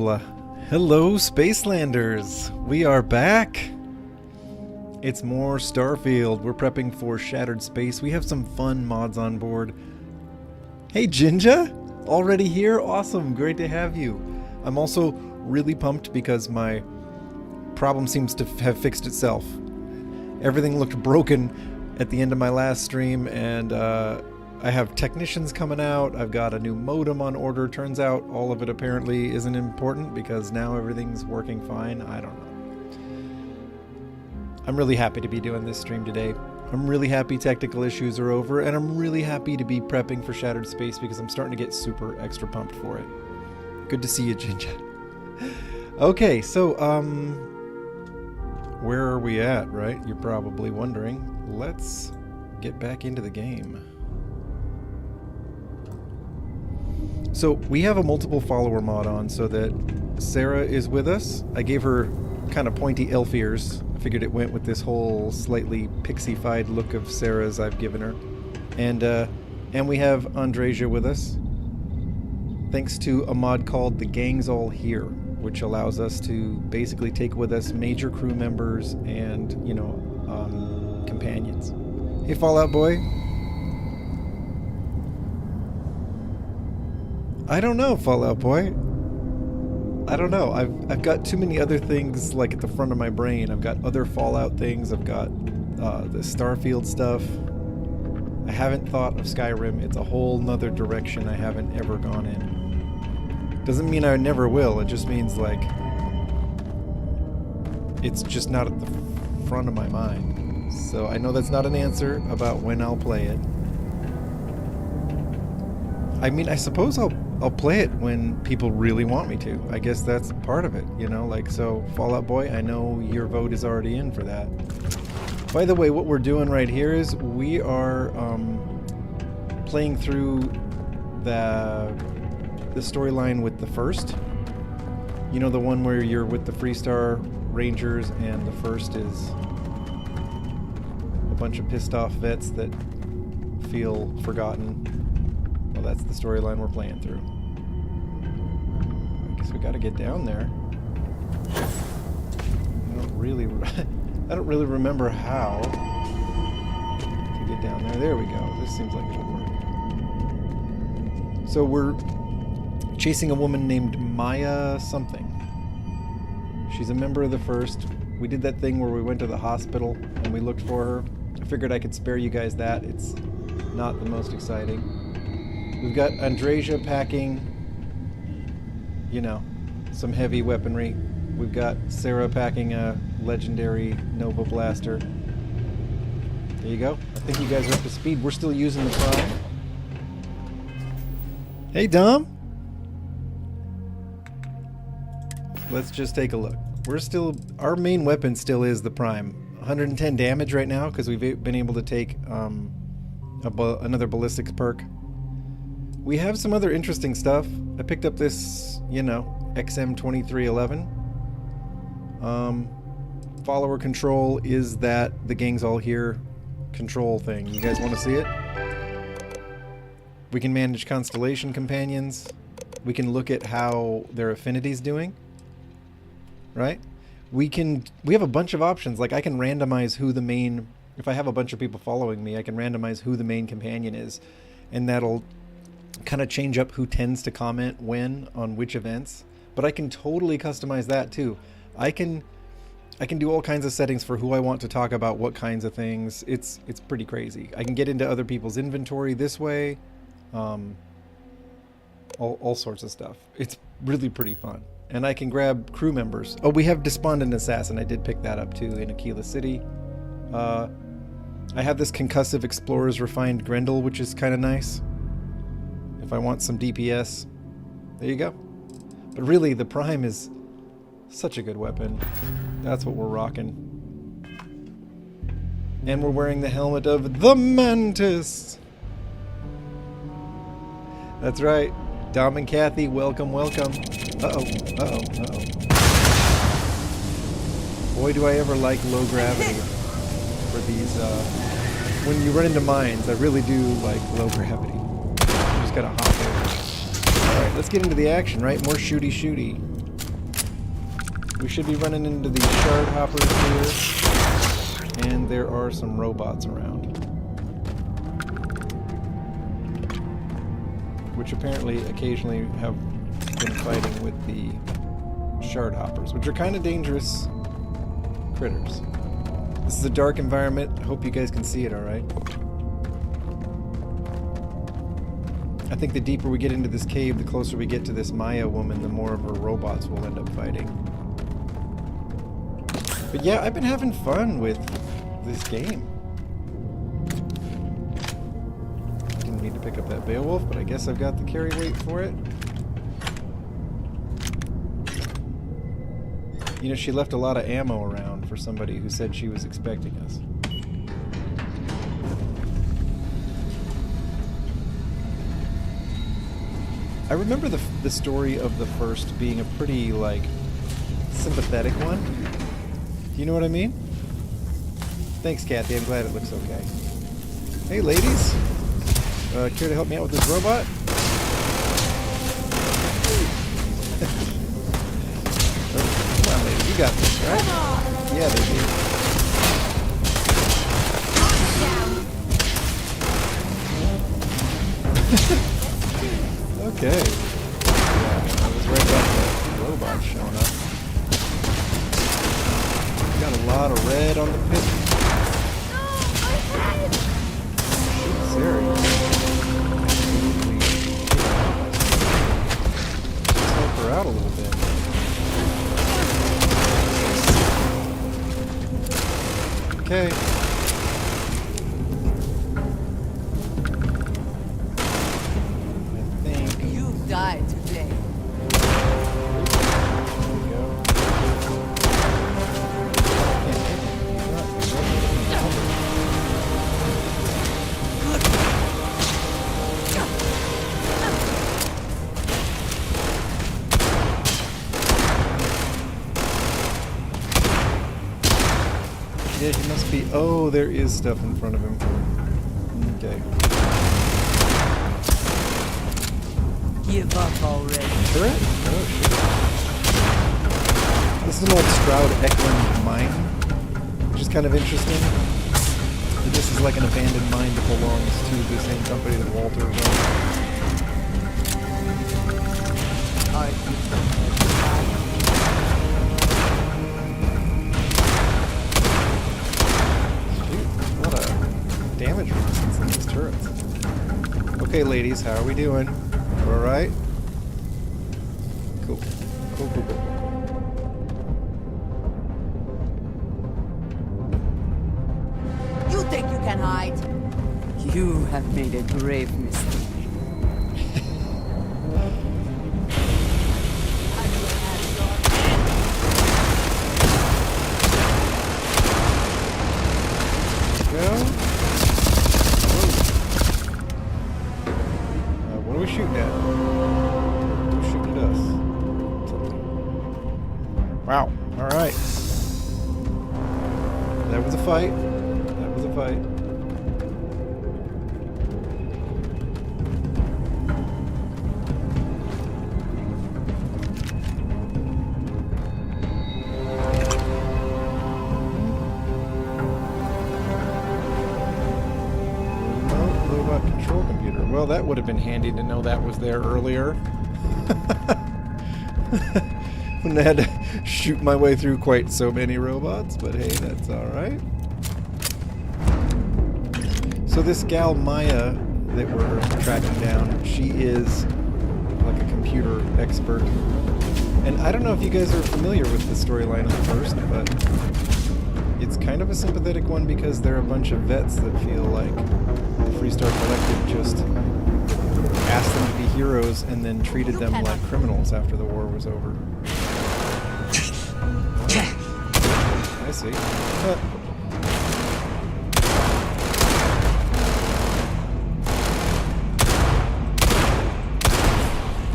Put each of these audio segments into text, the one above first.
Hello, Spacelanders! We are back! It's more Starfield. We're prepping for Shattered Space. We have some fun mods on board. Hey, Jinja! Already here? Awesome! Great to have you. I'm also really pumped because my problem seems to have fixed itself. Everything looked broken at the end of my last stream, and I have technicians coming out. I've got a new modem on order. Turns out all of it apparently isn't important because now everything's working fine. I don't know. I'm really happy to be doing this stream today. I'm really happy technical issues are over, and I'm really happy to be prepping for Shattered Space because I'm starting to get super extra pumped for it. Good to see you, Jinja. Okay, so, where are we at, right? You're probably wondering. Let's get back into the game. So we have a multiple follower mod on so that Sarah is with us. I gave her kind of pointy elf ears. I figured it went with this whole slightly pixified look of Sarah's I've given her. And we have Andreja with us, thanks to a mod called The Gang's All Here, which allows us to basically take with us major crew members and, you know, companions. Hey, Fallout Boy. I don't know, Fallout Boy. I don't know. I've got too many other things like at the front of my brain. I've got other Fallout things. I've got the Starfield stuff. I haven't thought of Skyrim. It's a whole nother direction I haven't ever gone in. Doesn't mean I never will. It just means like it's just not at the front of my mind. So I know that's not an answer about when I'll play it. I mean, I suppose I'll play it when people really want me to. I guess that's part of it, you know? Like, so, Fallout Boy, I know your vote is already in for that. By the way, what we're doing right here is we are playing through the storyline with the First. You know, the one where you're with the Freestar Rangers and the First is a bunch of pissed off vets that feel forgotten. Well, that's the storyline we're playing through. I guess we gotta get down there. I don't really remember how to get down there. There we go. This seems like it'll work. So we're chasing a woman named Maya something. She's a member of the First. We did that thing where we went to the hospital and we looked for her. I figured I could spare you guys that. It's not the most exciting. We've got Andreja packing, you know, some heavy weaponry. We've got Sarah packing a legendary Nova Blaster. There you go. I think you guys are up to speed. We're still using the Prime. Hey, Dom. Let's just take a look. Our main weapon still is the Prime. 110 damage right now because we've been able to take another ballistics perk. We have some other interesting stuff. I picked up this, you know, XM2311. Follower control is that the Gang's All Here control thing. You guys want to see it? We can manage constellation companions. We can look at how their affinity's doing. Right? We have a bunch of options. Like I can randomize who the main, if I have a bunch of people following me, I can randomize who the main companion is. And that'll kind of change up who tends to comment when on which events, but I can totally customize that too. I can do all kinds of settings for who I want to talk about, what kinds of things. It's pretty crazy. I can get into other people's inventory this way, all sorts of stuff. It's really pretty fun, and I can grab crew members. Oh, we have Despondent Assassin. I did pick that up too in Aquila City. I have this Concussive Explorer's Refined Grendel, which is kind of nice. If I want some DPS, there you go. But really, the Prime is such a good weapon. That's what we're rocking. And we're wearing the helmet of the Mantis. That's right. Dom and Kathy, welcome, welcome. Uh-oh, uh-oh, uh-oh. Boy, do I ever like low gravity for these, when you run into mines, I really do like low gravity. Just gotta hop over. Alright, let's get into the action, right? More shooty. We should be running into these shard hoppers here. And there are some robots around. Which apparently occasionally have been fighting with the shard hoppers, which are kind of dangerous critters. This is a dark environment. I hope you guys can see it alright. I think the deeper we get into this cave, the closer we get to this Maya woman, the more of her robots will end up fighting. But yeah, I've been having fun with this game. Didn't need to pick up that Beowulf, but I guess I've got the carry weight for it. You know, she left a lot of ammo around for somebody who said she was expecting us. I remember the story of the first being a pretty, like, sympathetic one. Do you know what I mean? Thanks, Kathy. I'm glad it looks okay. Hey, ladies. Care to help me out with this robot? Come on, ladies. You got this, right? Yeah, they do. Okay. Yeah, I was right about the robot showing up. Got a lot of red on the pit. Serious. Let's help her out a little bit. Okay. Die today. Yeah, he must be. Oh, there is stuff in front of him. Okay. Give up already. Turret? Oh, shit. This is an old Stroud Eklund mine, which is kind of interesting. This is like an abandoned mine that belongs to the same company that Walter runs. Shoot, what a damage resistance in these turrets. Okay, ladies, how are we doing? Alright? Cool. Cool, cool, cool. You think you can hide? You have made a grave mistake. Go. What are we shooting at? Who's shooting at us? Wow. Alright. That was a fight. That was a fight. Robot control computer. Well, that would have been handy to know that was there earlier. Wouldn't have had to shoot my way through quite so many robots, but hey, that's alright. So this gal Maya that we're tracking down, she is like a computer expert. And I don't know if you guys are familiar with the storyline of the first, but it's kind of a sympathetic one because they're a bunch of vets that feel like the Freestar Collective just asked them to be heroes and then treated them like criminals after the war was over. I see.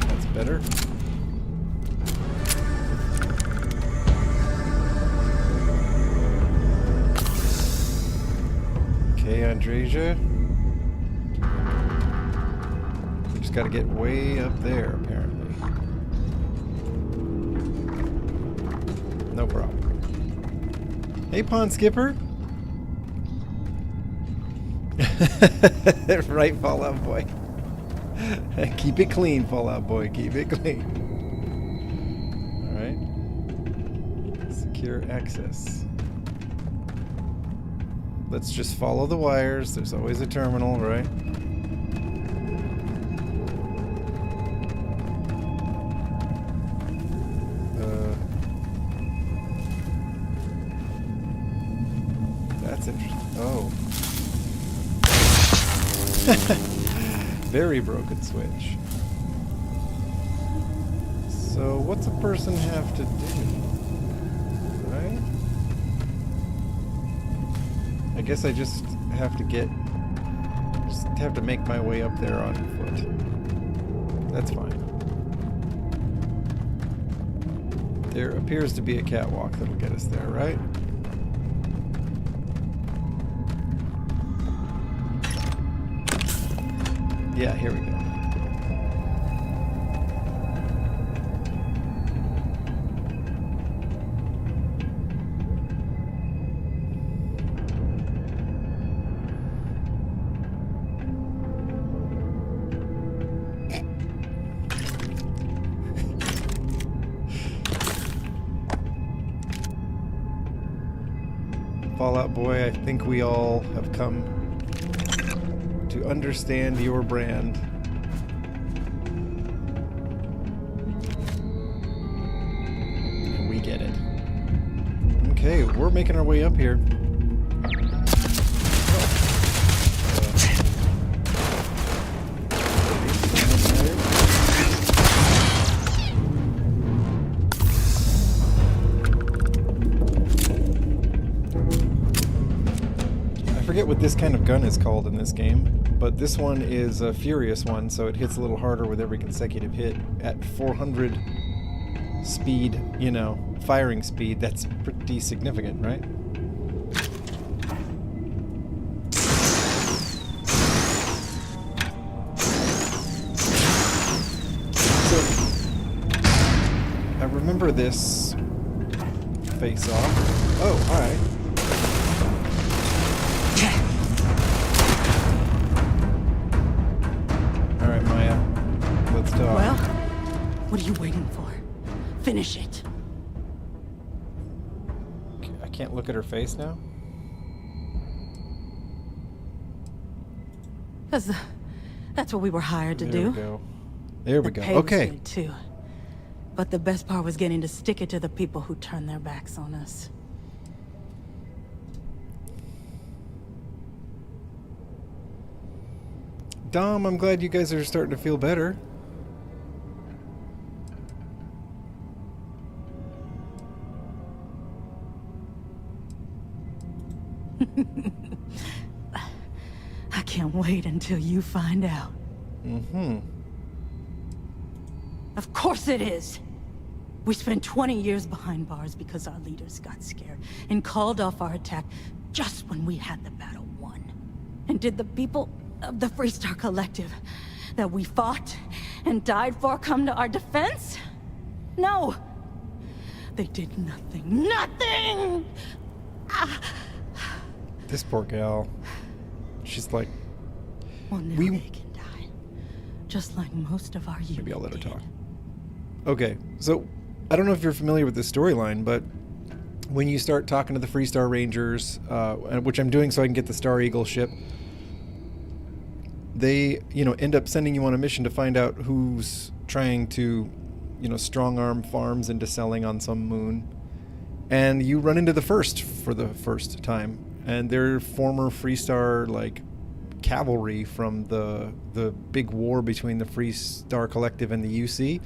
That's better. Okay, Andreja. We just gotta get way up there, apparently. No problem. Hey, Pond Skipper. Right, Fallout Boy. Keep it clean, Fallout Boy. Keep it clean. Alright. Secure access. Let's just follow the wires. There's always a terminal, right? That's interesting. Oh. Very broken switch. So what's a person have to do? Right? I guess I just have to make my way up there on foot. That's fine. There appears to be a catwalk that'll get us there, right? Yeah, here we go. Fallout Boy, I think we all have come to understand your brand. And we get it. Okay, we're making our way up here. I forget what this kind of gun is called in this game, but this one is a furious one, so it hits a little harder with every consecutive hit. At 400 speed, you know, firing speed, that's pretty significant, right? So, I remember this face-off. Oh, alright. Well, what are you waiting for? Finish it. I can't look at her face now? Because that's what we were hired to do. There we go. There we go. The pay was Okay. good too. But the best part was getting to stick it to the people who turned their backs on us. Dom, I'm glad you guys are starting to feel better. I can't wait until you find out. Mm-hmm. Of course it is! We spent 20 years behind bars because our leaders got scared and called off our attack just when we had the battle won. And did the people of the Freestar Collective that we fought and died for come to our defense? No! They did nothing. Nothing! This poor gal. She's like... One day they can die. Just like most of our youth. Maybe I'll let her talk. Okay, so I don't know if you're familiar with this storyline, but when you start talking to the Freestar Rangers, which I'm doing so I can get the Star Eagle ship, they, end up sending you on a mission to find out who's trying to, strong-arm farms into selling on some moon. And you run into the First for the first time. And they're former Freestar, cavalry from the big war between the Freestar Collective and the UC.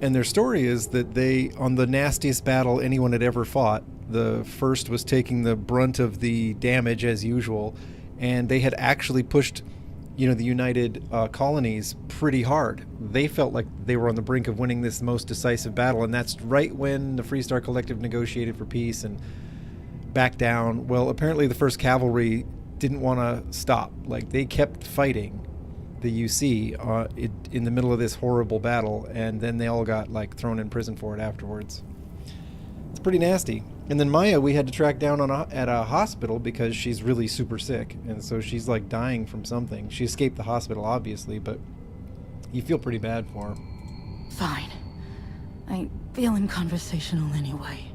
And their story is that they, on the nastiest battle anyone had ever fought, the First was taking the brunt of the damage as usual, and they had actually pushed, the United colonies pretty hard. They felt like they were on the brink of winning this most decisive battle, and that's right when the Freestar Collective negotiated for peace and backed down. Well, apparently the First Cavalry didn't want to stop. They kept fighting the UC in the middle of this horrible battle, and then they all got thrown in prison for it afterwards. It's pretty nasty. And then Maya, we had to track down at a hospital because she's really super sick. And so she's like dying from something. She escaped the hospital, obviously, but you feel pretty bad for her. Fine. I ain't feeling conversational anyway.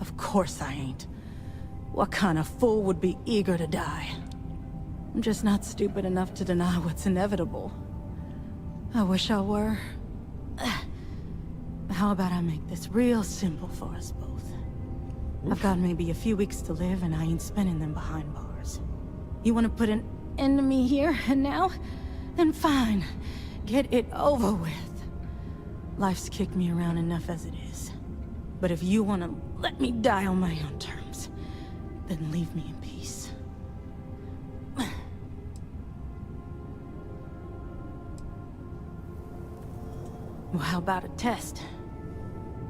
Of course I ain't. What kind of fool would be eager to die? I'm just not stupid enough to deny what's inevitable. I wish I were. How about I make this real simple for us both? I've got maybe a few weeks to live, and I ain't spending them behind bars. You want to put an end to me here and now? Then fine. Get it over with. Life's kicked me around enough as it is. But if you want to let me die on my own terms, then leave me in peace. Well, how about a test?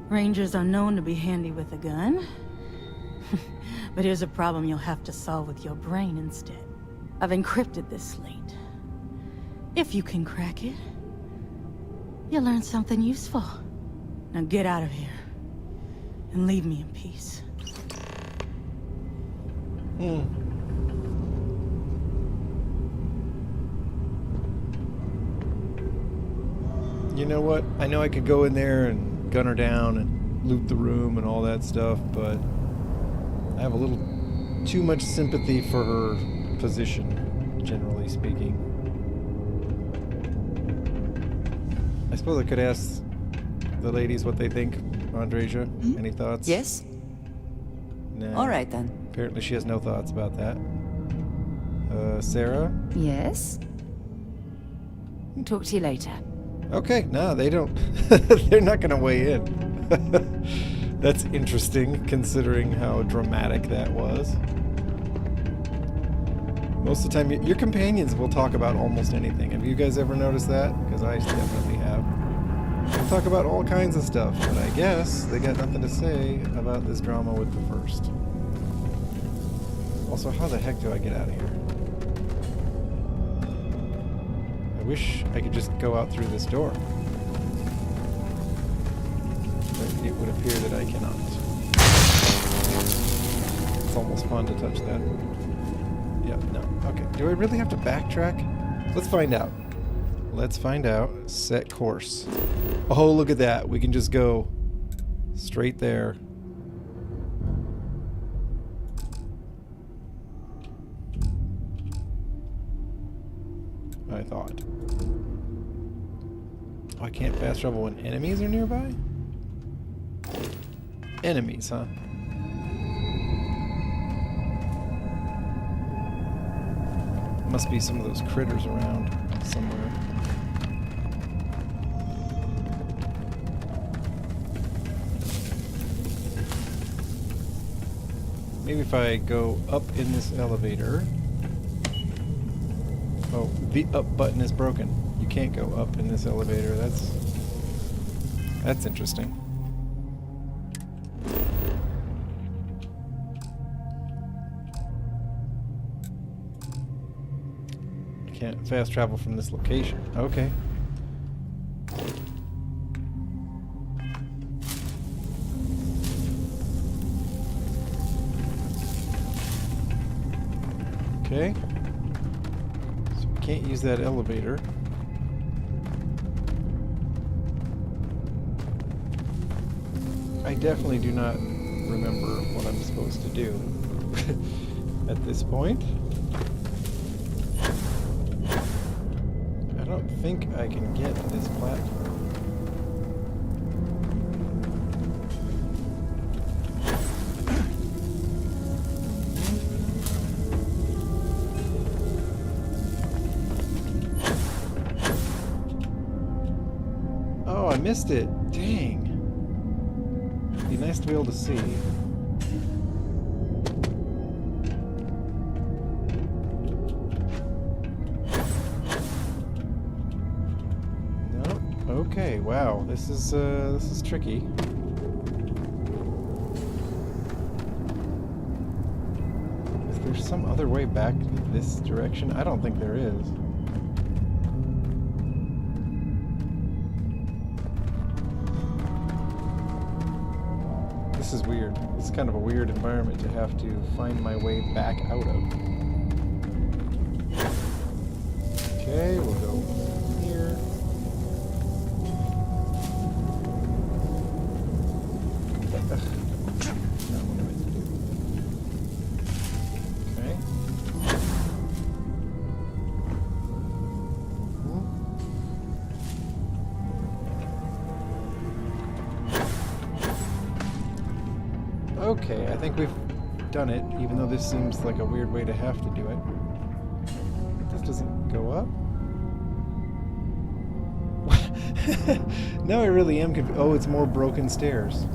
Rangers are known to be handy with a gun. But here's a problem you'll have to solve with your brain instead. I've encrypted this slate. If you can crack it, you'll learn something useful. Now get out of here. And leave me in peace. You know what? I know I could go in there and gun her down and loot the room and all that stuff, but I have a little too much sympathy for her position, generally speaking. I suppose I could ask the ladies what they think. Andreja, any thoughts? Yes? No. All right, then. Apparently she has no thoughts about that. Sarah? Yes? Talk to you later. Okay, no, they don't. They're not going to weigh in. That's interesting, considering how dramatic that was. Most of the time, your companions will talk about almost anything. Have you guys ever noticed that? Because I definitely have. They'll talk about all kinds of stuff, but I guess they got nothing to say about this drama with the first. Also, how the heck do I get out of here? I wish I could just go out through this door. But it would appear that I cannot. It's almost fun to touch that. Yep, no. Okay, do I really have to backtrack? Let's find out. Let's find out. Set course. Oh, look at that. We can just go straight there. I thought. Oh, I can't fast travel when enemies are nearby? Enemies, huh? Must be some of those critters around somewhere. Maybe if I go up in this elevator. Oh, the up button is broken. You can't go up in this elevator. That's interesting. I can't fast travel from this location. Okay. Okay. So we can't use that elevator. I definitely do not remember what I'm supposed to do at this point. I don't think I can get to this platform. Oh, I missed it. Dang. It'd be nice to be able to see. Okay, wow, this is tricky. Is there some other way back this direction? I don't think there is. is weird. This is kind of a weird environment to have to find my way back out of. Okay, we'll go here. Not what I meant to do. Okay. Okay, I think we've done it, even though this seems like a weird way to have to do it. This doesn't go up? Now I really am confused. Oh, it's more broken stairs.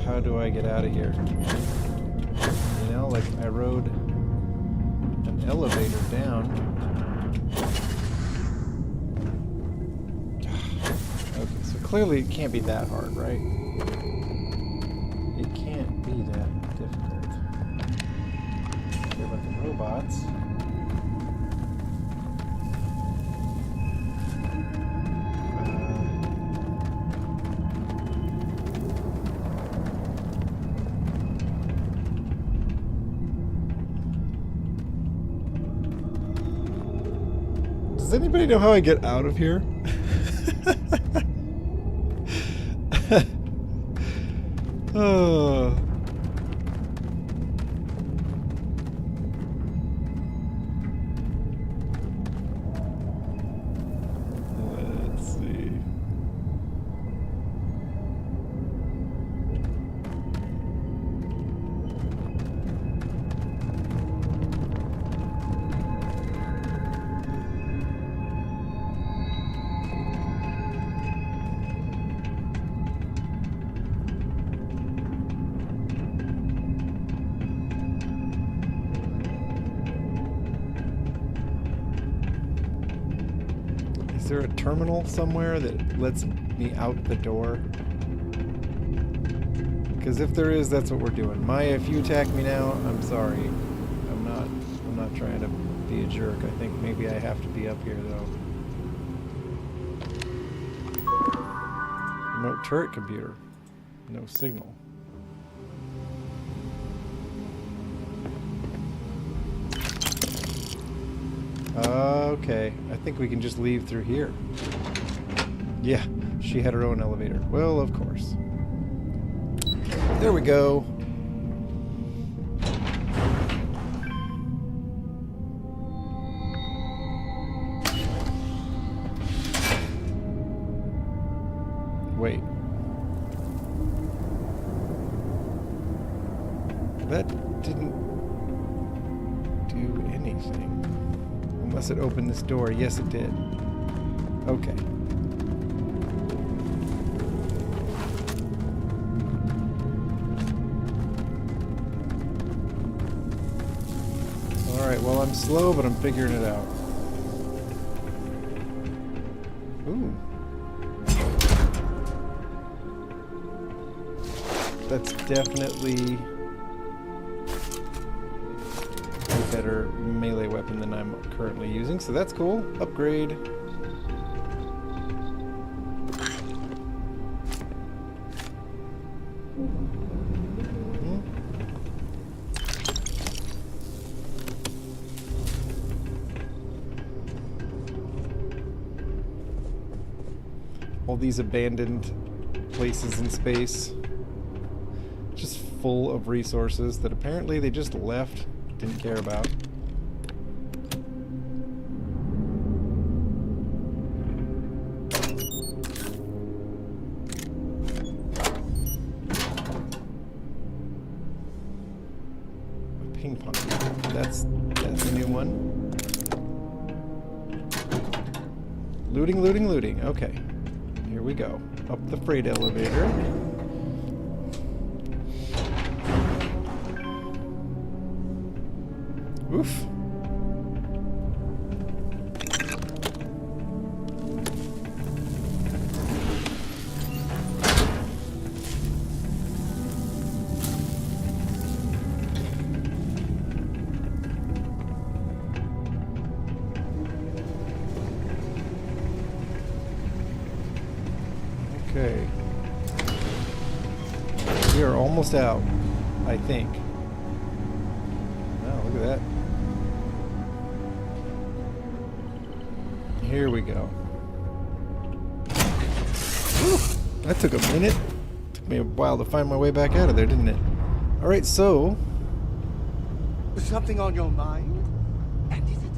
How do I get out of here? You know, like I rode an elevator down. Okay, so clearly it can't be that hard, right? It can't be that difficult. Care about the robots. Does anybody know how I get out of here? Oh. Let's see. Is there a terminal somewhere that lets me out the door? Because if there is, that's what we're doing. Maya, if you attack me now, I'm sorry. I'm not trying to be a jerk. I think maybe I have to be up here though. Remote turret computer. No signal. Okay, I think we can just leave through here. Yeah, she had her own elevator. Well, of course. There we go. Wait. That didn't do anything. Unless it opened this door. Yes, it did. Okay. Alright, well, I'm slow, but I'm figuring it out. Ooh. That's definitely a better melee weapon than I'm currently using, so that's cool. Upgrade. All these abandoned places in space, just full of resources that apparently they just left, didn't care about. Ping pong. That's a new one. Looting, looting, looting. Okay. Here we go. Up the freight elevator. Oof. We are almost out, I think. Oh, look at that. Here we go. Whew, that took a minute. Took me a while to find my way back out of there, didn't it? Alright, so... Something on your mind? And is it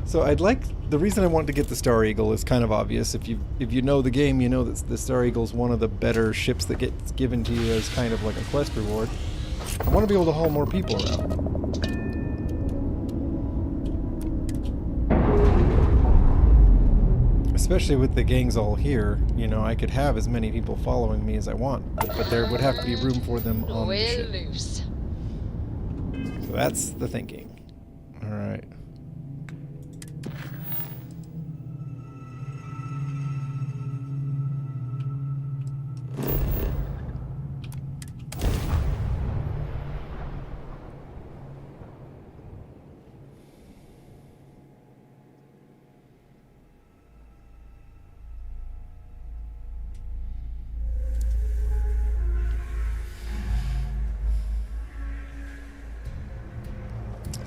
So I'd like... The reason I wanted to get the Star Eagle is kind of obvious. If you know the game, you know that the Star Eagle is one of the better ships that gets given to you as kind of like a quest reward. I want to be able to haul more people around. Especially with the gangs all here, you know, I could have as many people following me as I want, but there would have to be room for them on the ship. Loose. So that's the thinking. Alright.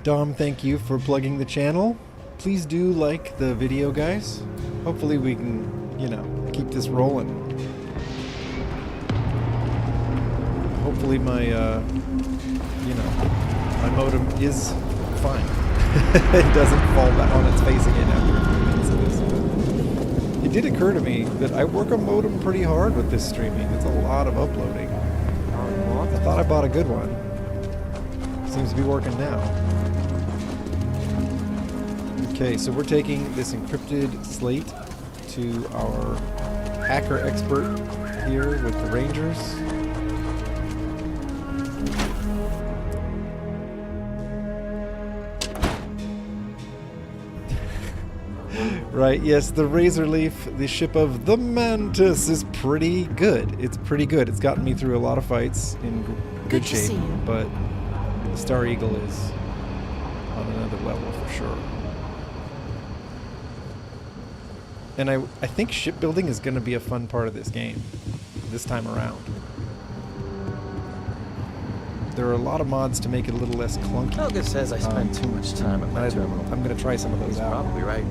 Dom, thank you for plugging the channel. Please do like the video, guys. Hopefully we can, you know, keep this rolling. Hopefully my, you know, my modem is fine. It doesn't fall back on its face again after a few minutes of this. But it did occur to me that I work a modem pretty hard with this streaming. It's a lot of uploading. I thought I bought a good one. Seems to be working now. Okay, so we're taking this encrypted slate to our hacker expert here with the Rangers. Right, yes, the Razorleaf, the ship of the Mantis, is pretty good. It's pretty good. It's gotten me through a lot of fights in good to shape, see you. but the Star Eagle is on another level for sure. And I think shipbuilding is going to be a fun part of this game, this time around. There are a lot of mods to make it a little less clunky. Helga says I spend too much time at my terminal. I'm going to try some of those He's out. probably right.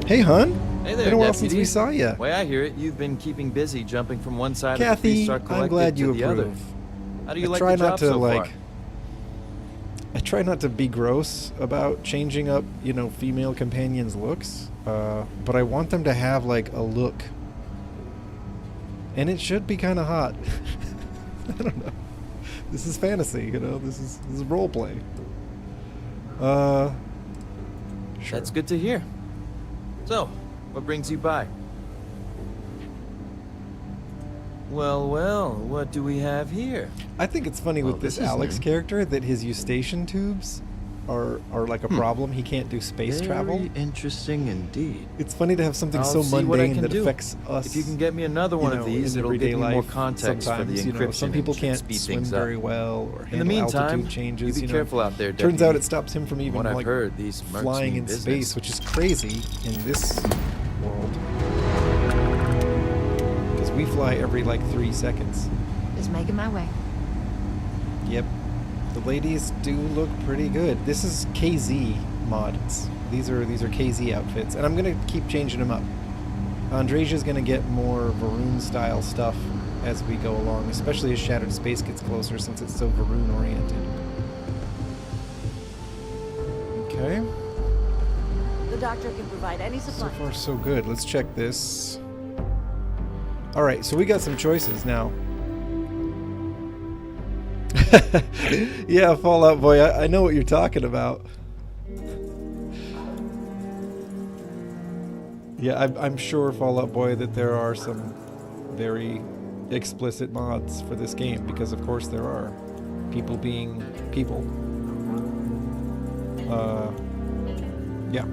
Hey, hun. Hey there, Been a while since deputy. we saw you. Way I hear it, you've been keeping busy jumping from one side of the Kathy, Three-Star I'm Collective glad you to the other. approve. How do you I like try the not job to so like. far? I try not to be gross about changing up, you know, female companions' looks, but I want them to have like a look, and it should be kind of hot. I don't know. This is fantasy, you know. This is role play. Sure. That's good to hear. So, what brings you by? Well, what do we have here? I think it's funny Well, with this this is Alex new. character that his eustachian tubes are like a problem. He can't do space travel. Very interesting indeed. It's funny to have something I'll so see what I mundane can that do. affects us. If you can get me another one you of know, these, in it'll everyday give me more life, context for the sometimes, you know, encryption some people and can't speed swim things up. very well or In the handle meantime, altitude changes. you be know. careful out there, Turns deputy. out it stops him from even What I've like heard, these mercs flying mean in business. space, which is crazy in this world. Because we fly every like 3 seconds. Just making my way. Yep. The ladies do look pretty good. This is KZ mods. These are KZ outfits, and I'm gonna keep changing them up. Andresia's gonna get more Varun style stuff as we go along, especially as Shattered Space gets closer, since it's so Varun oriented. Okay. The doctor can provide any So supply. far so good. Let's check this. All right, so we got some choices now. Yeah, Fallout Boy, I know what you're talking about. Yeah, I'm sure, Fallout Boy, that there are some very explicit mods for this game, because of course there are. People being people. Yeah.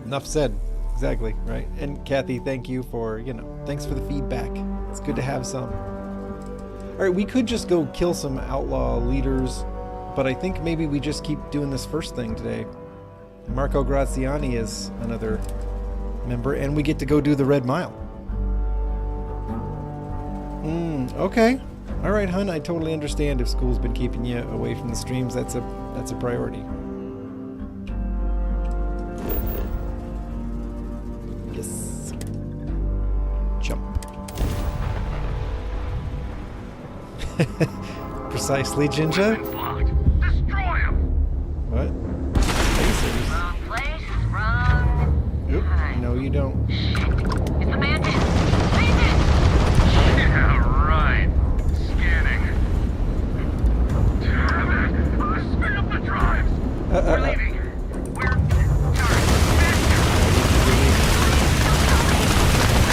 Enough said. Exactly, right? And Kathy, thank you for, you know, thanks for the feedback. It's good to have some. Alright, we could just go kill some outlaw leaders, but I think maybe we just keep doing this first thing today. Marco Graziani is another member, and we get to go do the Red Mile. Okay. All right, hun. I totally understand if school's been keeping you away from the streams. That's a priority. Yes. Jump. Precisely, Jinja. Destroy him. What? Are you serious? Wrong place, wrong Oop. time. No, you don't. It's the bandit. Bandit. Yeah, right. Scanning. Damn it! Spin up the drives. We're leaving. We're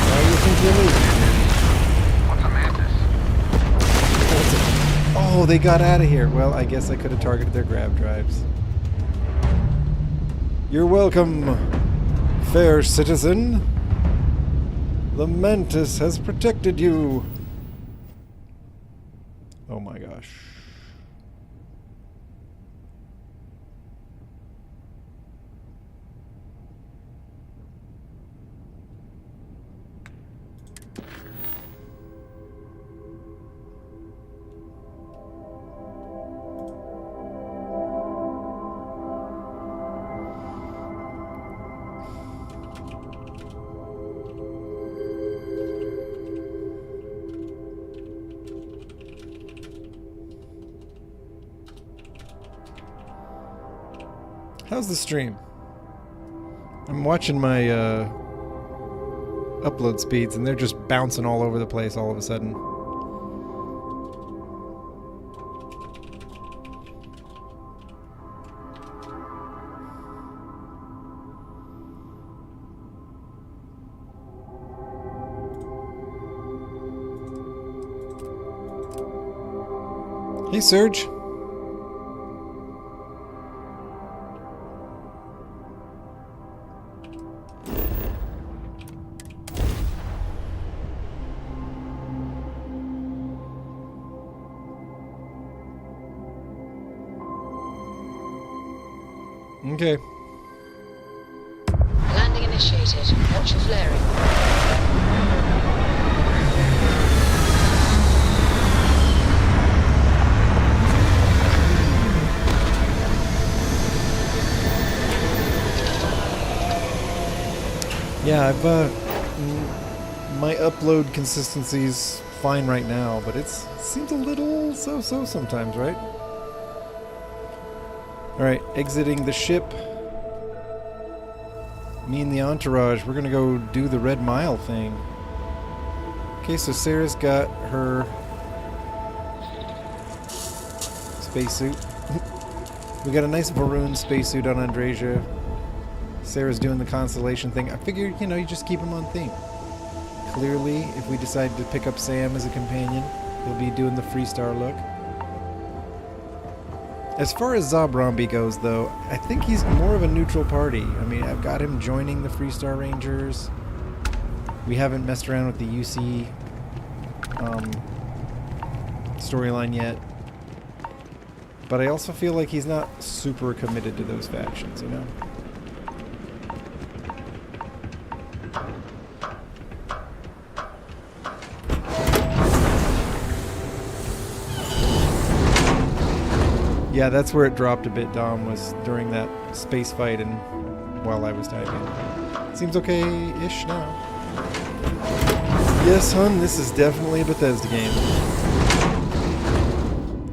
Why do you think you're leaving? What's a mantis? Oh, they got out of here. Well, I guess I could have targeted their grab drives. You're welcome, fair citizen. The mantis has protected you. Oh my gosh. How's the stream? I'm watching my upload speeds and they're just bouncing all over the place all of a sudden. Hey, Serge. Okay. Landing initiated. Watch your flaring. Yeah, I've my upload consistency's fine right now, but it seems a little so-so sometimes, right? Alright, exiting the ship. Me and the entourage, we're gonna go do the Red Mile thing. Okay, so Sarah's got her spacesuit. We got a nice Varun spacesuit on Andresia. Sarah's doing the constellation thing. I figured, you know, you just keep him on theme. Clearly, if we decide to pick up Sam as a companion, he'll be doing the Freestar look. As far as Zob Rombie goes, though, I think he's more of a neutral party. I mean, I've got him joining the Freestar Rangers. We haven't messed around with the UC storyline yet. But I also feel like he's not super committed to those factions, you know? Yeah, that's where it dropped a bit, Dom, was during that space fight and while I was typing. Seems okay-ish now. Yes, hun, this is definitely a Bethesda game.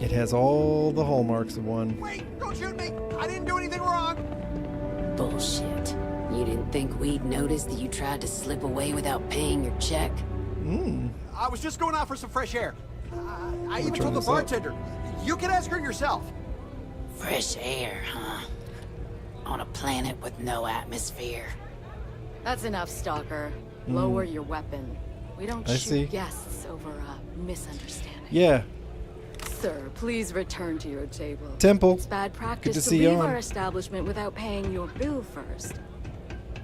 It has all the hallmarks of one. Wait, don't shoot me! I didn't do anything wrong! Bullshit. You didn't think we'd notice that you tried to slip away without paying your check? I was just going out for some fresh air. I even turn told the this up. bartender. You can ask her yourself. Fresh air, huh? On a planet with no atmosphere. That's enough, Stalker. Lower your weapon. We don't I shoot see. guests over a misunderstanding. Yeah, Sir, please return to your table. Temple. It's bad practice to to see you leave on. our establishment without paying your bill first.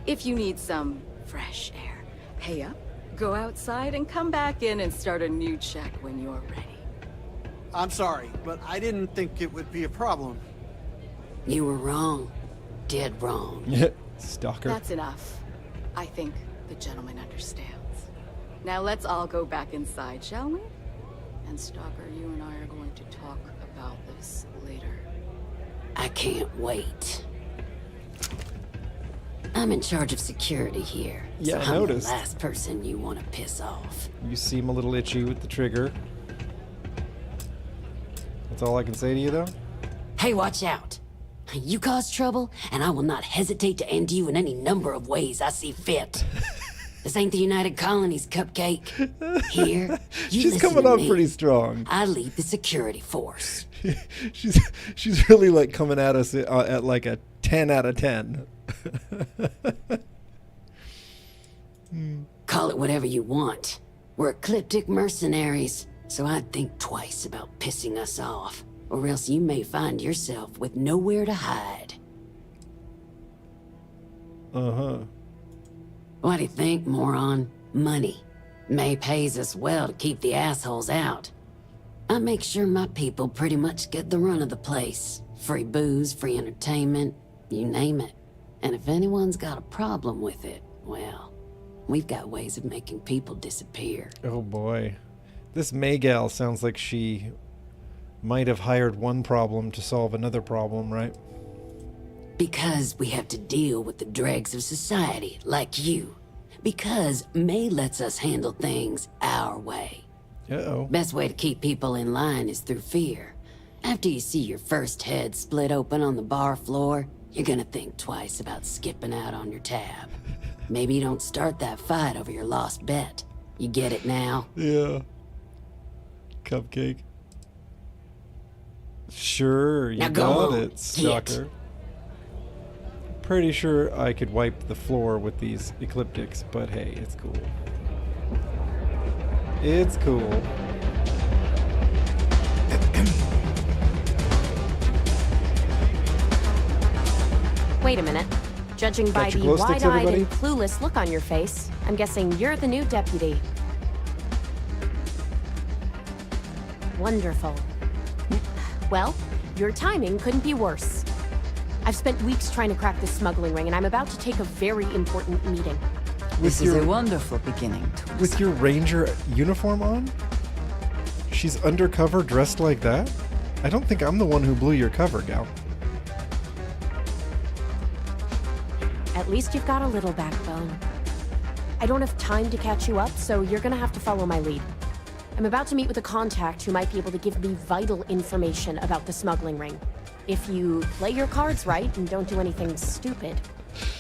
If you need some fresh air, pay up, go outside, and come back in and start a new check when you're ready. I'm sorry, but I didn't think it would be a problem. You were wrong. Dead wrong. Stalker. That's enough. I think the gentleman understands. Now let's all go back inside, shall we? And Stalker, you and I are going to talk about this later. I can't wait. I'm in charge of security here. Yeah, so I I'm noticed. the last person you want to piss off. You seem a little itchy with the trigger. That's all I can say to you, though. Hey, watch out. You cause trouble, and I will not hesitate to end you in any number of ways I see fit. This ain't the United Colonies, Cupcake. Here, you She's listen coming to on me. pretty strong. I lead the security force. she's really like coming at us at like a 10 out of 10. Call it whatever you want. We're ecliptic mercenaries, so I'd think twice about pissing us off, or else you may find yourself with nowhere to hide. Uh-huh. What do you think, moron? Money. May pays us well to keep the assholes out. I make sure my people pretty much get the run of the place. Free booze, free entertainment, you name it. And if anyone's got a problem with it, well, we've got ways of making people disappear. Oh boy. This Maygal sounds like she might have hired one problem to solve another problem, right? Because we have to deal with the dregs of society, like you. Because May lets us handle things our way. Uh-oh. Best way to keep people in line is through fear. After you see your first head split open on the bar floor, you're gonna think twice about skipping out on your tab. Maybe you don't start that fight over your lost bet. You get it now? Yeah. Cupcake. Sure, you Now go got on, it, get. Stalker. Pretty sure I could wipe the floor with these ecliptics, but hey, it's cool. It's cool. Wait a minute. Judging by Got your the glow sticks, wide-eyed everybody? and clueless look on your face, I'm guessing you're the new deputy. Wonderful. Well, your timing couldn't be worse. I've spent weeks trying to crack this smuggling ring, and I'm about to take a very important meeting. With This is a wonderful beginning to with your ranger uniform on? She's undercover dressed like that? I don't think I'm the one who blew your cover, gal. At least you've got a little backbone. I don't have time to catch you up, so you're gonna have to follow my lead. I'm about to meet with a contact who might be able to give me vital information about the smuggling ring. If you play your cards right and don't do anything stupid,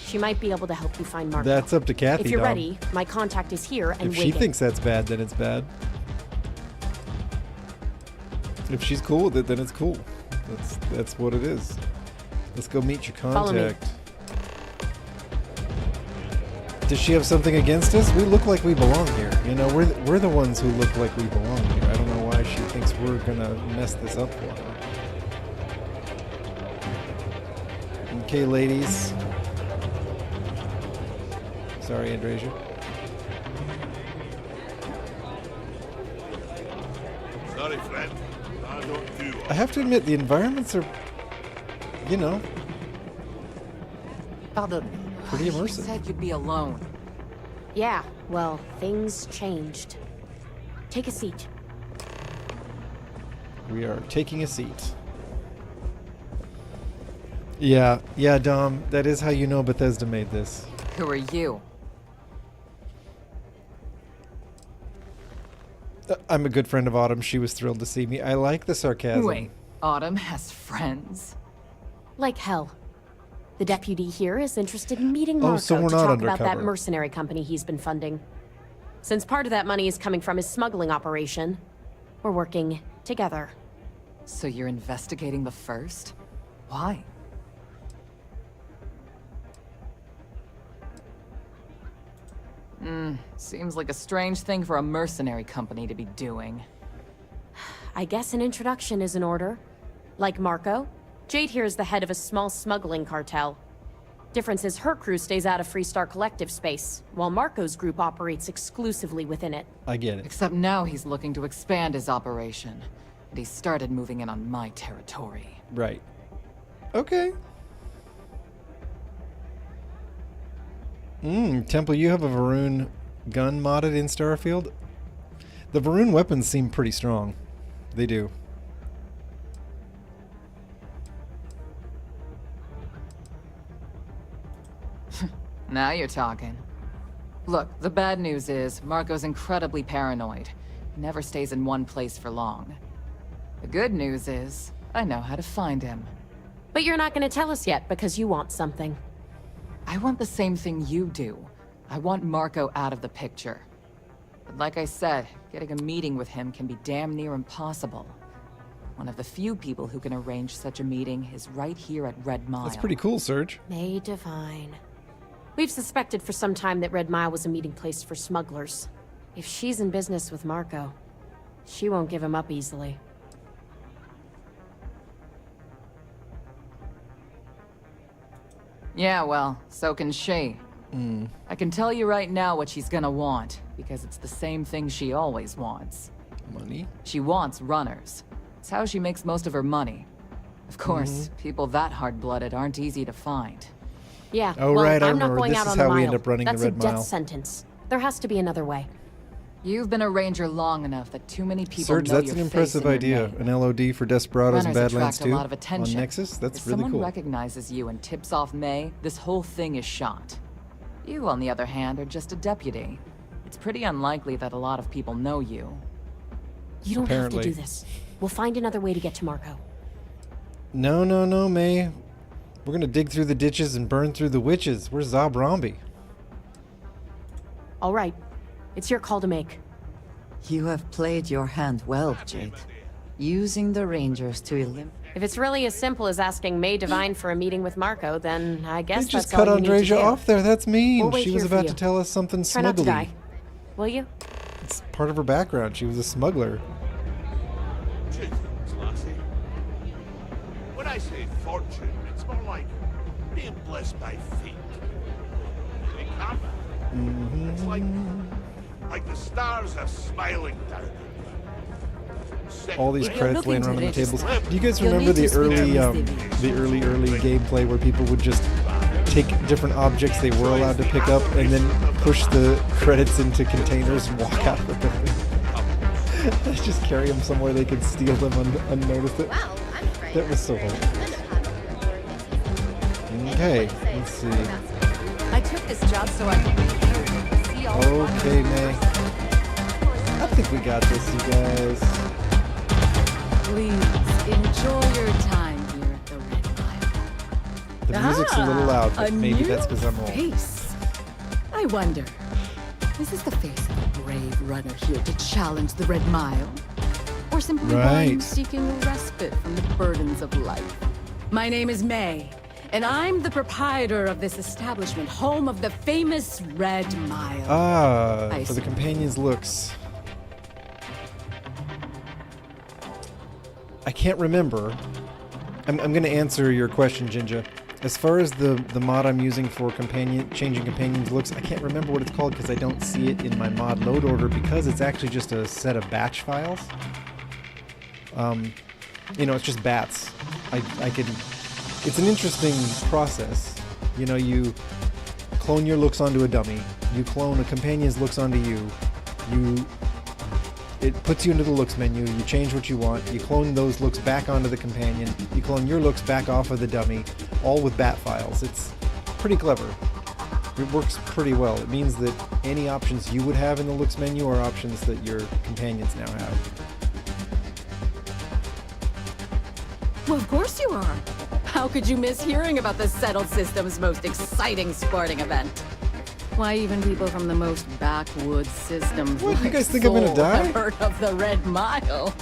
she might be able to help you find Marco. That's up to Kathy, If you're Dom. ready, my contact is here and If she waiting. thinks that's bad, then it's bad. If she's cool with it, then it's cool. That's what it is. Let's go meet your Follow me. contact. Does she have something against us? We look like we belong here. You know, we're the ones who look like we belong here. I don't know why she thinks we're gonna mess this up for her. Okay, ladies. Sorry, Andrasia. Sorry, friend. I don't do I have to admit, the environments are, you know, Pardon me. pretty You immersive. said you'd be alone. Yeah, well, things changed. Take a seat. We are taking a seat. Yeah, Dom, that is how you know Bethesda made this. Who are you? I'm a good friend of Autumn. She was thrilled to see me. I like the sarcasm. Wait, Autumn has friends? Like hell. The deputy here is interested in meeting Oh, Marco so we're to not talk about that undercover. mercenary company he's been funding. Since part of that money is coming from his smuggling operation, we're working together. So you're investigating the first? Why? Seems like a strange thing for a mercenary company to be doing. I guess an introduction is in order. Like Marco, Jade here is the head of a small smuggling cartel. Difference is her crew stays out of Freestar Collective space, while Marco's group operates exclusively within it. I get it. Except now he's looking to expand his operation. And he started moving in on my territory. Right. Okay. Temple, you have a Varun gun modded in Starfield? The Varun weapons seem pretty strong. They do. Now you're talking. Look, the bad news is Marco's incredibly paranoid. He never stays in one place for long. The good news is I know how to find him. But you're not going to tell us yet because you want something. I want the same thing you do. I want Marco out of the picture. But like I said, getting a meeting with him can be damn near impossible. One of the few people who can arrange such a meeting is right here at Red Mile. That's pretty cool, Serge. May Divine. We've suspected for some time that Red Mile was a meeting place for smugglers. If she's in business with Marco, she won't give him up easily. Yeah, well, so can she. I can tell you right now what she's gonna want, because it's the same thing she always wants. Money? She wants runners. It's how she makes most of her money. Of course, people that hard-blooded aren't easy to find. Yeah, Oh, well, right, I I'm not remember. going This out is on the how mile. we end up running the That's Red a death Mile. sentence. There has to be another way. You've been a ranger long enough that too many people Serge, know that's your an face impressive and your idea. name. An LOD for Desperados and Runners Badlands attract 2 a lot of attention. on Nexus? That's if really someone cool. recognizes you and tips off May, this whole thing is shot. You, on the other hand, are just a deputy. It's pretty unlikely that a lot of people know you. You don't Apparently. have to do this. We'll find another way to get to Marco. No, no, no, May. We're gonna dig through the ditches and burn through the witches. We're Zob Rombie. All right. It's your call to make. You have played your hand well, Jade. Using the Rangers to eliminate... If it's really as simple as asking May Divine for a meeting with Marco, then I guess They just that's all cut you need to Andresia do. off there. That's mean. We'll wait She was here for about you. to tell us something Try not to smuggly. die. Will you? It's part of her background. She was a smuggler. Cheers, lassie. When I say fortune, it's more like being blessed by fate. In combat, it's like the stars are smiling down at me. All these Secondly, credits laying around on the tables. Do you guys You'll remember need the to speak early, to Mr. the early gameplay where people would just take different objects they were allowed to pick up and then push the credits into containers and walk out of the building? Just carry them somewhere they could steal them unnoticed. Wow, I'm afraid. That was so hilarious. Okay, let's see. I took this job so I could see all the Okay, May. I think we got this, you guys. Please enjoy your time here at the Red Mile. The music's a little loud, but maybe that's because I'm old. Face. I wonder, is this the face of a brave runner here to challenge the Red Mile? Or simply one Right. seeking a respite from the burdens of life? My name is May, and I'm the proprietor of this establishment, home of the famous Red Mile. Ah, I for the see. companion's looks. I can't remember. I'm going to answer your question, Jinja. As far as the mod I'm using for changing companions looks, I can't remember what it's called because I don't see it in my mod load order because it's actually just a set of batch files. You know, it's just bats. It's an interesting process. You know, you clone your looks onto a dummy. You clone a companion's looks onto you. It puts you into the looks menu, you change what you want, you clone those looks back onto the companion, you clone your looks back off of the dummy, all with bat files. It's pretty clever. It works pretty well. It means that any options you would have in the looks menu are options that your companions now have. Well, of course you are. How could you miss hearing about the Settled System's most exciting sporting event? Why, even people from the most backwoods systems What, you like guys think I'm gonna Seoul die? have heard of the Red Mile.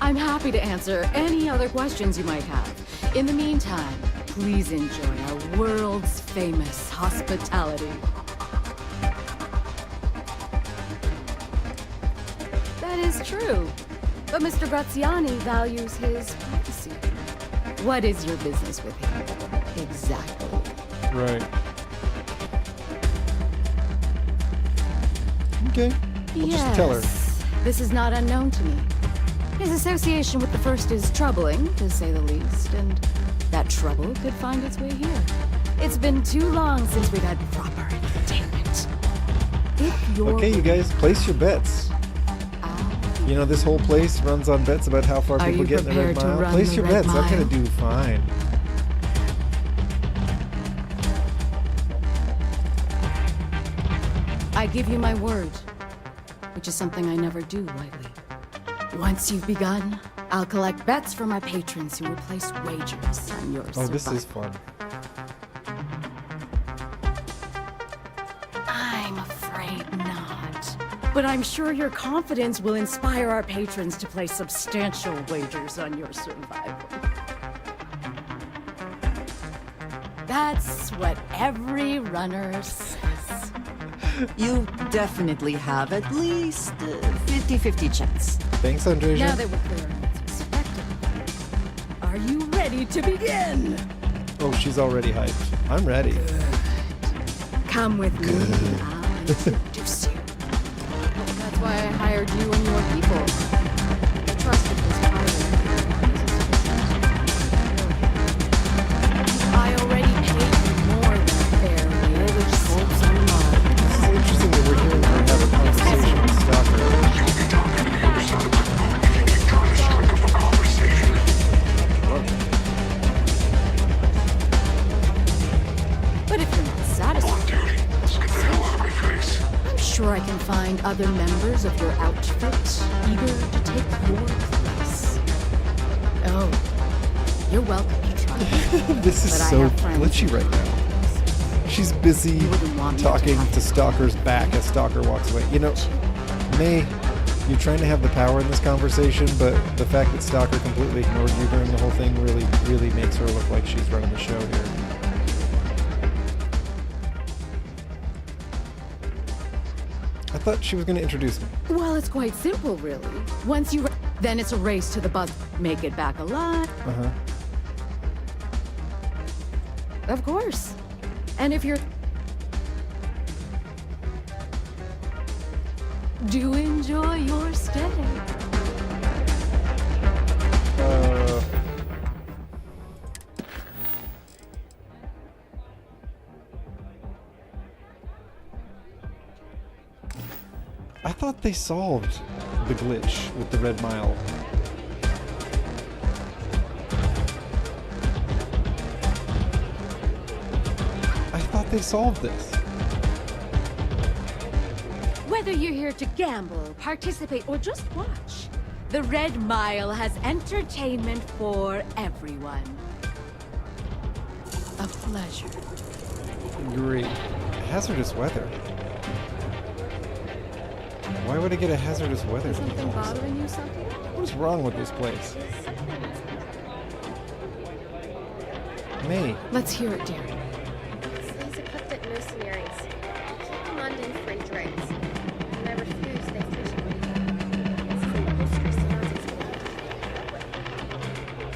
I'm happy to answer any other questions you might have. In the meantime, please enjoy our world's famous hospitality. That is true, but Mr. Graziani values his privacy. What is your business with him? Exactly. Right. Okay. We'll just tell her. This is not unknown to me. His association with the First is troubling, to say the least, and that trouble could find its way here. It's been too long since we've had proper entertainment. your Okay, you guys, place your bets. You know, this whole place runs on bets about how far people get in the Red Mile. Place your bets. I'm gonna do fine. I give you my word, which is something I never do lightly. Once you've begun, I'll collect bets from my patrons who will place wagers on your survival. Oh, this is fun. I'm afraid not. But I'm sure your confidence will inspire our patrons to place substantial wagers on your survival. That's what every runner says. You definitely have at least 50-50 chance. Thanks, Andreja. Now that we're clear on what's expected, are you ready to begin? Oh, she's already hyped. I'm ready. Come with me and I'll introduce you. That's why I hired you and your people. I trusted this pilot. I already paid you more than fair wage scopes on Mars. This is interesting that we're hearing her have a conversation with Stalker. But if you're not satisfied, I'm sure I can find other members of your outfit eager to take your place. Oh, you're welcome to try. This is But I so have friends glitchy who- right now. She's busy wouldn't want me to talking have to Stalker's back as Stalker walks away. You know, May, you're trying to have the power in this conversation, but the fact that Stalker completely ignored you during the whole thing really makes her look like she's running the show here. I thought she was going to introduce me. Well, it's quite simple, really. Once you... Then it's a race to the bus. Make it back alive. Uh-huh. Of course. And if you're... Do enjoy your stay. I thought they solved the glitch with the Red Mile. I thought they solved this. Whether you're here to gamble, participate, or just watch, the Red Mile has entertainment for everyone. A pleasure. Great. Hazardous weather. Why would I get a hazardous weather? Something bothering you, something? What's wrong with this place? May. Let's hear it, dear. These ecliptic mercenaries keep them on fringe rights. When I refuse, they fish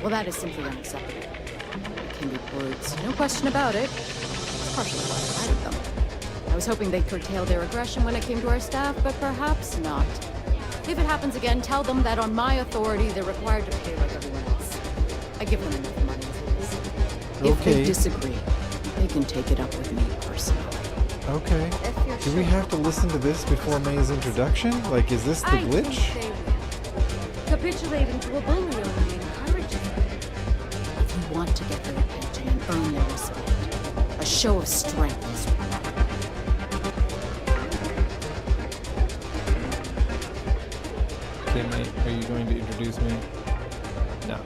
Well, that is simply unacceptable. They can be brutes, no question about it. It's partially why I hired them. I was hoping they'd curtail their aggression when it came to our staff, but perhaps not. If it happens again, tell them that on my authority, they're required to pay like everyone else. I give them enough money as it is. If they disagree, they can take it up with me personally. Okay. Do we have to listen to this before May's introduction? Like, is this the glitch? Capitulating to a bully only encourages them. If you want to get their attention and earn their respect, a show of strength is required. Okay, mate, are you going to introduce me? No.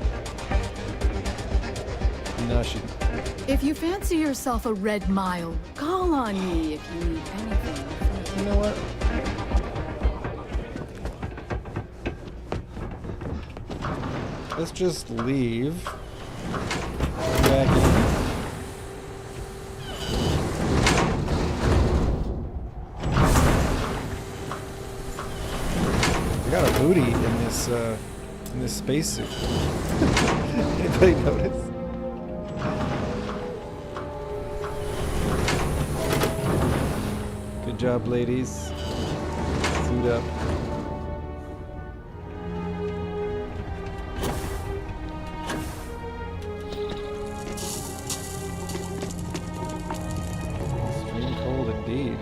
No, she... If you fancy yourself a Red Mile, call on me if you need anything. You know what? Let's just leave. Back in. I got a booty in this spacesuit. Anybody notice? Good job, ladies. Suit up. Extreme cold indeed.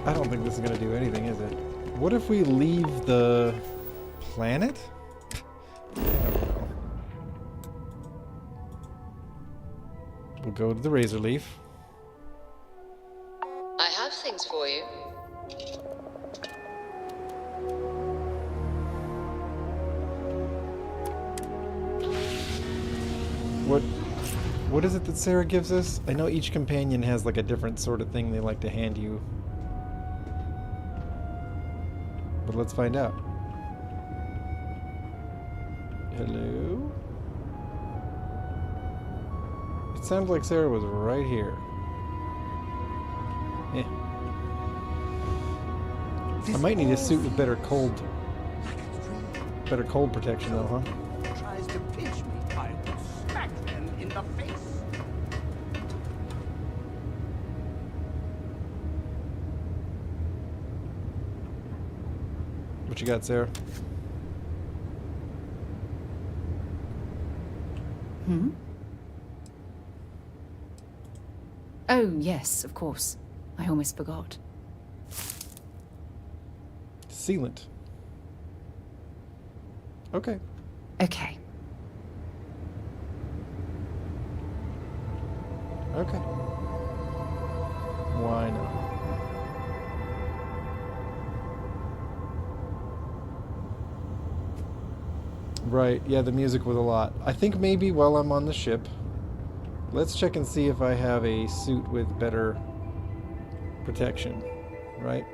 I don't think this is gonna do anything, is it? What if we leave the planet? I don't know. We'll go to the Razor Leaf. I have things for you. What is it that Sarah gives us? I know each companion has like a different sort of thing they like to hand you. But let's find out. Hello? It sounded like Sarah was right here. Eh. I might need a suit with better cold protection though, huh? Tries to pinch me. I will smack him in the face. What you got, Sarah? Hmm? Oh, yes, of course. I almost forgot. Sealant. Okay. Okay. Okay. Why not? Right, yeah, the music was a lot. I think maybe while I'm on the ship, let's check and see if I have a suit with better protection, right?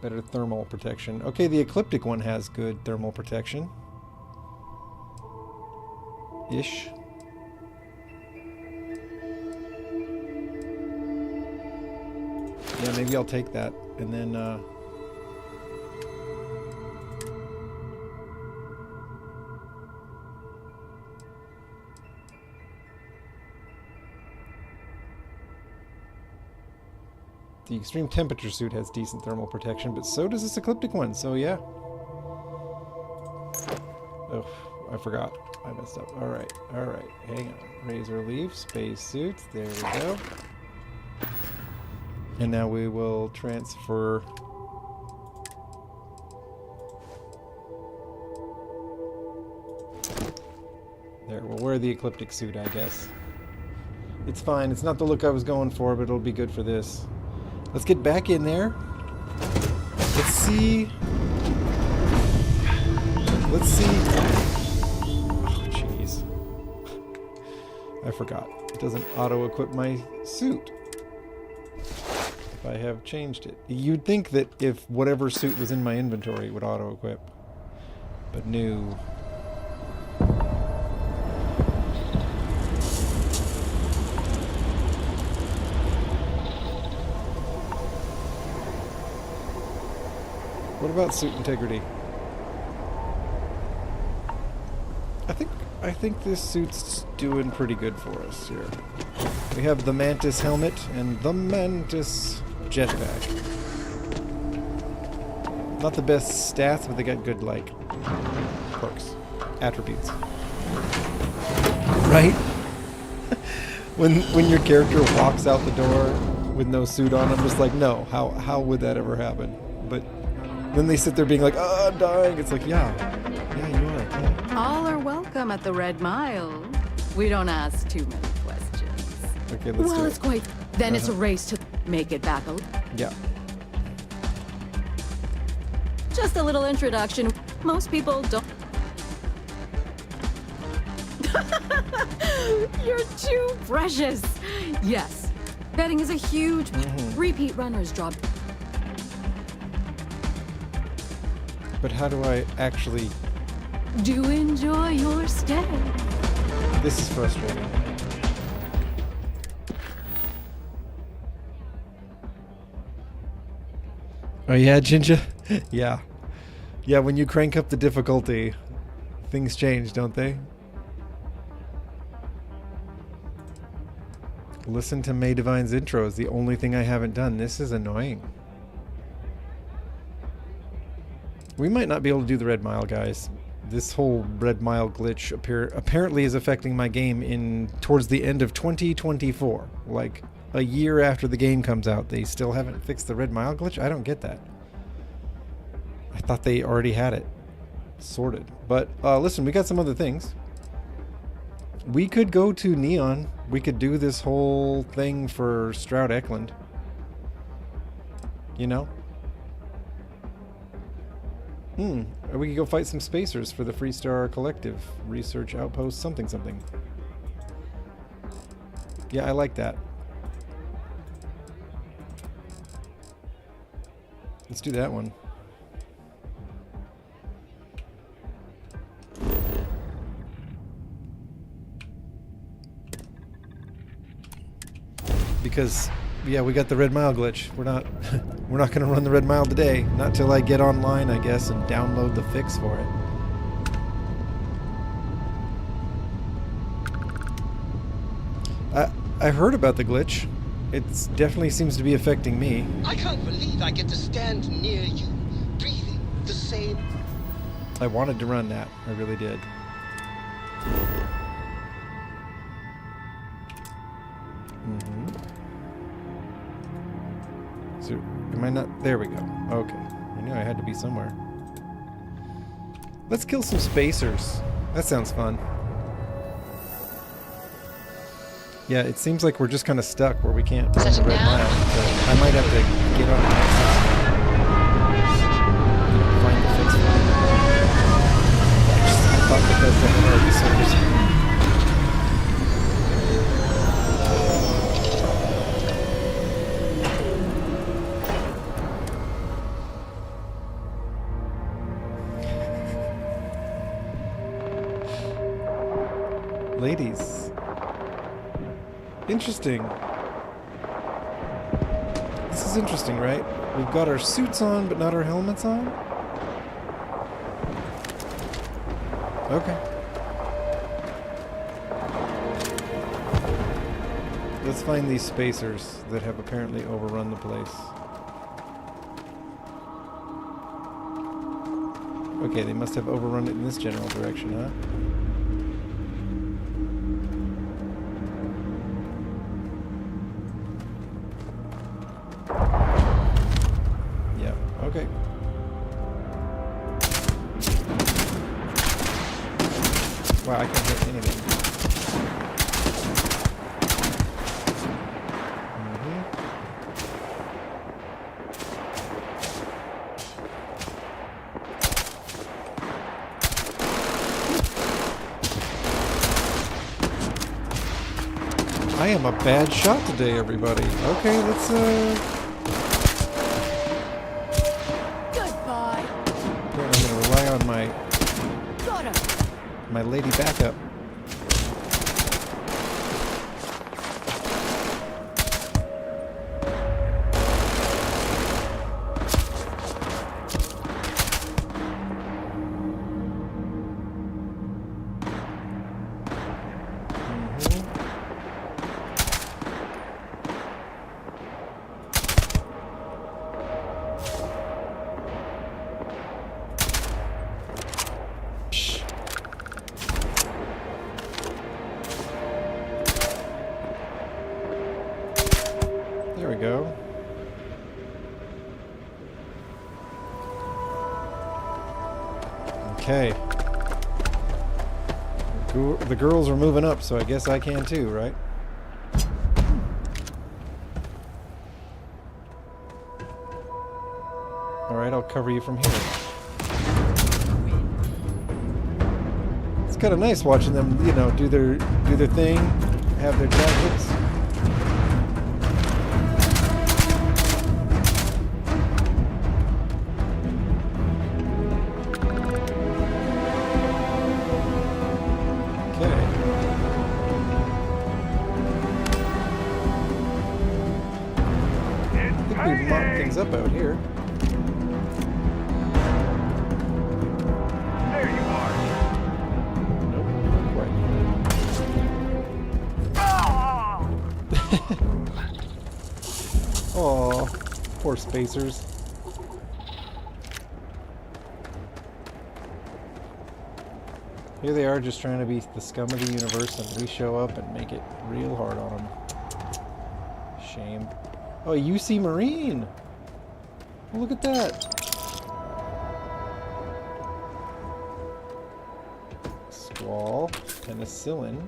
Better thermal protection. Okay, the Ecliptic one has good thermal protection. Ish. Yeah, maybe I'll take that, and then, the extreme temperature suit has decent thermal protection, but so does this Ecliptic one, so yeah. Oh, I forgot. I messed up. Alright, alright. Hang on. Razor Leaf, space suits. There we go. And now we will transfer. There, we'll wear the Ecliptic suit, I guess. It's fine. It's not the look I was going for, but it'll be good for this. Let's get back in there. Let's see. Let's see. Oh, jeez. I forgot. It doesn't auto-equip my suit. If I have changed it. You'd think that if whatever suit was in my inventory it would auto-equip. But no. What about suit integrity? I think this suit's doing pretty good for us here. We have the Mantis helmet and the Mantis jetpack. Not the best stats, but they got good, like, perks. Attributes. Right? when your character walks out the door with no suit on, I'm just like, no, how would that ever happen? But then they sit there being like, oh, I'm dying. It's like, yeah, you are. Yeah. All are welcome at the Red Mile. We don't ask too many questions. Okay, let's do it. It's quite... Then it's a race to make it back. Yeah. Just a little introduction. Most people don't... You're too precious. Yes. Betting is a huge repeat runner's job. But how do I actually... Do enjoy your stay. This is frustrating. Oh yeah, Jinja? Yeah. Yeah, when you crank up the difficulty, things change, don't they? Listen to May Divine's intro is the only thing I haven't done. This is annoying. We might not be able to do the Red Mile, guys. this whole Red Mile glitch apparently is affecting my game towards the end of 2024. Like a year after the game comes out, they still haven't fixed the Red Mile glitch? I don't get that. I thought they already had it sorted. But listen, we got some other things. We could go to Neon. We could do this whole thing for Stroud Eklund. You know? Or we could go fight some spacers for the Freestar Collective. Research Outpost something something. Yeah, I like that. Let's do that one. Because, yeah, we got the Red Mile glitch. We're not going to run the Red Mile today. Not till I get online, I guess, and download the fix for it. I heard about the glitch. It definitely seems to be affecting me. I can't believe I get to stand near you, breathing the same. I wanted to run that. I really did. So, am I not? There we go. Okay. I knew I had to be somewhere. Let's kill some spacers. That sounds fun. Yeah, it seems like we're just kind of stuck where we can't run the Red Mile. So I might have to get on and find the fix for it. I thought because they had already sorted. Ladies. Interesting. This is interesting, right? We've got our suits on, but not our helmets on? Okay. Let's find these spacers that have apparently overrun the place. Okay, they must have overrun it in this general direction, huh? Okay. Wow, I can't hit anything. I am a bad shot today, everybody. Okay, let's on my lady backup. There we go. Okay. The girls are moving up, so I guess I can too, right? Alright, I'll cover you from here. It's kind of nice watching them, you know, do their thing, have their tactics. Up out here. There you are. Nope, not quite. Oh, poor spacers. Here they are just trying to be the scum of the universe, and we show up and make it real hard on them. Shame. Oh, UC Marine! Oh, look at that! Squall. Penicillin.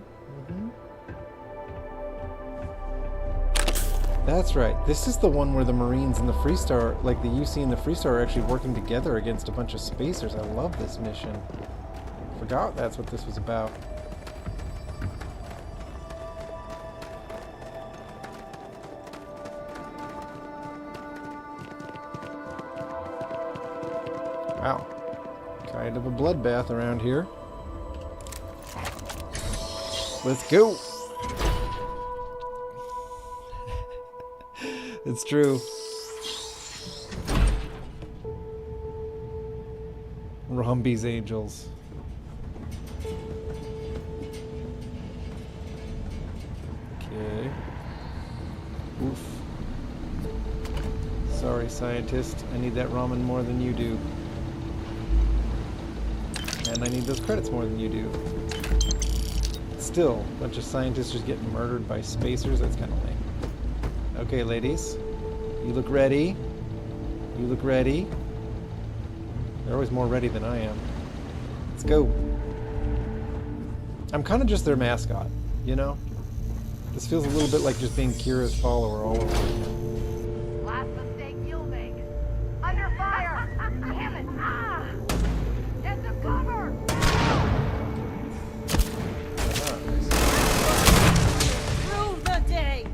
That's right. This is the one where the Marines and the Freestar, like the UC and the Freestar, are actually working together against a bunch of spacers. I love this mission. Forgot that's what this was about. Wow. Kind of a bloodbath around here. Let's go! It's true. Rombie's Angels. Okay. Oof. Sorry, scientist. I need that ramen more than you do. And I need those credits more than you do. Still, a bunch of scientists just getting murdered by spacers. That's kind of lame. Okay, ladies. You look ready. You look ready. They're always more ready than I am. Let's go. I'm kind of just their mascot, you know? This feels a little bit like just being Kira's follower all over again. Last mistake you'll make. Under fire! Damn it! Ah! Get some cover! Through the day!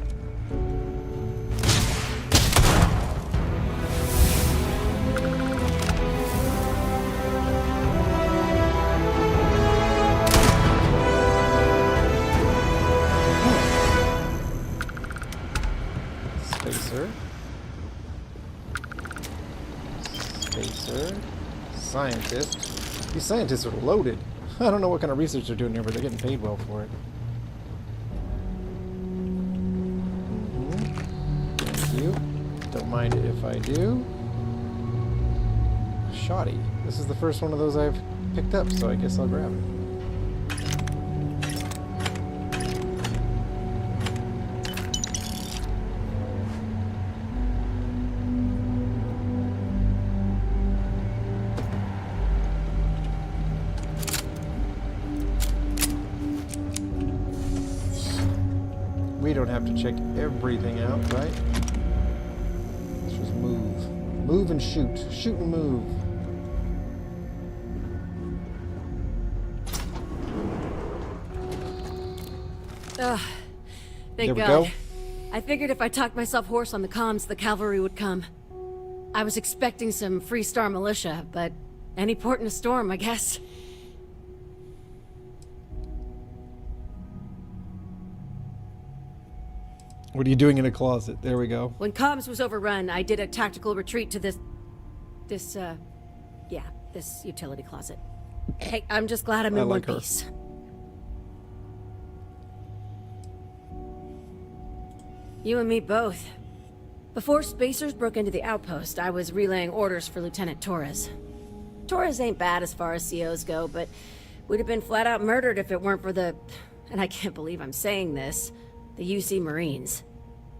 Spacer. Spacer. Scientist. These scientists are loaded. I don't know what kind of research they're doing here, but they're getting paid well for it. Thank you. Don't mind it if I do. Shoddy. This is the first one of those I've picked up, so I guess I'll grab it. We don't have to check everything out, right? Let's just move. Move and shoot. Shoot and move. Ugh. Thank God. Go. I figured if I talked myself hoarse on the comms, the cavalry would come. I was expecting some Freestar militia, but any port in a storm, I guess. What are you doing in a closet? There we go. When comms was overrun, I did a tactical retreat to this utility closet. Hey, I'm just glad I'm in one piece. You and me both. Before spacers broke into the outpost, I was relaying orders for Lieutenant Torres. Torres ain't bad as far as COs go, but we'd have been flat out murdered if it weren't for the, and I can't believe I'm saying this, the UC Marines.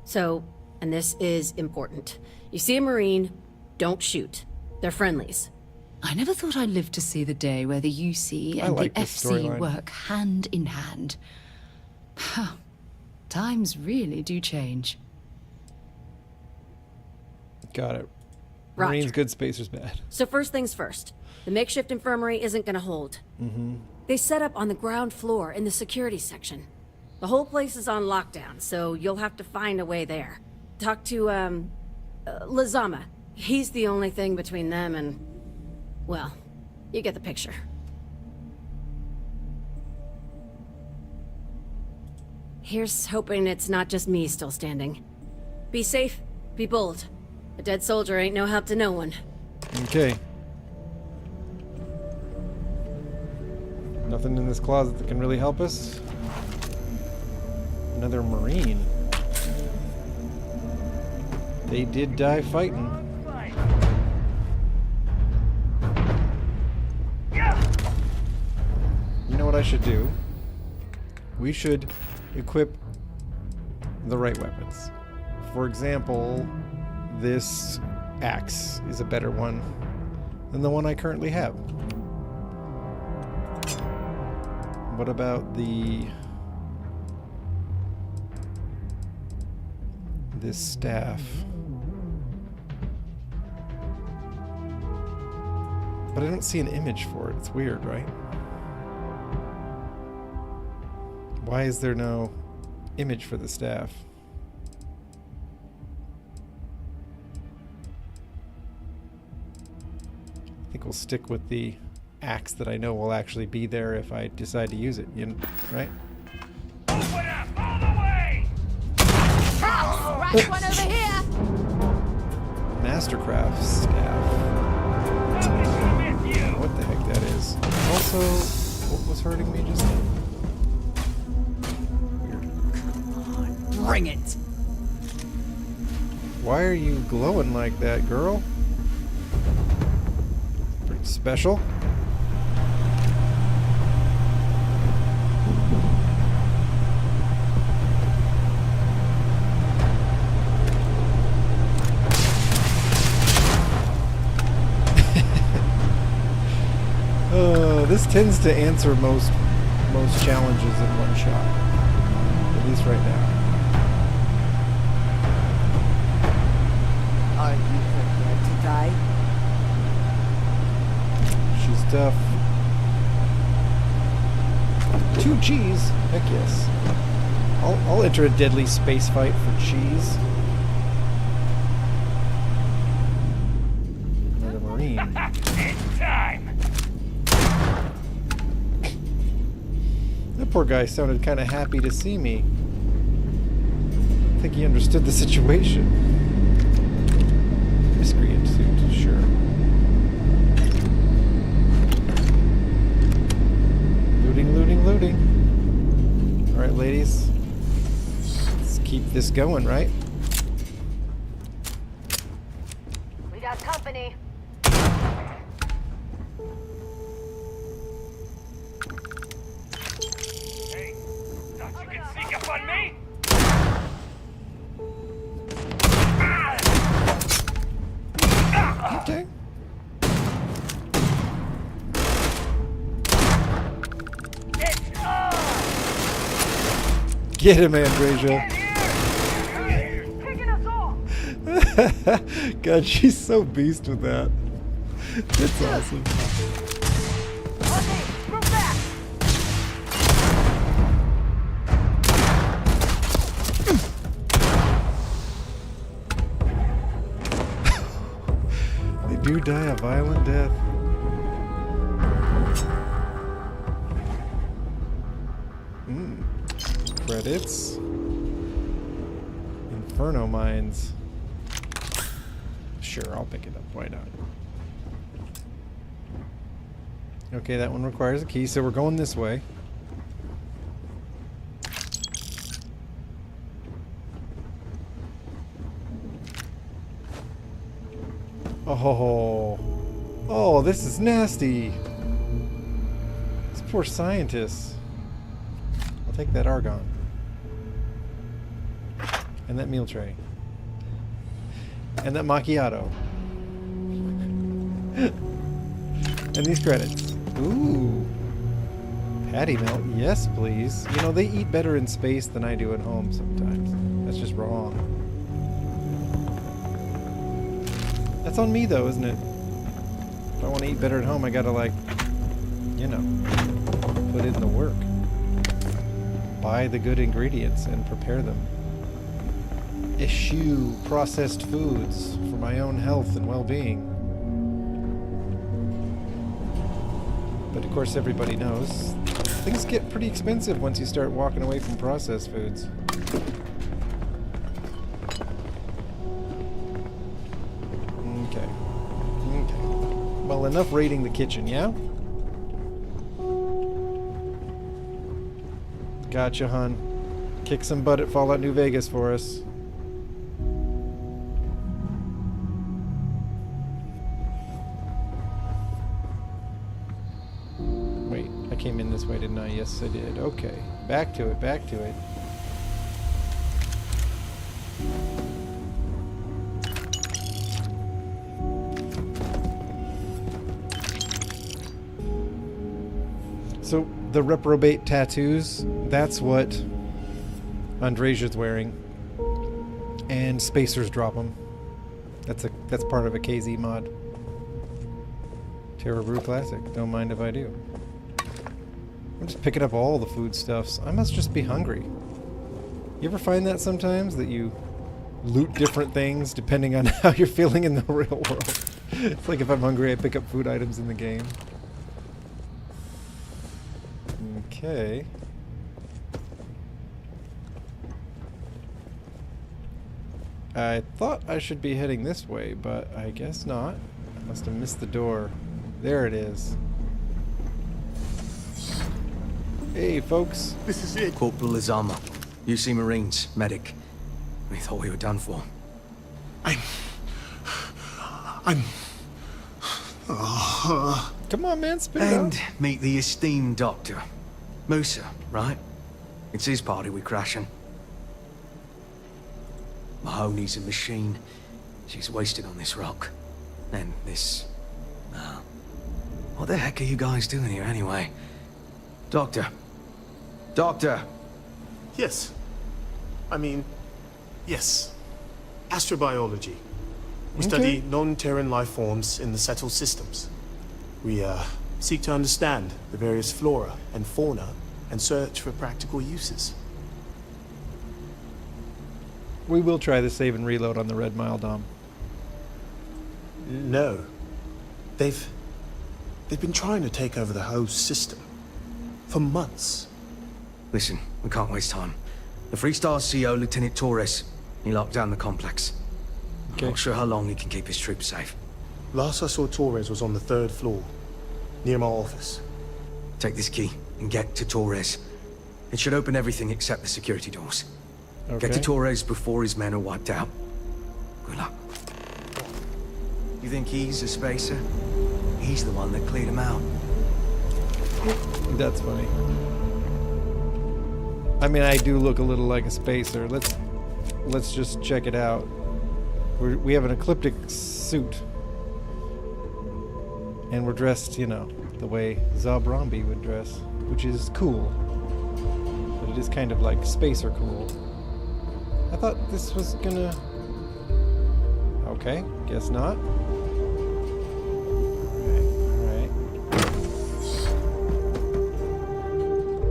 So, and this is important, you see a Marine, don't shoot. They're friendlies. I never thought I'd live to see the day where the UC and the FC work hand in hand. Times really do change. Got it. Roger. Marines good, spacers bad. So first things first, the makeshift infirmary isn't gonna hold. They set up on the ground floor in the security section. The whole place is on lockdown, so you'll have to find a way there. Talk to, Lazama. He's the only thing between them and... well, you get the picture. Here's hoping it's not just me still standing. Be safe, be bold. A dead soldier ain't no help to no one. Okay. Nothing in this closet that can really help us. Another Marine. They did die fighting. You know I should do. We should equip the right weapons. For example, this axe is a better one than the one I currently have. What about this staff? But I don't see an image for it. It's weird, right? Why is there no image for the staff? I think we'll stick with the axe that I know will actually be there if I decide to use it, right? Open up all the way! Right one over here! Mastercraft staff. What the heck that is. Also, what was hurting me just now? Weird. Bring it! Why are you glowing like that, girl? Pretty special. This tends to answer most challenges in one shot. At least right now. Are you prepared to die? She's tough. 2 G's? Heck yes. I'll enter a deadly space fight for cheese. Another Marine. It's time! That poor guy sounded kind of happy to see me. I think he understood the situation. Miscreant suit, sure. Looting, looting, looting. Alright, ladies. Let's keep this going, right? We got company. Hey, thought you could sneak up on me? Okay. It's on! Get him, Andresia. Kicking us off! God, she's so beast with that. It's awesome. Okay, move back! They do die a violent death. Credits. Inferno mines. Sure, I'll pick it up. Why not? Okay, that one requires a key, so we're going this way. Oh, oh, this is nasty. These poor scientists. I'll take that argon. And that meal tray. And that macchiato. And these credits. Ooh. Patty melt. Yes, please. You know, they eat better in space than I do at home sometimes. That's just wrong. That's on me, though, isn't it? If I want to eat better at home, I gotta, like, you know, put in the work. Buy the good ingredients and prepare them. Eschew processed foods for my own health and well-being. But of course, everybody knows things get pretty expensive once you start walking away from processed foods. Okay. Okay. Well, enough raiding the kitchen, yeah? Gotcha, hun. Kick some butt at Fallout New Vegas for us. way, didn't I? Yes, I did. Okay. Back to it, back to it. So, the reprobate tattoos, that's what Andresia's wearing. And spacers drop them. That's part of a KZ mod. Terra Brew Classic. Don't mind if I do. I'm just picking up all the foodstuffs. I must just be hungry. You ever find that sometimes? That you loot different things depending on how you're feeling in the real world? It's like if I'm hungry, I pick up food items in the game. Okay. I thought I should be heading this way, but I guess not. I must have missed the door. There it is. Hey, folks. This is it. Corporal Izama. UC Marines, medic. We thought we were done for. Come on, man, spit it And out. meet the esteemed doctor. Musa, right? It's his party we're crashing. Mahoney's a machine. She's wasted on this rock. And this... what the heck are you guys doing here anyway? Doctor. Doctor! Yes. Yes. Astrobiology. We study non-Terran life forms in the settled systems. We seek to understand the various flora and fauna and search for practical uses. We will try the save and reload on the Red Mile Dom. No. They've been trying to take over the whole system. For months. Listen, we can't waste time. The Freestar CO, Lieutenant Torres, he locked down the complex. I'm not sure how long he can keep his troops safe. Last I saw Torres was on the 3rd floor, near my office. Take this key and get to Torres. It should open everything except the security doors. Get to Torres before his men are wiped out. Good luck. You think he's a spacer? He's the one that cleared him out. That's funny. I mean, I do look a little like a spacer. Let's just check it out. We have an ecliptic suit. And we're dressed, you know, the way Zob Rombie would dress, which is cool. But it is kind of like spacer cool. I thought this was gonna... Okay, guess not. Alright.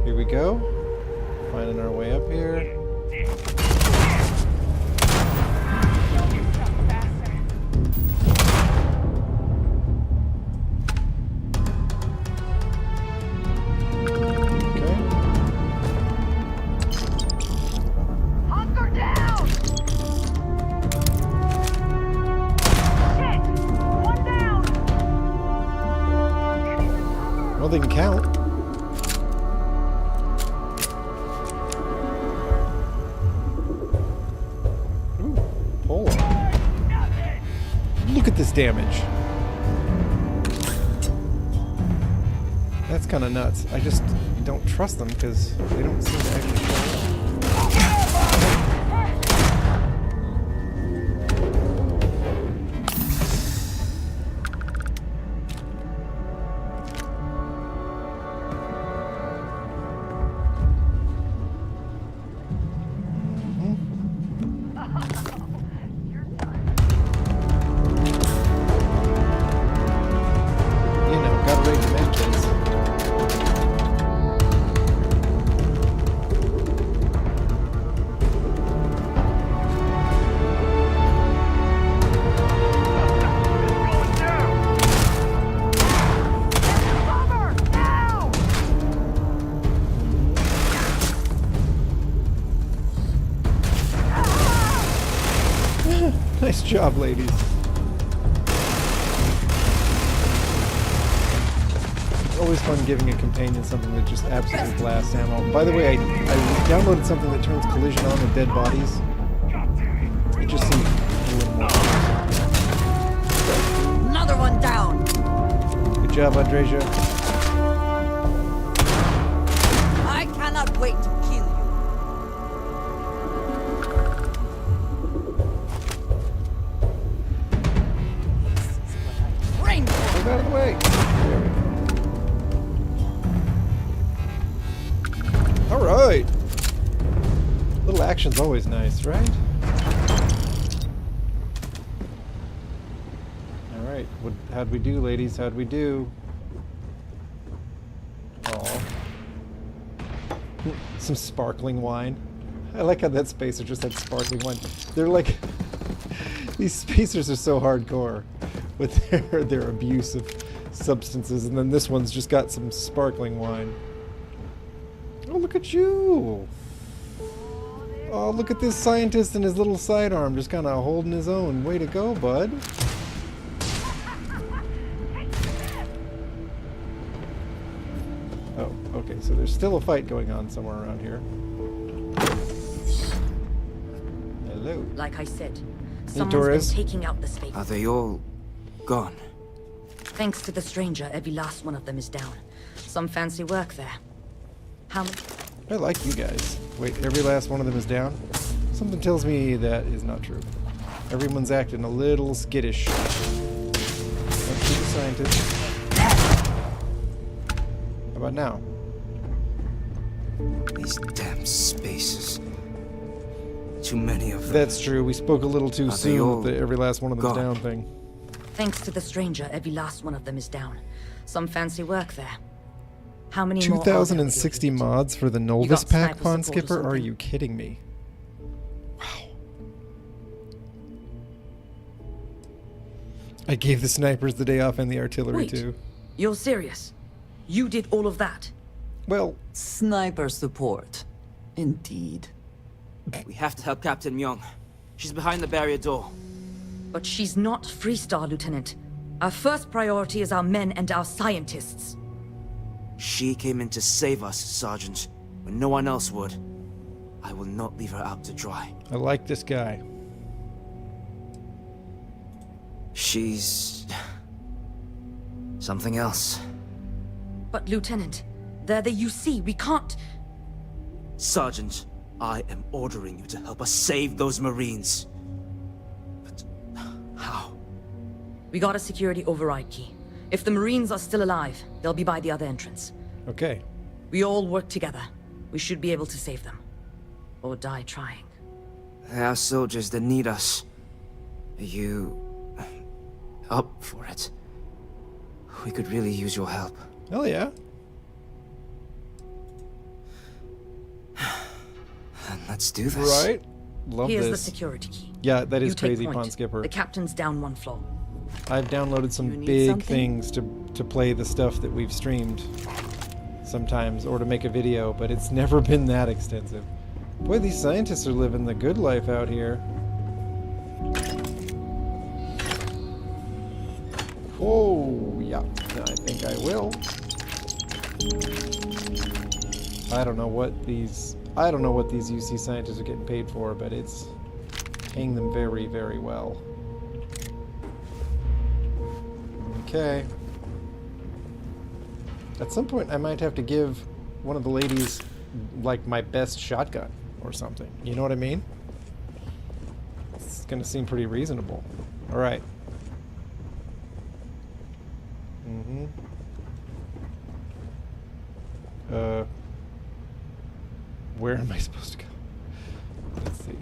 Here we go. Finding our way up here. Well, they can count. Ooh, Polar. Look at this damage. That's kind of nuts. I just don't trust them because they don't seem to actually show up. Nice job, ladies. It's always fun giving a companion something that just absolutely blasts ammo. By the way, I downloaded something that turns collision on with dead bodies. It just seems a little more. Another one down. Good job, Andresia. Alright. Little action's always nice, right? Alright, how'd we do, ladies? How'd we do? Aw. Some sparkling wine. I like how that spacer just had sparkling wine. They're like... These spacers are so hardcore with their abuse of substances, and then this one's just got some sparkling wine. Oh, look at you! Oh, look at this scientist and his little sidearm just kind of holding his own. Way to go, bud. Oh, okay, so there's still a fight going on somewhere around here. Hello. Like I said, Hey, someone's Torres. been taking out the space. Are they all gone? Thanks to the stranger, every last one of them is down. Some fancy work there. How many? I like you guys. Wait, every last one of them is down? Something tells me that is not true. Everyone's acting a little skittish. Let's shoot the scientist. How about now? These damn spaces. Too many of them. That's true. We spoke a little too soon with the every last one of them's down thing. Thanks to the stranger, every last one of them is down. Some fancy work there. How many more? 2,060 mods for the Novus pack, Pawn Skipper? Are you kidding me? Wow. I gave the snipers the day off and the artillery Wait, too. You're serious? You did all of that? Well, sniper support. Indeed. We have to help Captain Myung. She's behind the barrier door. But she's not Freestar, Lieutenant. Our first priority is our men and our scientists. She came in to save us, Sergeant, when no one else would. I will not leave her out to dry. I like this guy. She's... something else. But Lieutenant, they're the UC. We can't... Sergeant, I am ordering you to help us save those Marines. But how? We got a security override key. If the Marines are still alive, they'll be by the other entrance. Okay. We all work together. We should be able to save them. Or die trying. There are soldiers that need us. Are you... up for it? We could really use your help. Hell yeah. And let's do this. Right? Love Here's this. the security key. Yeah, that is You take crazy, point. Pawn Skipper. The captain's down one floor. I've downloaded some need big something? things to play the stuff that we've streamed sometimes, or to make a video, but it's never been that extensive. Boy, these scientists are living the good life out here. Oh, yeah, I think I will. I don't know what these UC scientists are getting paid for, but it's paying them very, very well. Okay. At some point, I might have to give one of the ladies, like, my best shotgun or something. You know what I mean? It's gonna seem pretty reasonable. Alright. Where am I supposed to go? Let's see.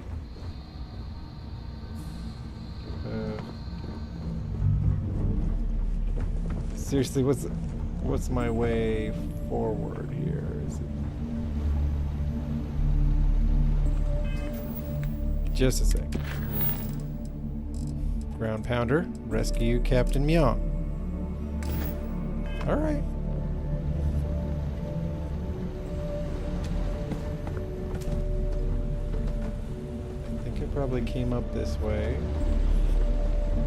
Seriously, what's my way forward here? Is it... Just a sec. Ground pounder, rescue Captain Myung. All right. I think I probably came up this way.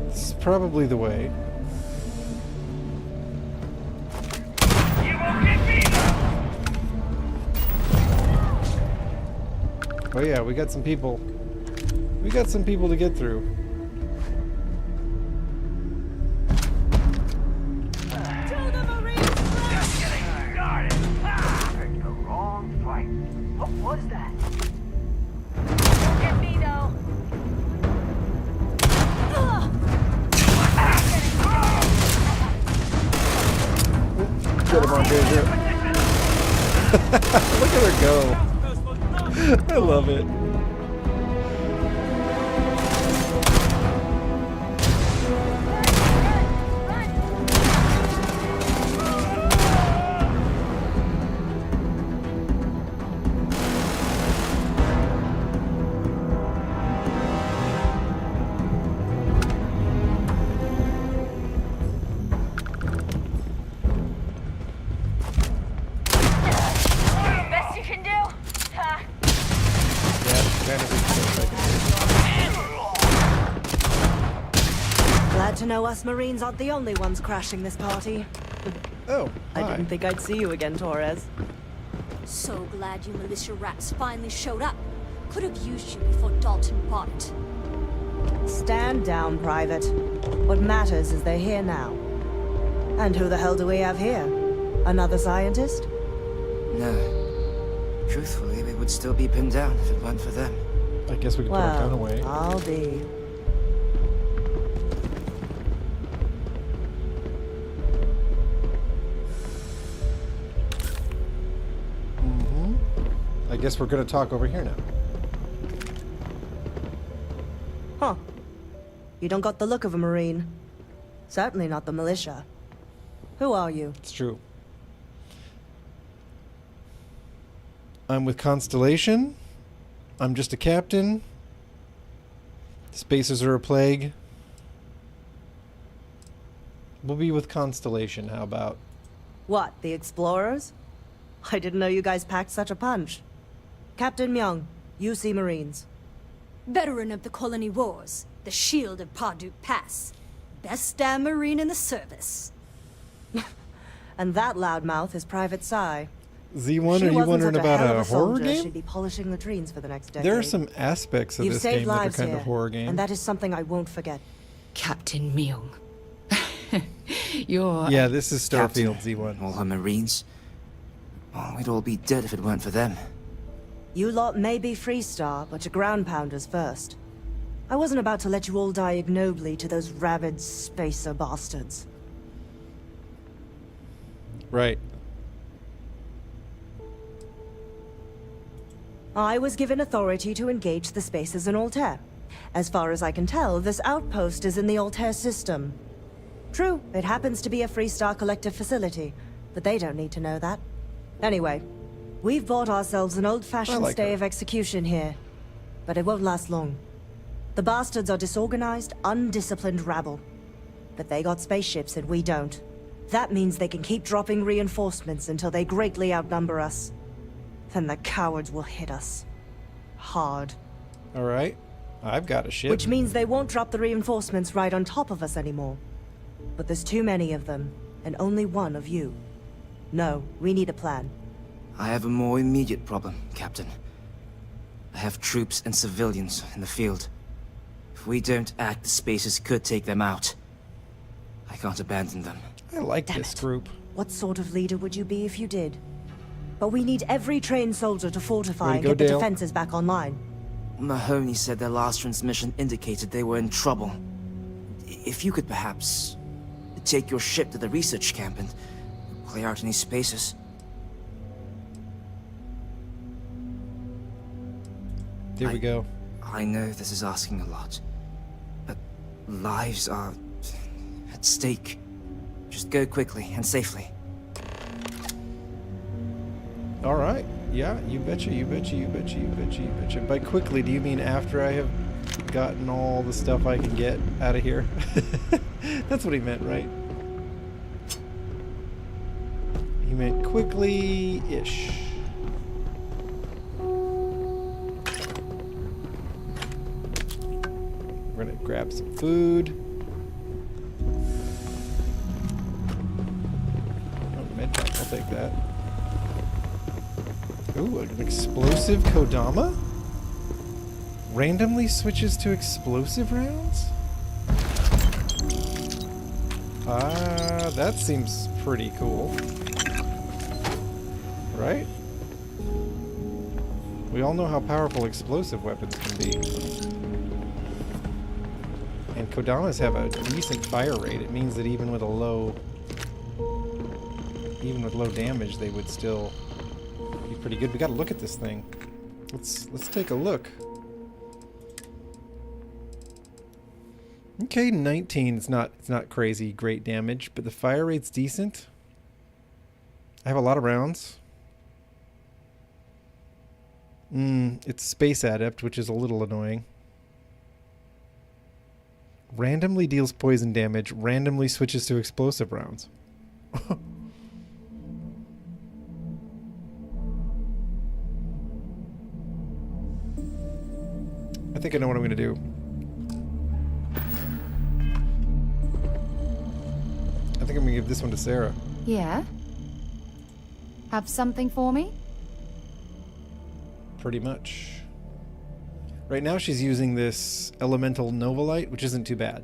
This is probably the way. Oh yeah, we got some people. We got some people to get through. What was that? Don't get me, though. Get him on, Gazer. Look at her go. I love it. Best you can do? Huh? Glad to know us Marines aren't the only ones crashing this party. Oh, I didn't think I'd see you again, Torres. So glad you militia rats finally showed up. Could have used you before Dalton bought it. Stand down, Private. What matters is they're here now. And who the hell do we have here? Another scientist? No. Truthfully, we would still be pinned down if it weren't for them. I guess we could put our gun away. I'll be. I guess we're gonna talk over here now. Huh. You don't got the look of a Marine. Certainly not the militia. Who are you? It's true. I'm with Constellation. I'm just a captain. Spacers are a plague. We'll be with Constellation, how about? What, the Explorers? I didn't know you guys packed such a punch. Captain Myung, UC Marines. Veteran of the Colony Wars, the shield of Parduk Pass. Best damn Marine in the service. And that loudmouth is Private Psy. Z1, are you wondering about a horror game? She'd be polishing latrines for the next decade. There are some aspects of You've this saved game that are lives kind here, of horror game. and that is something I won't forget. Captain Myung. You're... Yeah, this is Starfield, Captain, Z1. All her Marines. Oh, we'd all be dead if it weren't for them. You lot may be Freestar, but you're ground pounders first. I wasn't about to let you all die ignobly to those rabid spacer bastards. Right. I was given authority to engage the spacers in Altair. As far as I can tell, this outpost is in the Altair system. True, it happens to be a Freestar collective facility, but they don't need to know that. Anyway, we've bought ourselves an old-fashioned stay of execution here, but it won't last long. The bastards are disorganized, undisciplined rabble. But they got spaceships and we don't. That means they can keep dropping reinforcements until they greatly outnumber us. Then the cowards will hit us. Hard. Alright. I've got a ship. Which means they won't drop the reinforcements right on top of us anymore. But there's too many of them, and only one of you. No, we need a plan. I have a more immediate problem, Captain. I have troops and civilians in the field. If we don't act, the spacers could take them out. I can't abandon them. I like this group. What sort of leader would you be if you did? But we need every trained soldier to fortify and get the defenses back online. Mahoney said their last transmission indicated they were in trouble. If you could perhaps take your ship to the research camp and clear out any spaces. There we go. I know this is asking a lot, but lives are at stake. Just go quickly and safely. All right. Yeah, you betcha, you betcha, you betcha, you betcha, you betcha. By quickly, do you mean after I have gotten all the stuff I can get out of here? That's what he meant, right? He meant quickly-ish. We're gonna grab some food. Oh, medpack, I'll take that. Ooh, an explosive Kodama? Randomly switches to explosive rounds? That seems pretty cool. Right? We all know how powerful explosive weapons can be. And Kodamas have a decent fire rate. It means that even with low damage, they would still pretty good. We gotta look at this thing. Let's take a look. Okay, 19. It's not crazy great damage, but the fire rate's decent. I have a lot of rounds. It's space adept, which is a little annoying. Randomly deals poison damage, randomly switches to explosive rounds. I think I know what I'm going to do. I think I'm going to give this one to Sarah. Yeah? Have something for me? Pretty much. Right now she's using this elemental Novolite, which isn't too bad.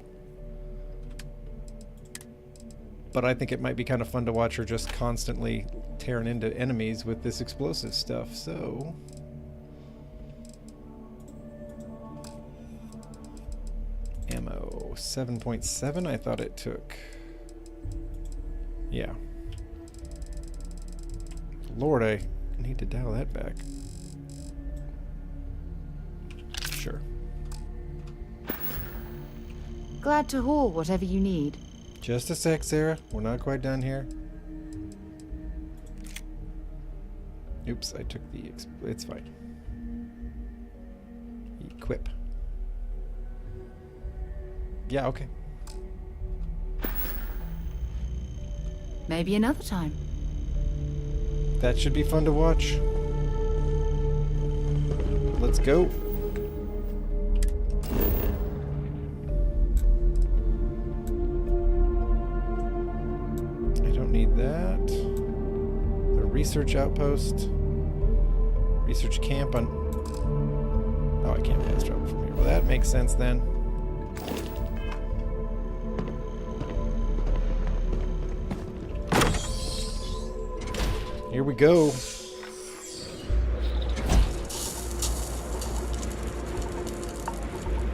But I think it might be kind of fun to watch her just constantly tearing into enemies with this explosive stuff, so... Ammo. 7.7, I thought it took. Yeah. Lord, I need to dial that back. Sure. Glad to haul whatever you need. Just a sec, Sarah. We're not quite done here. Oops, I took the... It's fine. Equip. Yeah, okay. Maybe another time. That should be fun to watch. Let's go. I don't need that. The research outpost. Research camp on... Oh, I can't fast travel from here. Well, that makes sense then. Here we go.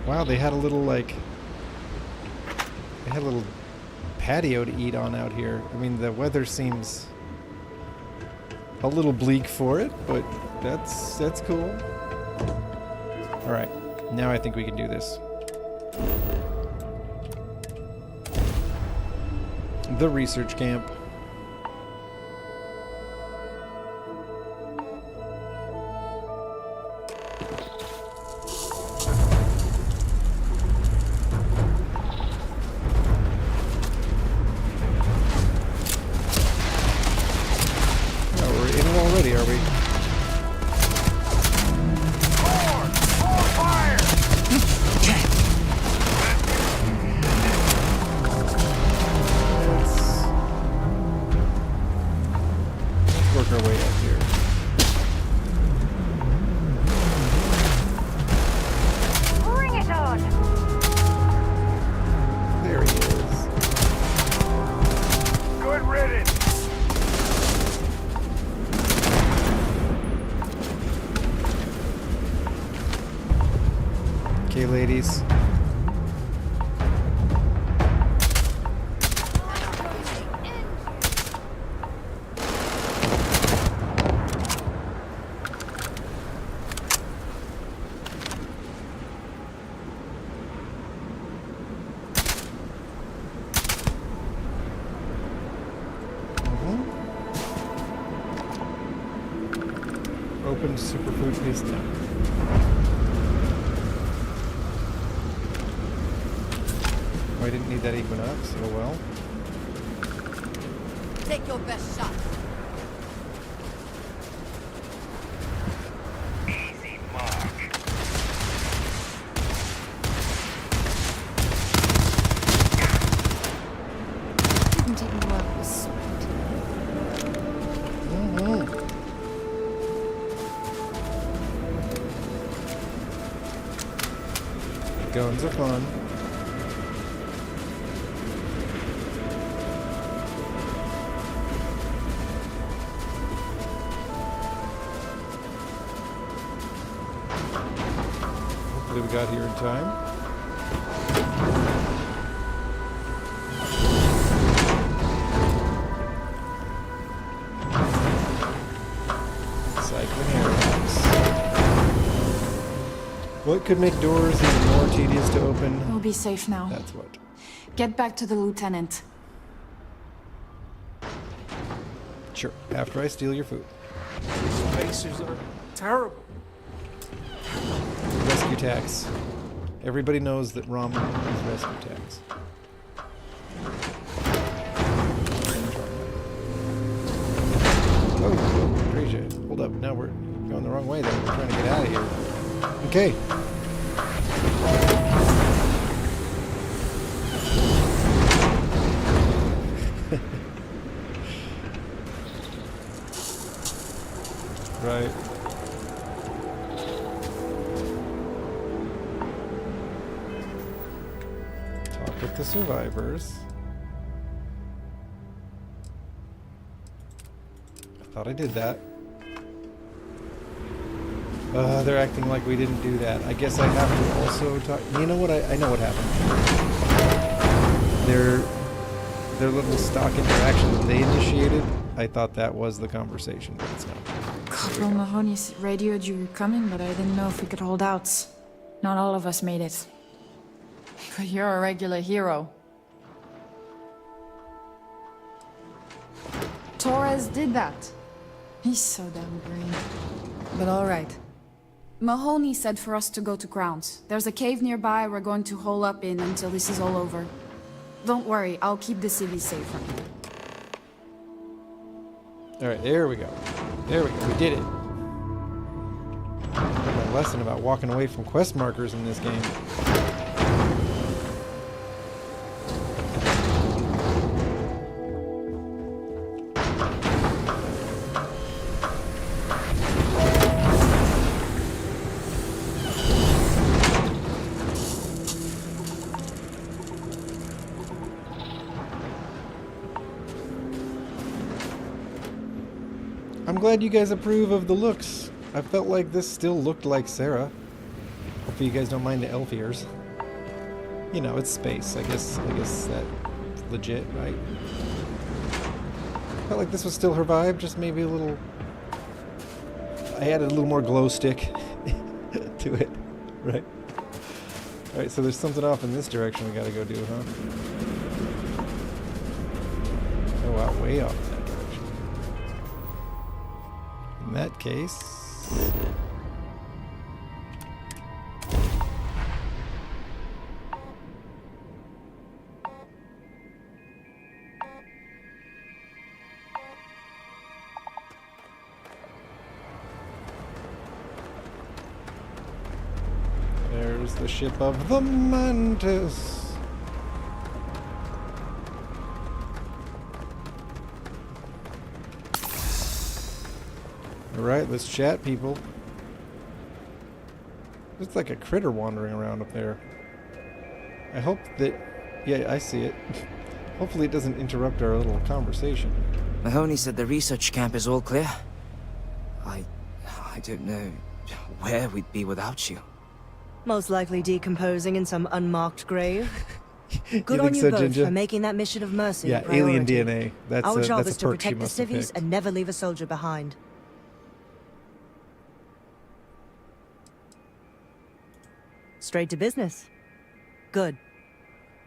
Wow, they had a little, like... They had a little patio to eat on out here. I mean, the weather seems a little bleak for it, but that's cool. Alright, now I think we can do this. The research camp. Okay, ladies. Open superfood paste now. Oh, I didn't need that Equinox. Oh well. Take your best shot. Easy mark. Didn't even work with sweat. Guns are fun. Hopefully we got here in time. Side What could make doors even more tedious to open? We'll be safe now. That's what. Get back to the lieutenant. Sure, after I steal your food. Spacers are terrible. Rescue tax. Everybody knows that ramen is rescue tax. Oh, appreciate it. Hold up, now we're going the wrong way there. We're trying to get out of here. Okay. Right. Talk with the survivors. I thought I did that. They're acting like we didn't do that. I guess I have to also talk. You know what? I know what happened. Their little stock interaction that they initiated, I thought that was the conversation, but it's not. Corporal Mahoney radioed you were coming, but I didn't know if we could hold out. Not all of us made it. But you're a regular hero. Torres did that. He's so damn green. But alright. Mahoney said for us to go to grounds. There's a cave nearby we're going to hole up in until this is all over. Don't worry, I'll keep the city safe from you. Alright, there we go. There we go. We did it. My lesson about walking away from quest markers in this game. I'm glad you guys approve of the looks. I felt like this still looked like Sarah. Hopefully you guys don't mind the elf ears. You know, it's space. I guess that's legit, right? Felt like this was still her vibe, just maybe a little... I added a little more glow stick to it, right? Alright, so there's something off in this direction we gotta go do, huh? Oh wow, way off. In that case... There's the ship of the Mantis. Alright, let's chat, people. Looks like a critter wandering around up there. I hope that... Yeah, I see it. Hopefully it doesn't interrupt our little conversation. Mahoney said the research camp is all clear. I don't know where we'd be without you. Most likely decomposing in some unmarked grave. Good you on you so, both Ginger? for making that mission of mercy Yeah, a priority. alien DNA. That's Our job that's is a to perk she protect the must have civvies picked. and never leave a soldier behind. Straight to business. Good.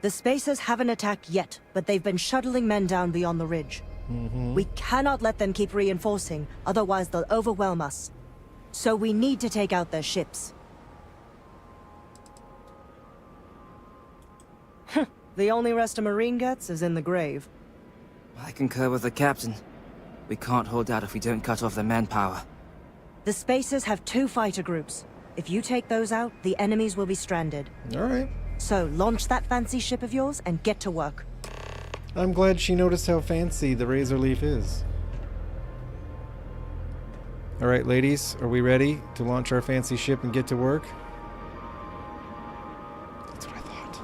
The Spacers haven't attacked yet, but they've been shuttling men down beyond the ridge. We cannot let them keep reinforcing, otherwise they'll overwhelm us. So we need to take out their ships. The only rest a Marine gets is in the grave. I concur with the captain. We can't hold out if we don't cut off their manpower. The Spacers have 2 fighter groups. If you take those out, the enemies will be stranded. Alright. So launch that fancy ship of yours and get to work. I'm glad she noticed how fancy the Razor Leaf is. Alright, ladies, are we ready to launch our fancy ship and get to work? That's what I thought.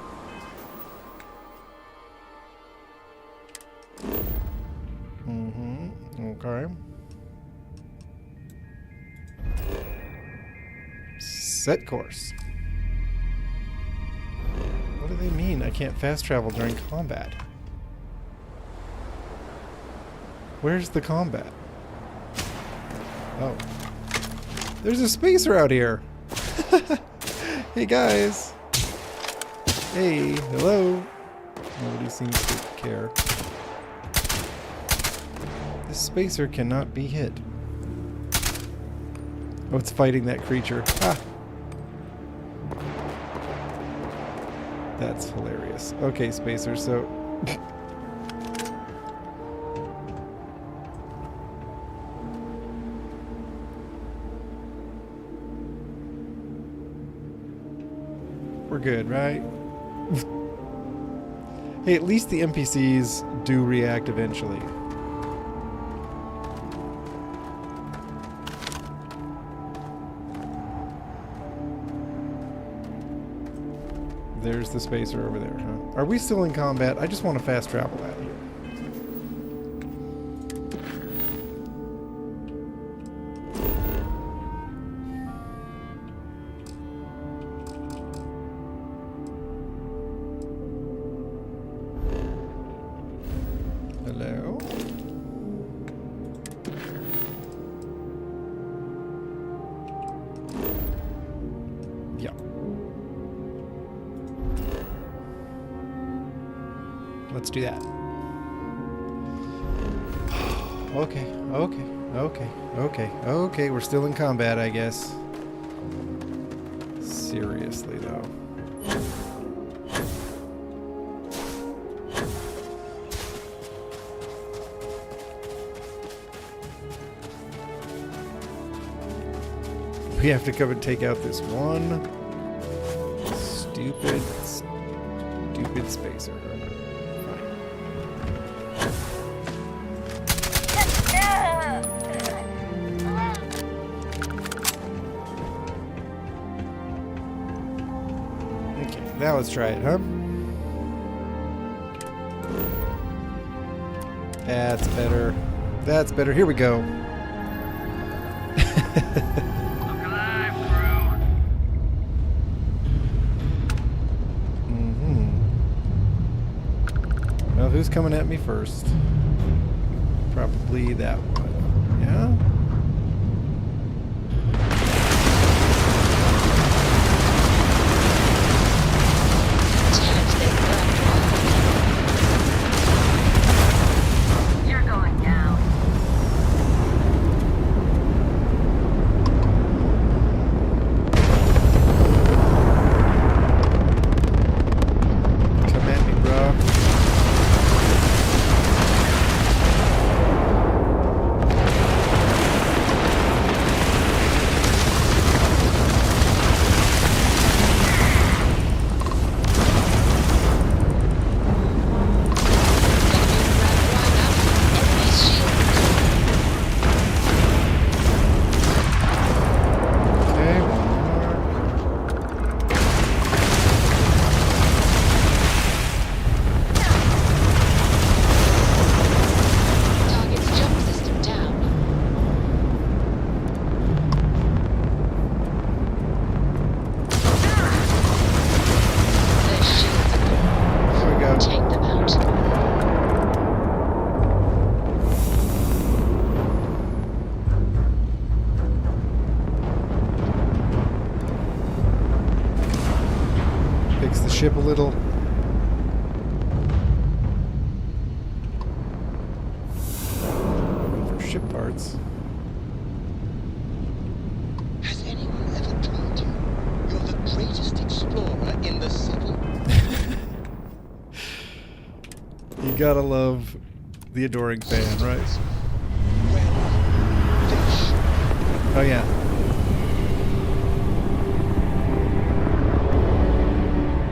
Okay. Set course. What do they mean I can't fast travel during combat? Where's the combat? Oh. There's a spacer out here! Hey guys! Hey, hello! Nobody seems to care. This spacer cannot be hit. Oh, it's fighting that creature. Ah! That's hilarious. Okay, spacer, so... We're good, right? Hey, at least the NPCs do react eventually. There's the spacer over there, huh? Are we still in combat? I just want to fast travel out here. Hello? Yeah. Let's do that. Okay. We're still in combat, I guess. Seriously, though. We have to come and take out this one stupid spacer. Okay, now let's try it, huh? That's better. That's better. Here we go. Well, who's coming at me first? Probably that one. Yeah? You're going down. Come at me, bro. Okay, one more. Target's jump system down. Their shields are gone. There we go. Take them out. Fix the ship a little. For ship parts. Has anyone ever told you you're the greatest explorer in the settle? You gotta love the adoring fan, right? Oh yeah.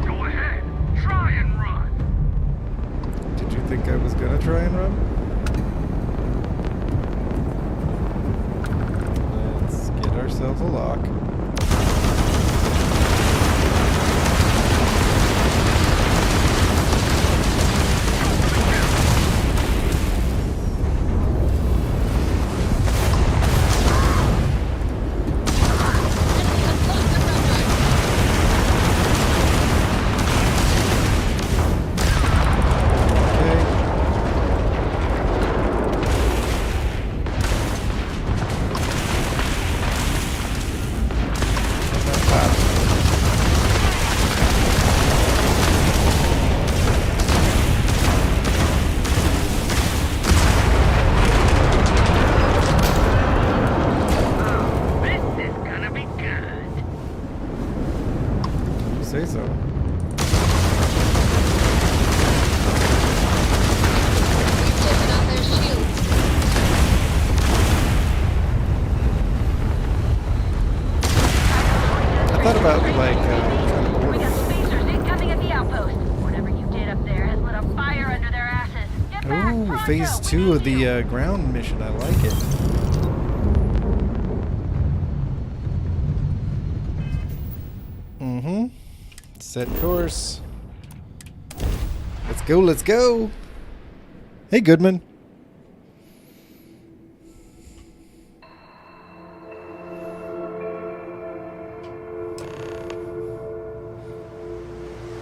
Go ahead. Try and run. Did you think I was gonna try and run? Let's get ourselves a lock. Okay. say so. We've taken out their shields. I thought about like trying to board them. Spacers incoming at the outpost. Whatever you did up there has lit a fire under their asses. Get back, Ooh, pronto. phase 2 of the ground mission. I like it. Mm-hmm. Set course. Let's go, let's go. Hey, Goodman.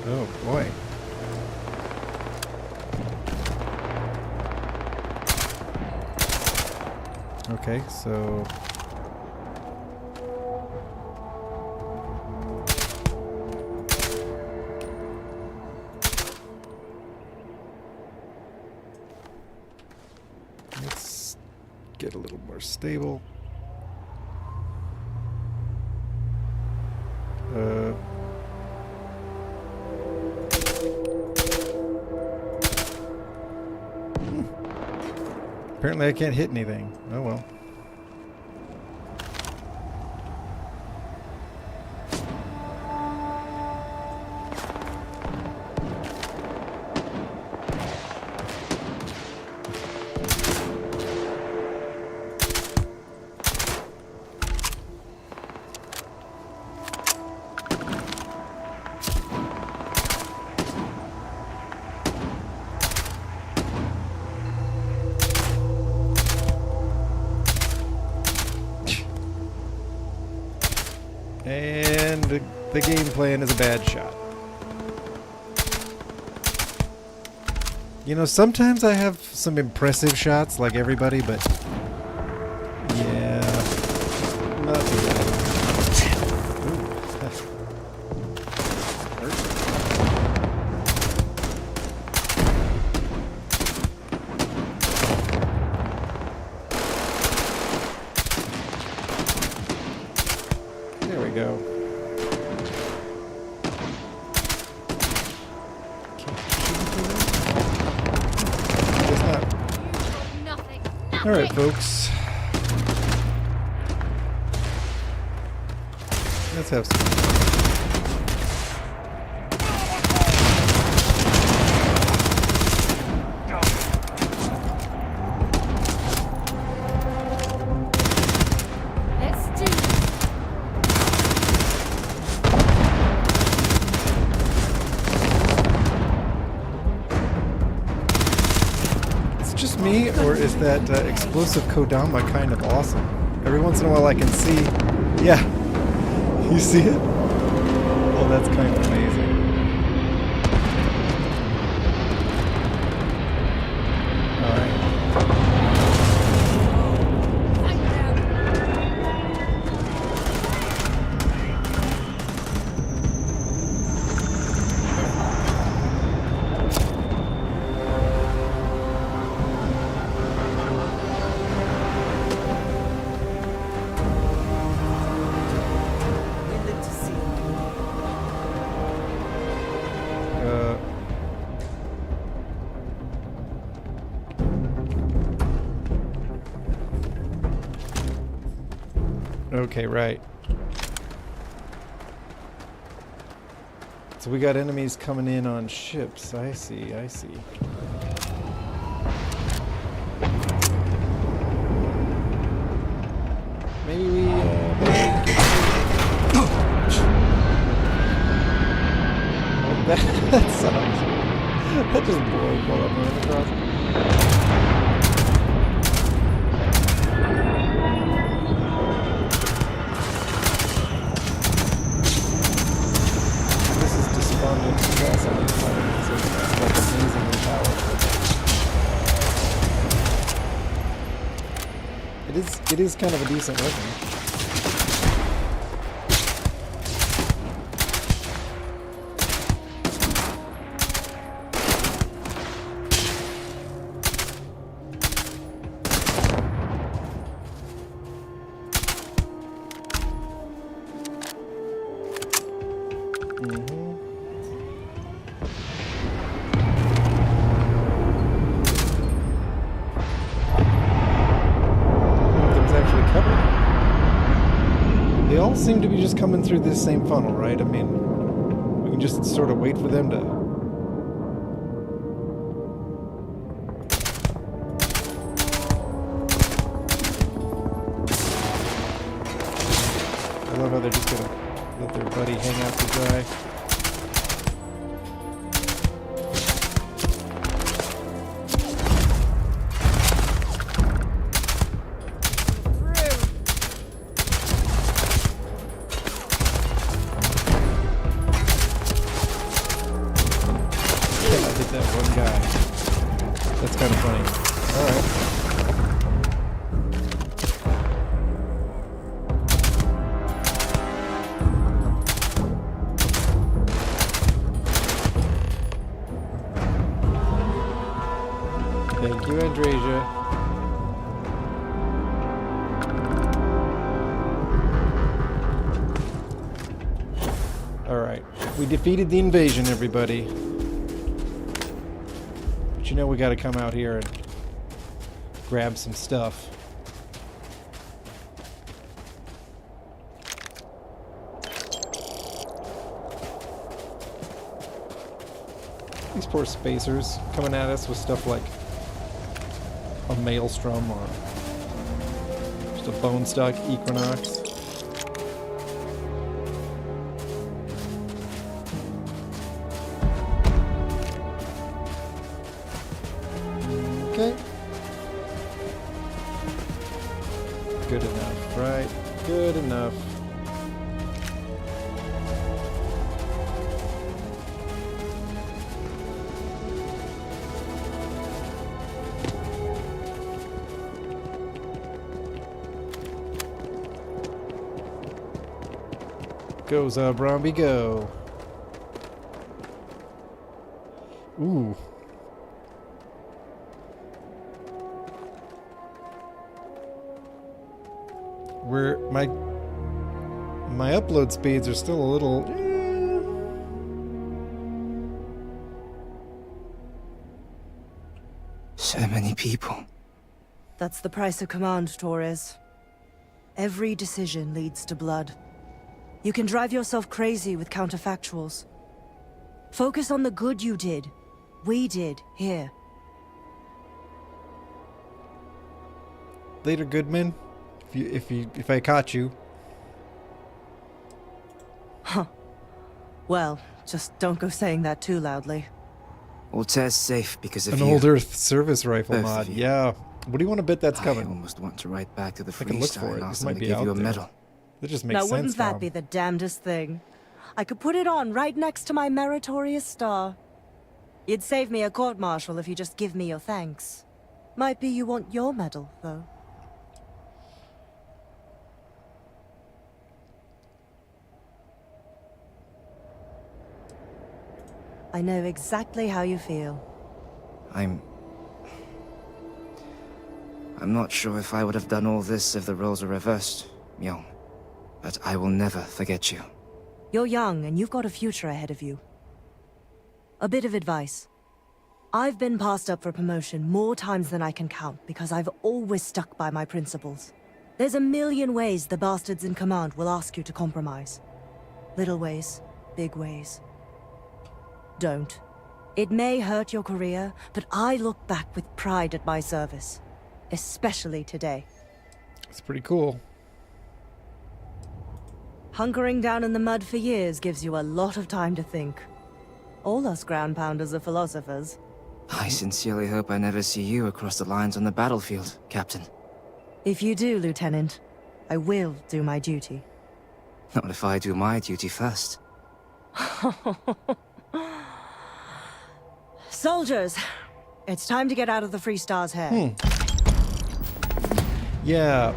Oh, boy. Okay, so... let's get a little more stable. Apparently I can't hit anything. Oh well. And the game plan is a bad shot. You know, sometimes I have some impressive shots like everybody, but yeah, not too bad. There we go. All right, folks. Let's have some. Let's do It's just me, or is that explosive Kodama kind of awesome? Every once in a while I can see... Yeah. You see it? Oh, that's kind of amazing. Alright. Okay, right. So we got enemies coming in on ships. I see, I see. Maybe we, oh, that sucks. That just broke while I'm running across it. It is kind of a decent weapon. Mm-hmm. all seem to be just coming through this same funnel, right? I mean, we can just sort of wait for them to... I love how they're just gonna let their buddy hang out to dry. We defeated the invasion, everybody. But you know we gotta come out here and grab some stuff. These poor spacers coming at us with stuff like a maelstrom or just a bone stock equinox. Okay. Good enough, right? Good enough. Go, Zob Rombie, go. Ooh. Where my upload speeds are still a little... So many people. That's the price of command, Torres. Every decision leads to blood. You can drive yourself crazy with counterfactuals. Focus on the good you did. We did, here. Later, Goodman. If I caught you. Huh. Well, just don't go saying that too loudly. Altair's safe because of An you. old Earth service rifle Both mod. of you. Yeah. What do you want to bet that's coming? I almost want to write back to the I can look Freestar for it. and This ask them might to be give out you a there. medal. That just makes Now, sense, wouldn't that Tom. be the damnedest thing? I could put it on right next to my meritorious star. You'd save me a court-martial if you just give me your thanks. Might be you want your medal, though. I know exactly how you feel. I'm not sure if I would have done all this if the roles were reversed, Myung. But I will never forget you. You're young, and you've got a future ahead of you. A bit of advice. I've been passed up for promotion more times than I can count because I've always stuck by my principles. There's a million ways the bastards in command will ask you to compromise. Little ways, big ways. Don't. It may hurt your career, but I look back with pride at my service. Especially today. It's pretty cool. Hunkering down in the mud for years gives you a lot of time to think. All us ground pounders are philosophers. I sincerely hope I never see you across the lines on the battlefield, Captain. If you do, Lieutenant, I will do my duty. Not if I do my duty first. Soldiers, it's time to get out of the Free Star's hair. Yeah,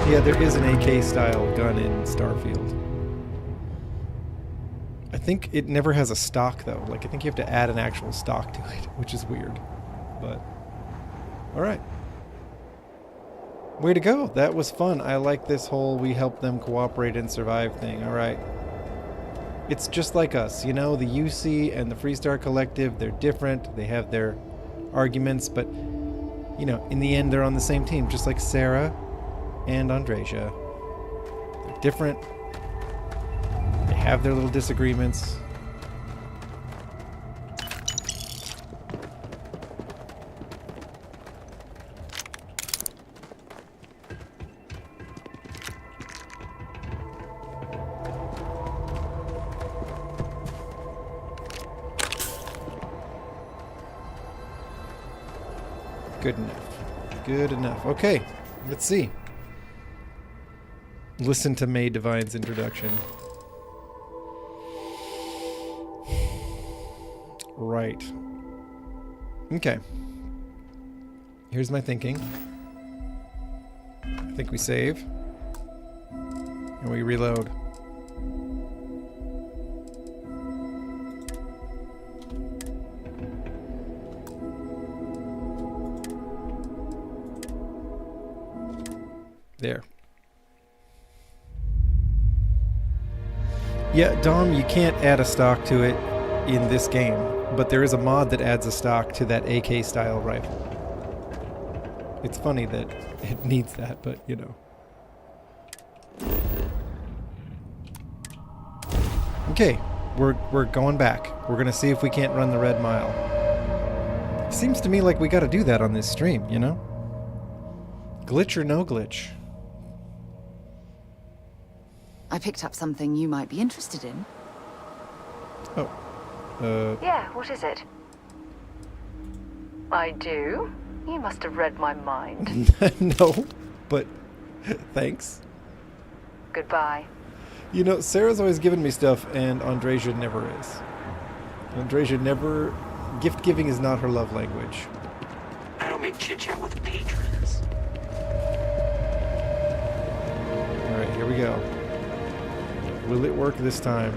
there is an AK-style gun in Starfield. I think it never has a stock, though. Like, I think you have to add an actual stock to it, which is weird. But, alright. Way to go. That was fun. I like this whole we help them cooperate and survive thing. Alright. It's just like us, you know? The UC and the Freestar Collective, they're different. They have their arguments, but, you know, in the end, they're on the same team, just like Sarah and Andresia. They're different, have their little disagreements. Good enough. Good enough. Okay, let's see. Listen to May Divine's introduction. Right. Okay. Here's my thinking. I think we save. And we reload. There. Yeah, Dom, you can't add a stock to it in this game, but there is a mod that adds a stock to that AK style rifle. It's funny that it needs that, but you know. Okay, we're going back. We're gonna see if we can't run the Red Mile. Seems to me like we gotta do that on this stream, you know? Glitch or no glitch? I picked up something you might be interested in. Oh. Yeah, what is it? I do. You must have read my mind. No, but thanks. Goodbye. You know, Sarah's always given me stuff, and Andreja never is. Andreja never... Gift giving is not her love language. I don't make chit-chat with patrons. Alright, here we go. Will it work this time?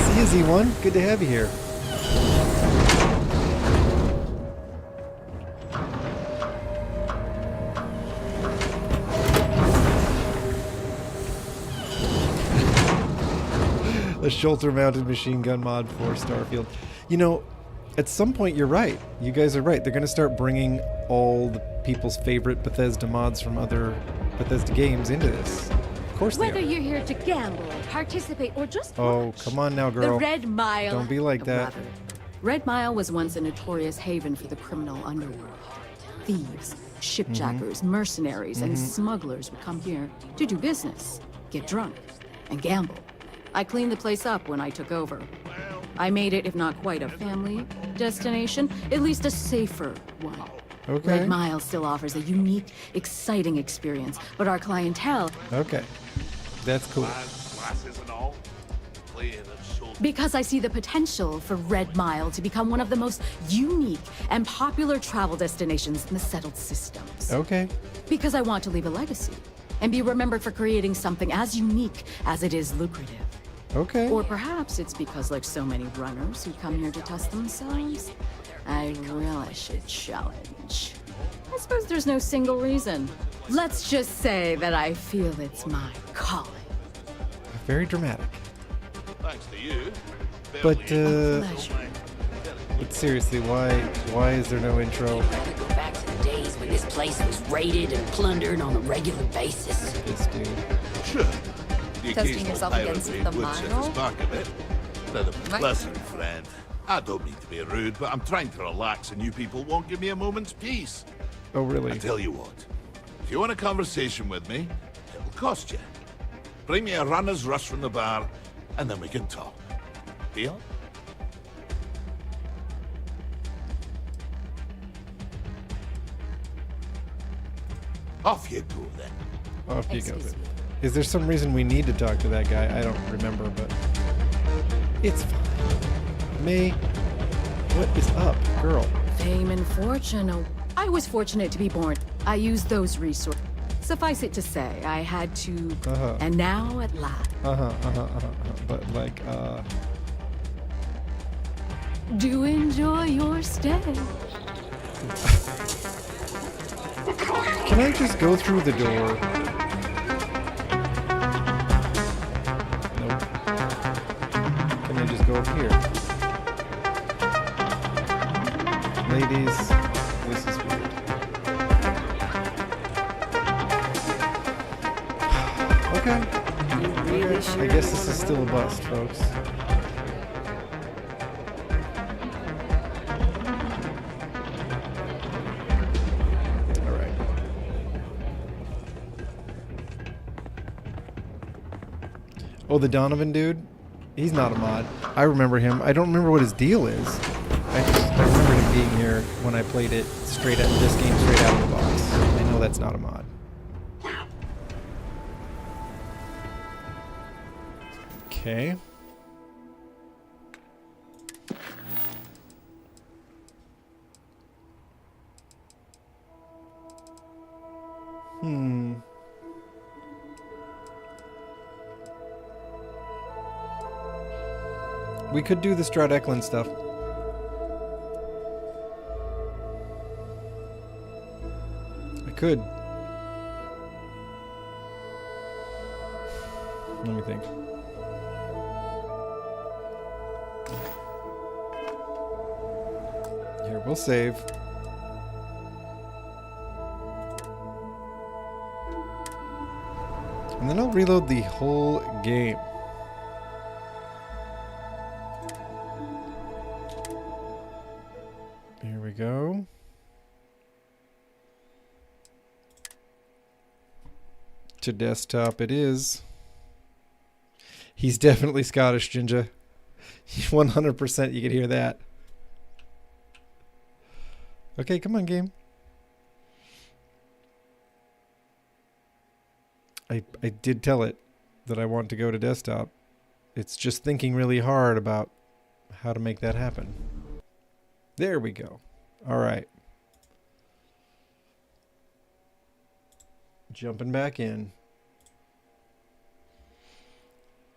See you, Z1. Good to have you here. A shoulder-mounted machine gun mod for Starfield. You know, at some point you're right. You guys are right. They're going to start bringing all the people's favorite Bethesda mods from other Bethesda games into this. Of course they are. Whether you're here to gamble, participate, or just Oh, come on now, girl. The Red Mile. Don't be like that. Red Mile was once a notorious haven for the criminal underworld. Thieves, shipjackers, mercenaries, and smugglers would come here to do business, get drunk, and gamble. I cleaned the place up when I took over. I made it, if not quite a family destination, at least a safer one. Okay. Red Mile still offers a unique, exciting experience, but our clientele... Okay. That's cool. Because I see the potential for Red Mile to become one of the most unique and popular travel destinations in the settled systems. Okay. Because I want to leave a legacy and be remembered for creating something as unique as it is lucrative. Okay. Or perhaps it's because, like so many runners who come here to test themselves, I relish a challenge. I suppose there's no single reason. Let's just say that I feel it's my calling. Very dramatic. Thanks to you. But seriously, why is there no intro? I could go back to the days when this place was raided and plundered on a regular basis. This dude. Sure. The Testing occasional yourself pirate against raid the would set mile? us back a bit. But a pleasant friend. I don't mean to be rude, but I'm trying to relax and you people won't give me a moment's peace. Oh, really? I tell you what. If you want a conversation with me, it'll cost you. Bring me a runner's rush from the bar, and then we can talk. Deal? Off you go, then. Off you go, then. Is there some reason we need to talk to that guy? I don't remember, but... It's fine. May, what is up, girl? Fame and fortune. Oh, I was fortunate to be born. I used those resources. Suffice it to say, I had to... And now at last... But, like, Do enjoy your stay. Can I just go through the door? Nope. Can I just go up here? Ladies, this is weird. Okay. Really sure I guess this is still a bust, folks. Alright. Oh, the Donovan dude? He's not a mod. I remember him. I don't remember what his deal is. I remember him being here when I played it straight out this game straight out of the box. I know that's not a mod. Okay. We could do the Strad Eklund stuff. I could. Let me think. Here, we'll save. And then I'll reload the whole game. Here we go. To desktop it is. He's definitely Scottish, Ginger. 100% you could hear that. Okay, come on, game. I did tell it that I want to go to desktop. It's just thinking really hard about how to make that happen. There we go. All right. Jumping back in.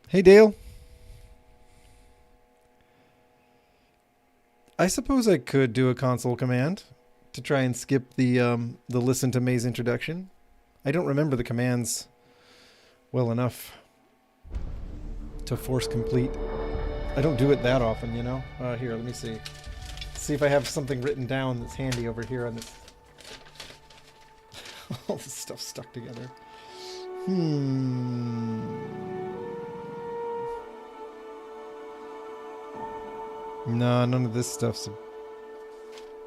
Hey, Dale. I suppose I could do a console command to try and skip the listen to May's introduction. I don't remember the commands well enough to force complete. I don't do it that often, you know? Here, let me see. See if I have something written down that's handy over here on this. All this stuff stuck together. No, none of this stuff's...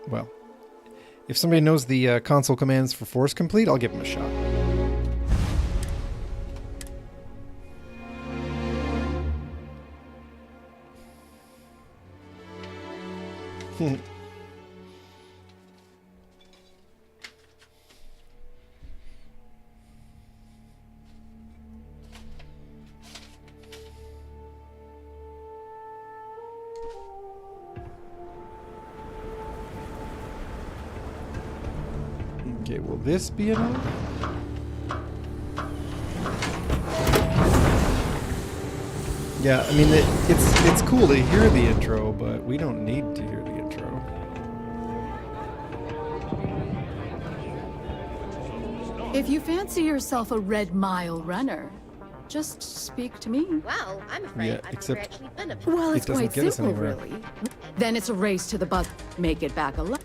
Well, if somebody knows the console commands for force complete, I'll give them a shot. Okay, will this be enough? Yeah, I mean, it's cool to hear the intro, but we don't need to hear the intro. If you fancy yourself a Red Mile runner, just speak to me. Wow, I'm afraid Yeah, I've except never actually been a Well, It it's doesn't quite get us simple, anywhere. really. Then it's a race to the bus. Make it back alive.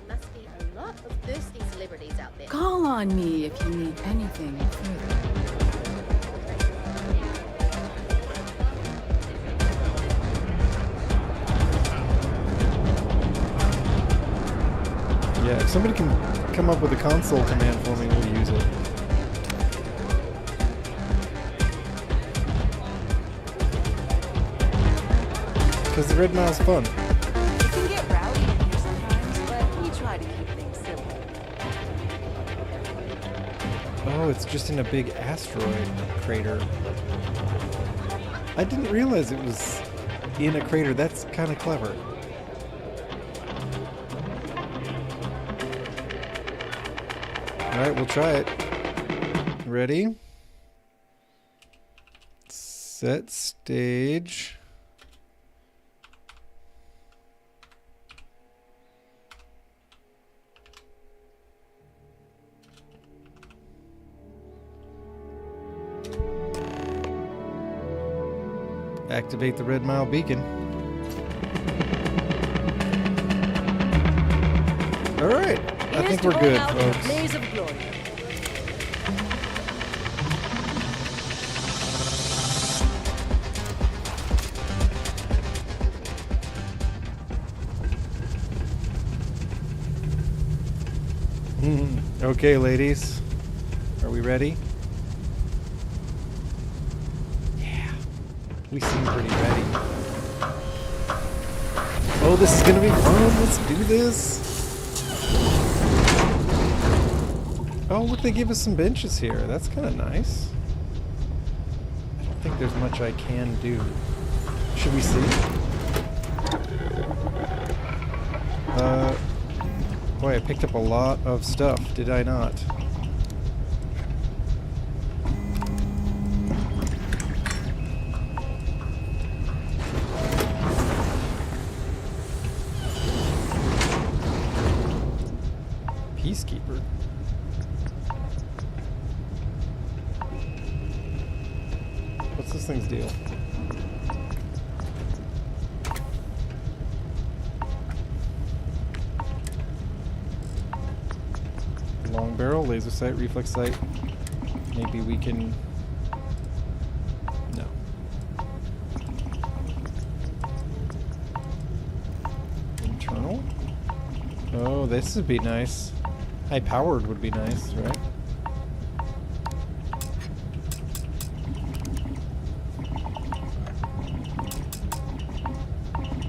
There must be a lot of thirsty celebrities out there. Call on me if you need anything further. Yeah, if somebody can come up with a console command for me, we'll use it. Because the Red Mile's fun. It can get rowdy in here sometimes, but we try to keep things simple. Oh, it's just in a big asteroid crater. I didn't realize it was in a crater. That's kind of clever. Alright, we'll try it. Ready? Set stage. Activate the Red Mile beacon. Alright, I think we're good, folks. Blaze of glory. Okay, ladies. Are we ready? Yeah. We seem pretty ready. Oh, this is gonna be fun. Let's do this. Oh, look, they give us some benches here. That's kind of nice. I don't think there's much I can do. Should we see? Boy, I picked up a lot of stuff, did I not? Peacekeeper. What's this thing's deal? Long barrel, laser sight, reflex sight. Maybe we can... No. Internal? Oh, this would be nice. High powered would be nice, right?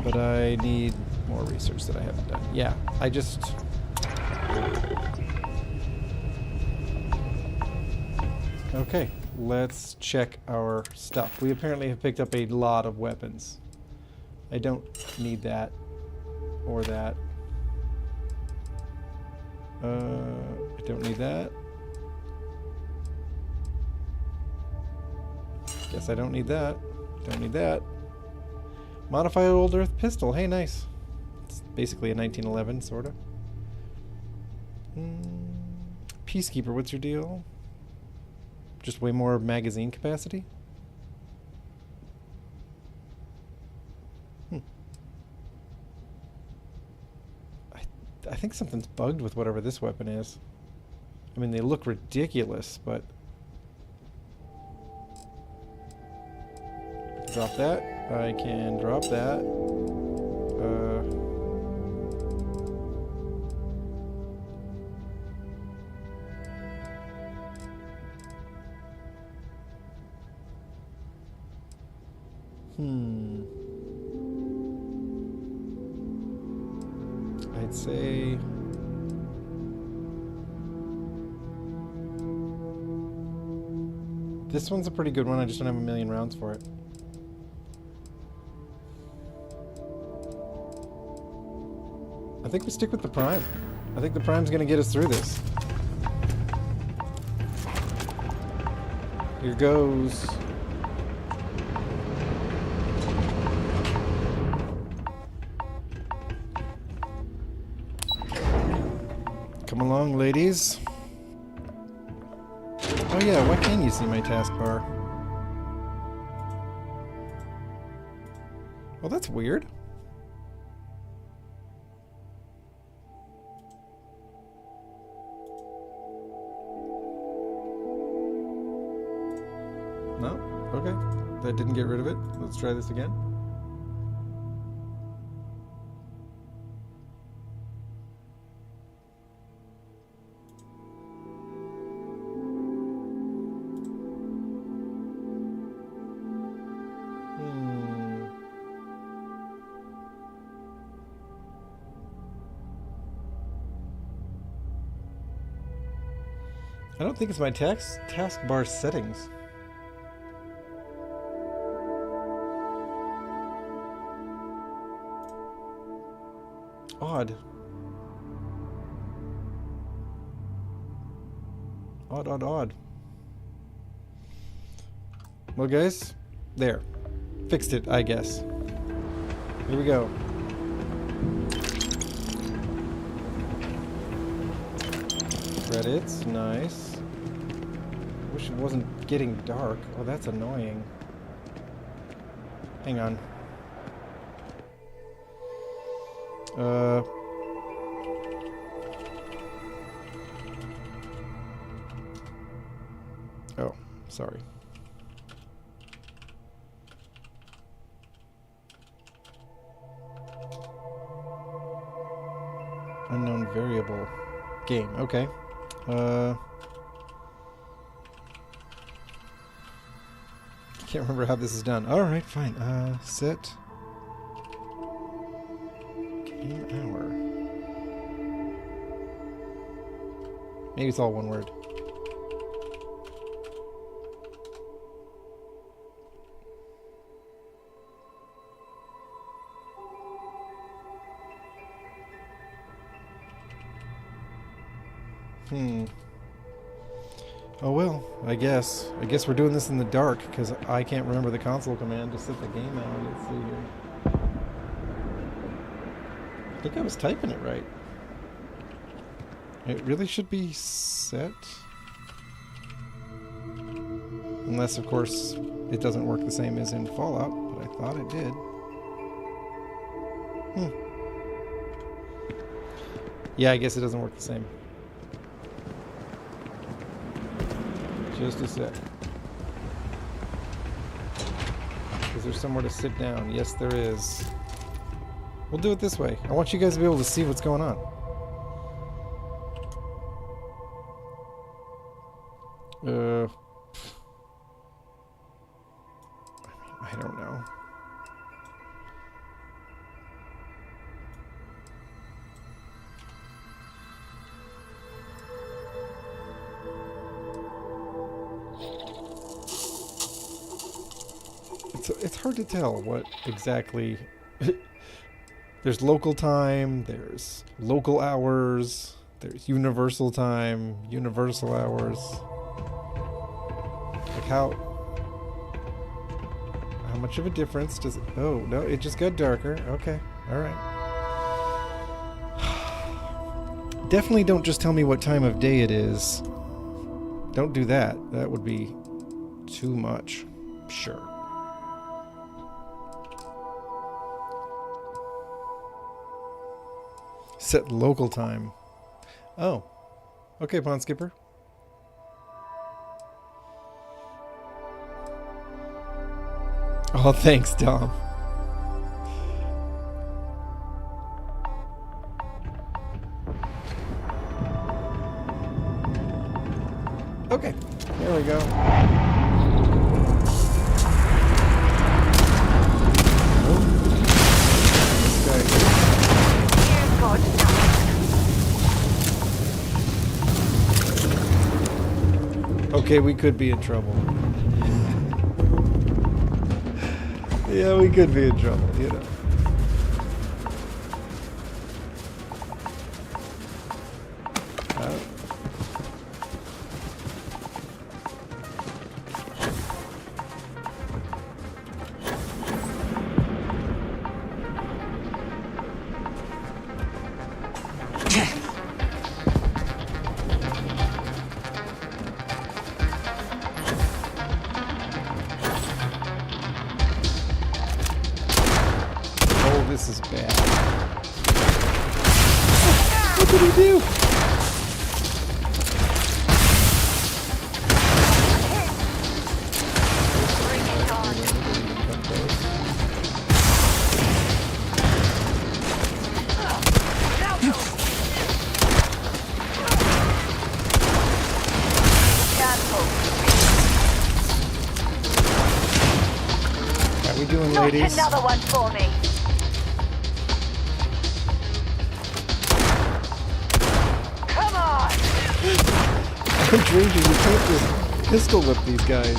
But I need more research that I haven't done. Yeah, I just... Okay, let's check our stuff. We apparently have picked up a lot of weapons. I don't need that. Or that. I don't need that. Guess I don't need that. Don't need that. Modified Old Earth pistol. Hey, nice. It's basically a 1911, sort of. Peacekeeper, what's your deal? Just way more magazine capacity? I think something's bugged with whatever this weapon is. I mean, they look ridiculous, but... Drop that. I can drop that. I'd say... This one's a pretty good one, I just don't have a million rounds for it. I think we stick with the Prime. I think the Prime's gonna get us through this. Here goes. Come along, ladies. Oh yeah, why can't you see my taskbar? Well, that's weird. No? Okay. That didn't get rid of it. Let's try this again. I don't think it's my taskbar settings. Odd. Odd. Well, guys, there. Fixed it, I guess. Here we go. Credits, nice. Wish it wasn't getting dark. Oh, that's annoying. Hang on. Oh, sorry. Unknown variable. Game, okay. Can't remember how this is done. Alright, fine. Set. Game hour. Maybe it's all one word. Oh well, I guess. I guess we're doing this in the dark, because I can't remember the console command to set the game out. Let's see here. I think I was typing it right. It really should be set. Unless, of course, it doesn't work the same as in Fallout, but I thought it did. Yeah, I guess it doesn't work the same. Just a sec. Is there somewhere to sit down? Yes, there is. We'll do it this way. I want you guys to be able to see what's going on. I don't know. It's hard to tell what exactly. There's local time, there's local hours, there's universal time, universal hours. Like how much of a difference does it? Oh no, it just got darker. Okay, all right. Definitely don't just tell me what time of day it is. Don't do that. That would be too much. Sure. Set local time. Oh. Okay, Pond Skipper. Oh, thanks, Dom. Okay, there we go. Okay, we could be in trouble. Yeah, we could be in trouble, you know. This is bad. What did he do? How we doing, ladies? Another one for me. Ranger, you can't just pistol whip these guys.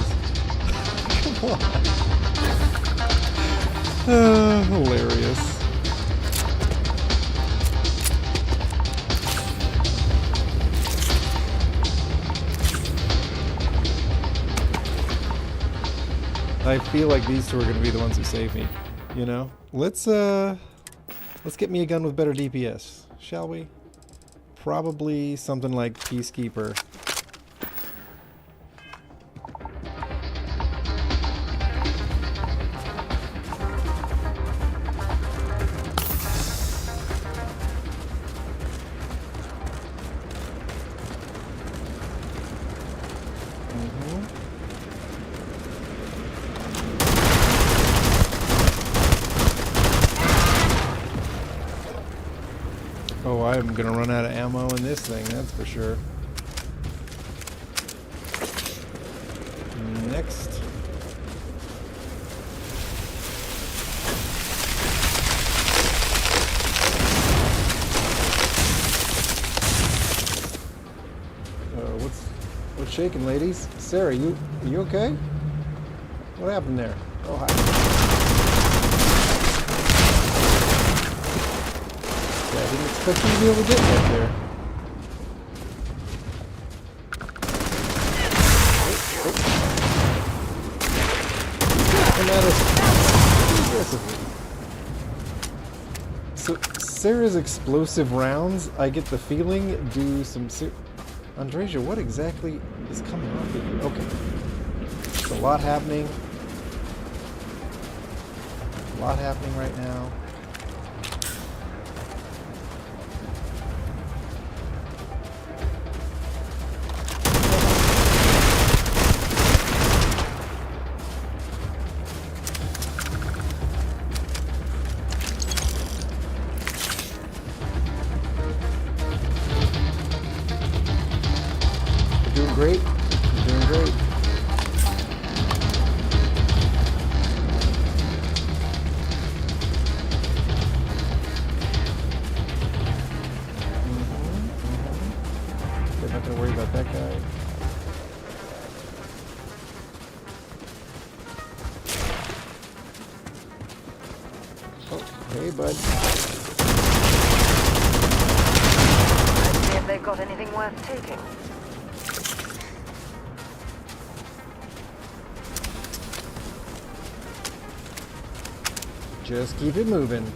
Come on. Hilarious. I feel like these two are going to be the ones who save me. You know? Let's get me a gun with better DPS, shall we? Probably something like Peacekeeper. Oh, I'm gonna run out of ammo in this thing, that's for sure. next? What's shaking, ladies? Sarah, you okay? What happened there? Oh, hi. Yeah, I didn't expect you to be able to get back there. So Sarah's explosive rounds, I get the feeling, do some Andreja, what exactly is coming off of you? Okay. There's a lot happening. A lot happening right now. Great. You're doing great. They're not going to worry about that guy. Oh, hey, bud. Let's see if they've got anything worth taking. Just keep it moving.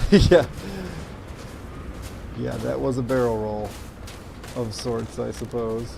Yeah. Yeah, that was a barrel roll of sorts, I suppose.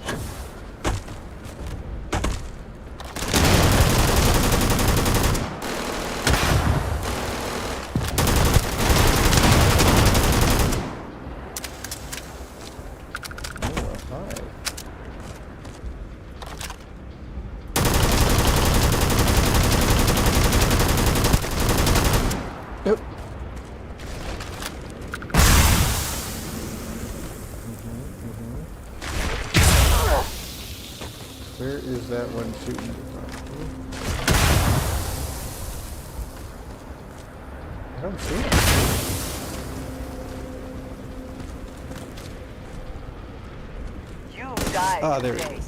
Where is that one shooting you from? I don't see it. You died. Ah, there it is.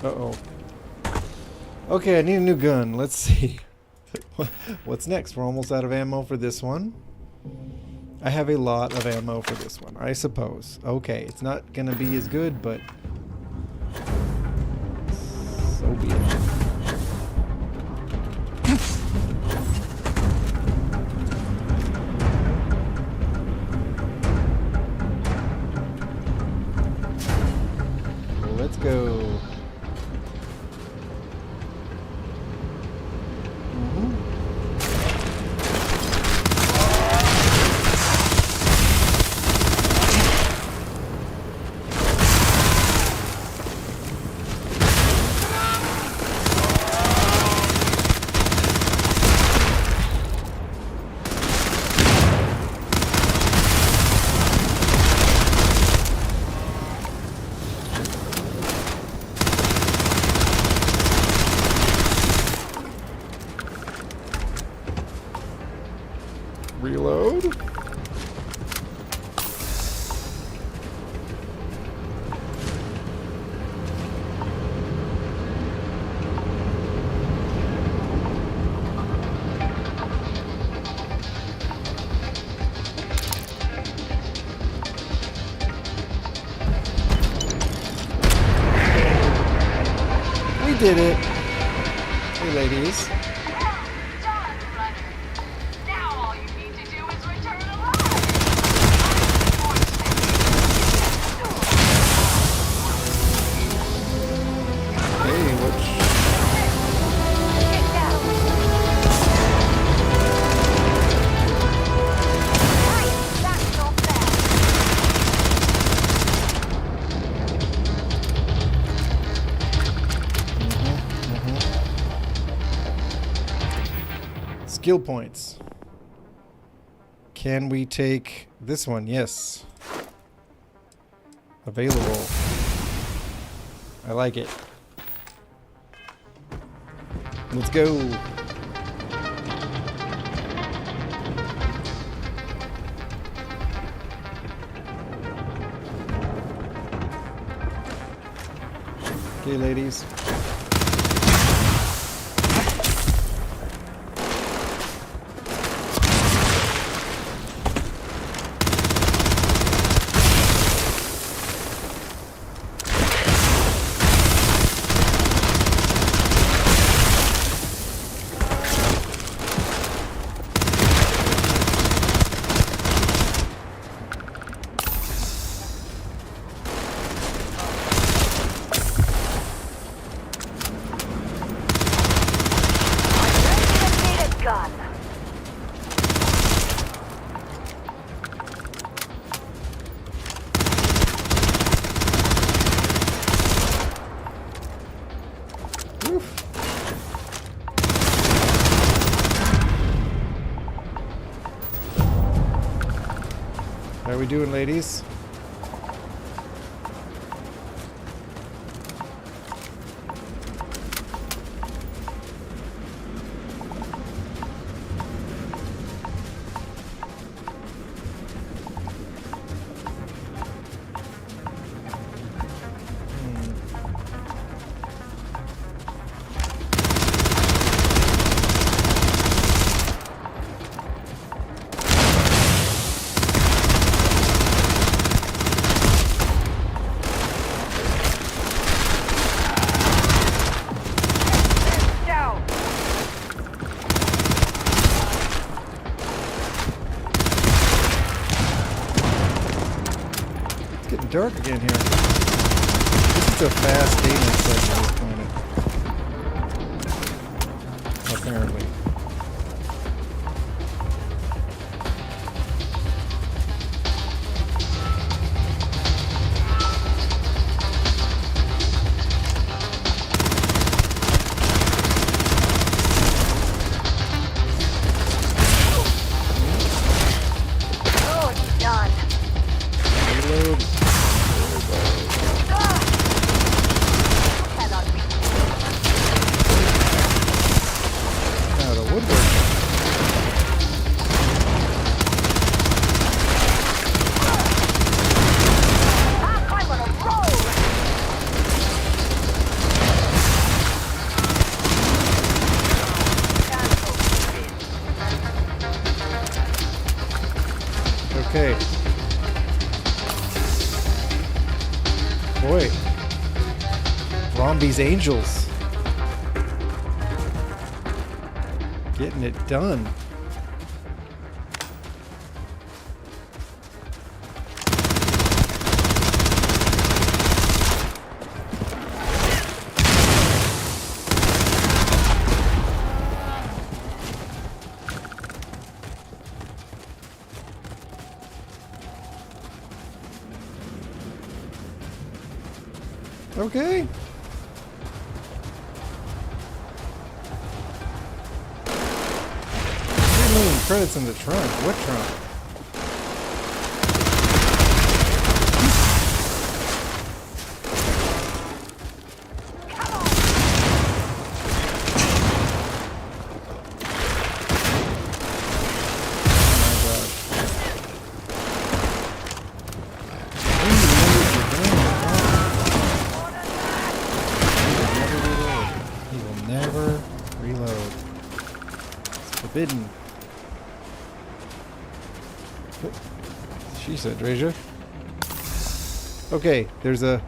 Uh-oh. Okay, I need a new gun. Let's see. What's next? We're almost out of ammo for this one. I have a lot of ammo for this one, I suppose. Okay, it's not gonna be as good, but so be it. Let's go. Reload. We did it. Hey, ladies. Skill points. Can we take this one? Yes. Available. I like it. Let's go. Okay, ladies. How are we doing, ladies? Dark again here. This is a fast gaming session on this planet. Apparently. Oh, it's done. Reload. Okay. Boy. Rombie's Angels. Getting it done. Okay. 3 million credits in the trunk. What trunk? Forbidden. She said, Drasia. Okay, there's a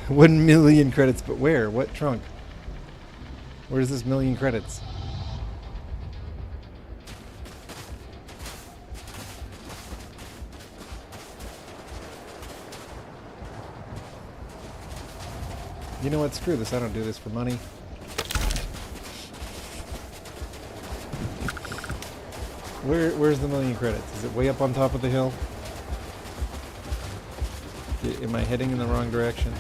1 million credits, but where? What trunk? Where's this million credits? You know what? Screw this. I don't do this for money. Where's the million credits? Is it way up on top of the hill? Am I heading in the wrong direction?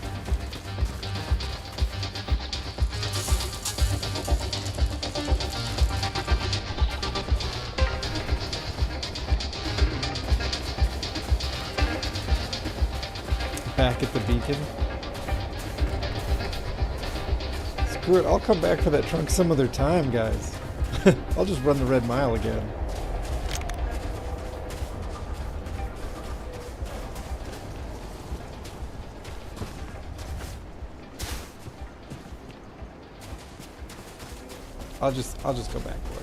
back at the beacon. Screw it, I'll come back for that trunk some other time, guys. I'll just run the Red Mile again. I'll just go back for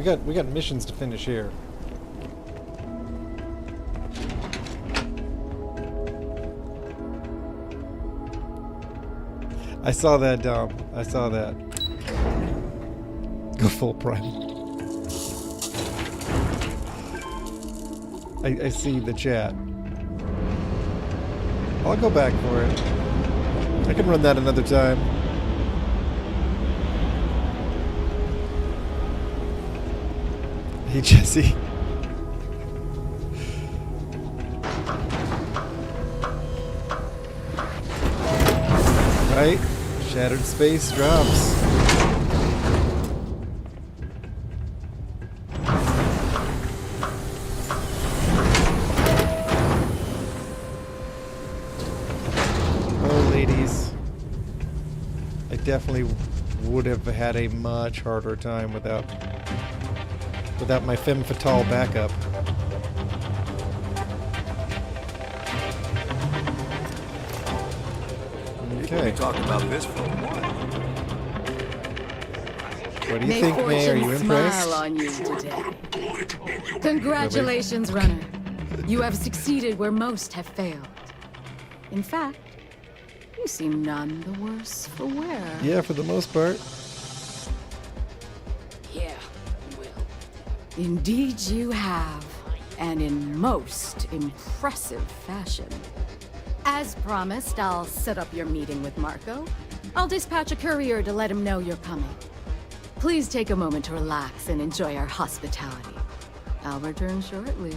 it. We got missions to finish here. I saw that. I saw that. Go full prime. I see the chat. I'll go back for it. I can run that another time. Hey, Jesse. Right? Shattered space drops. Oh, ladies. I definitely would have had a much harder time without my femme fatale backup. Okay. We talk about this for a while. What do you think, May? Are you impressed? Smile on you today. Congratulations, runner. You have succeeded where most have failed. In fact, you seem none the worse for wear. Yeah, for the most part. Yeah, well. Indeed you have, and in most impressive fashion. As promised, I'll set up your meeting with Marco. I'll dispatch a courier to let him know you're coming. Please take a moment to relax and enjoy our hospitality. I'll return shortly.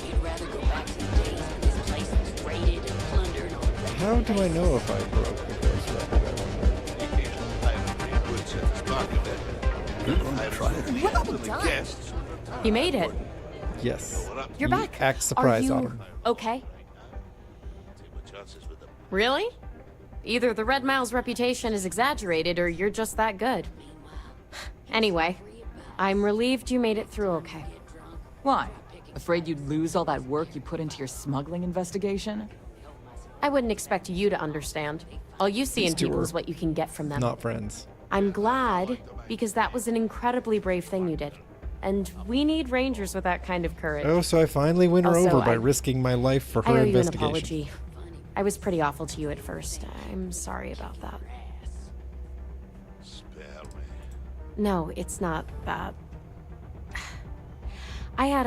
You'd rather go back to the days when this place was raided and plundered on the How do I know if I broke the course record? Well done. You made it. Yes. You're back. Act surprised Are on you him. okay? Really? Either the Red Mile's reputation is exaggerated or you're just that good. Anyway, I'm relieved you made it through okay. Why? Afraid you'd lose all that work you put into your smuggling investigation? I wouldn't expect you to understand. All you see These in two people are is what you can get from them. Not friends. I'm glad, because that was an incredibly brave thing you did. And we need rangers with that kind of courage. Oh, so I finally win her Also, over by risking my life for I her owe you an investigation. apology. I was pretty awful to you at first. I'm sorry about that. No, it's not that. I had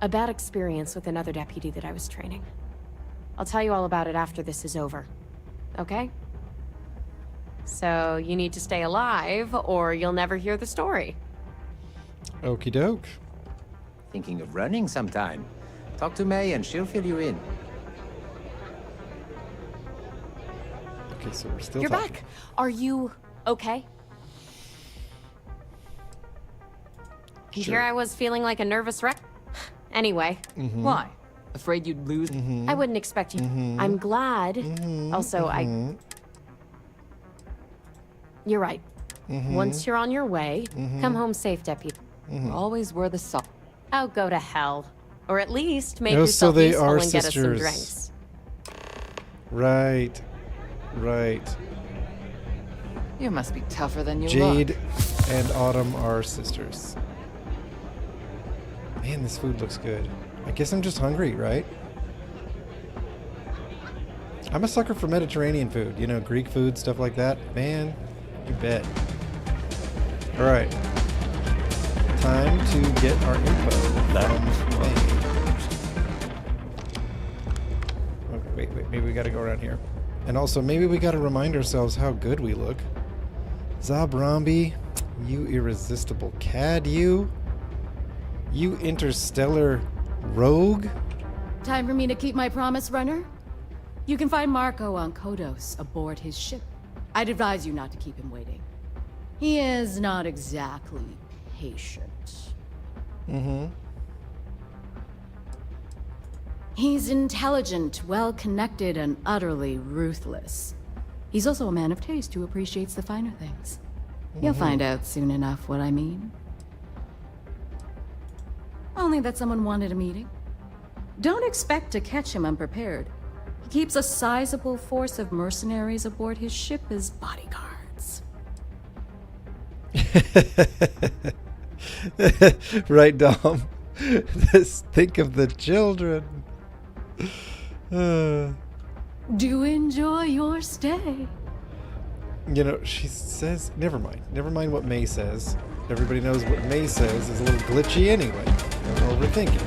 a bad experience with another deputy that I was training. I'll tell you all about it after this is over. Okay? So you need to stay alive or you'll never hear the story. Okie doke. Thinking of running sometime? Talk to May and she'll fill you in. Okay, so we're still You're talking. back. Are you okay? And Sure. here I was feeling like a nervous wreck. Anyway. Why? Afraid you'd lose? I wouldn't expect you. I'm glad. Also, You're right. Once you're on your way, come home safe, deputy. Always were the salt. Oh, go to hell. Or at least make Oh, so yourself they useful are and get us some sisters. drinks. Right. Right. You must be tougher than you Jade look. and Autumn are sisters. Man, this food looks good. I guess I'm just hungry, right? I'm a sucker for Mediterranean food. You know, Greek food, stuff like that. Man, you bet. Alright. Time to get our info from May. Okay, wait. Maybe we gotta go around here. And also, maybe we gotta remind ourselves how good we look. Zob Rombie, you irresistible cad, you. You interstellar rogue. Time for me to keep my promise, runner? You can find Marco on Kodos aboard his ship. I'd advise you not to keep him waiting. He is not exactly patient. He's intelligent, well-connected, and utterly ruthless. He's also a man of taste who appreciates the finer things. You'll find out soon enough what I mean. Only that someone wanted a meeting. Don't expect to catch him unprepared. He keeps a sizable force of mercenaries aboard his ship as bodyguards. Right, Dom? Just think of the children. Do enjoy your stay. You know, she says... Never mind. Never mind what May says. Everybody knows what May says is a little glitchy anyway. Don't overthink it.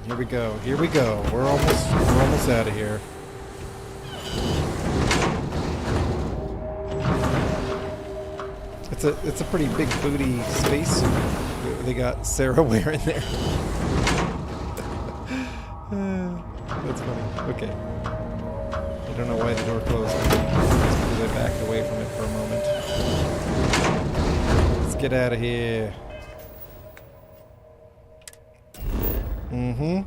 Here we go. Here we go. We're almost out of here. It's a pretty big booty spacesuit they got Sarah wearing there. That's funny. Okay. I don't know why the door closed. It's because I backed away from it for a moment. Let's get out of here. Mm-hmm.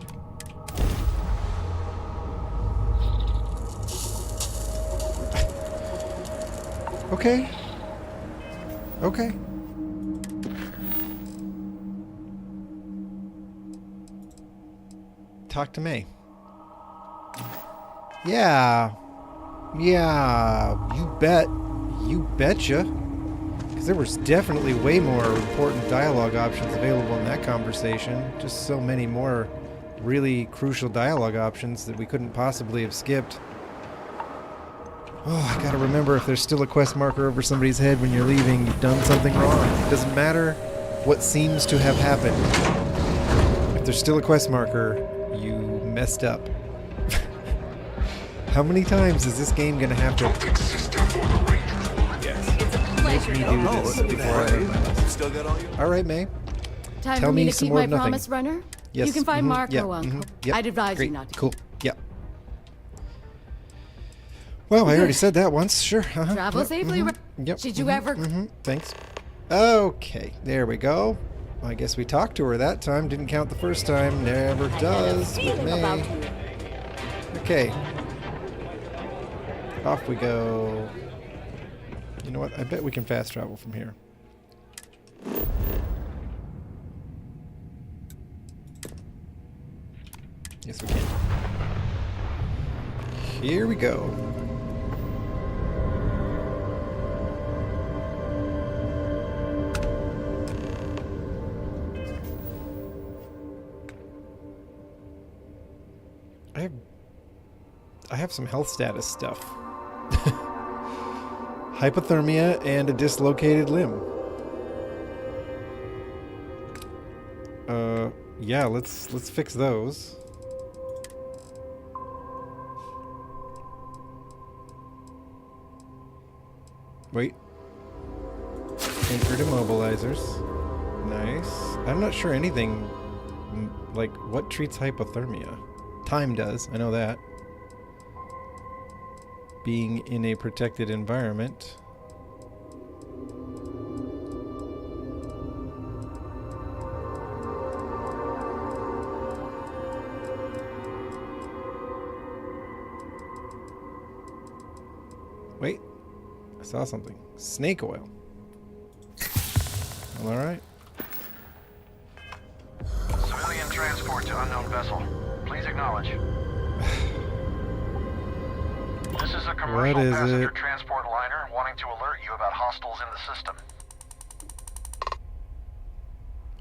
Okay. Okay. Talk to May. Yeah. Yeah, you bet. You betcha. Because there was definitely way more important dialogue options available in that conversation. Just so many more really crucial dialogue options that we couldn't possibly have skipped. Oh, I gotta remember, if there's still a quest marker over somebody's head when you're leaving, you've done something wrong. It doesn't matter what seems to have happened. If there's still a quest marker, you messed up. How many times is this game gonna have to... Yes. Make me do this before I learn my lesson. Still got all you? Alright, May. Time Tell for me me to some keep more my of nothing. promise, runner? Yes. You can find Marco, Yep. Uncle. Yep. I'd advise Great. you not to. Cool. Yep. Well, I already said that once. Sure. Travel Yep. safely. Yep. Should you ever... Thanks. Okay. There we go. I guess we talked to her that time. Didn't count the first time. Never does with May. Okay. Off we go. You know what? I bet we can fast travel from here. Yes, we can. Here we go. I have some health status stuff. Hypothermia and a dislocated limb. Yeah, let's fix those. Wait. Anchored immobilizers. Nice. I'm not sure anything, like, what treats hypothermia? Time does, I know that. Being in a protected environment. Wait, I saw something. Snake oil. Well, all right. Civilian transport to unknown vessel. Please acknowledge. This is a commercial passenger transport liner wanting to alert you about hostiles in the system.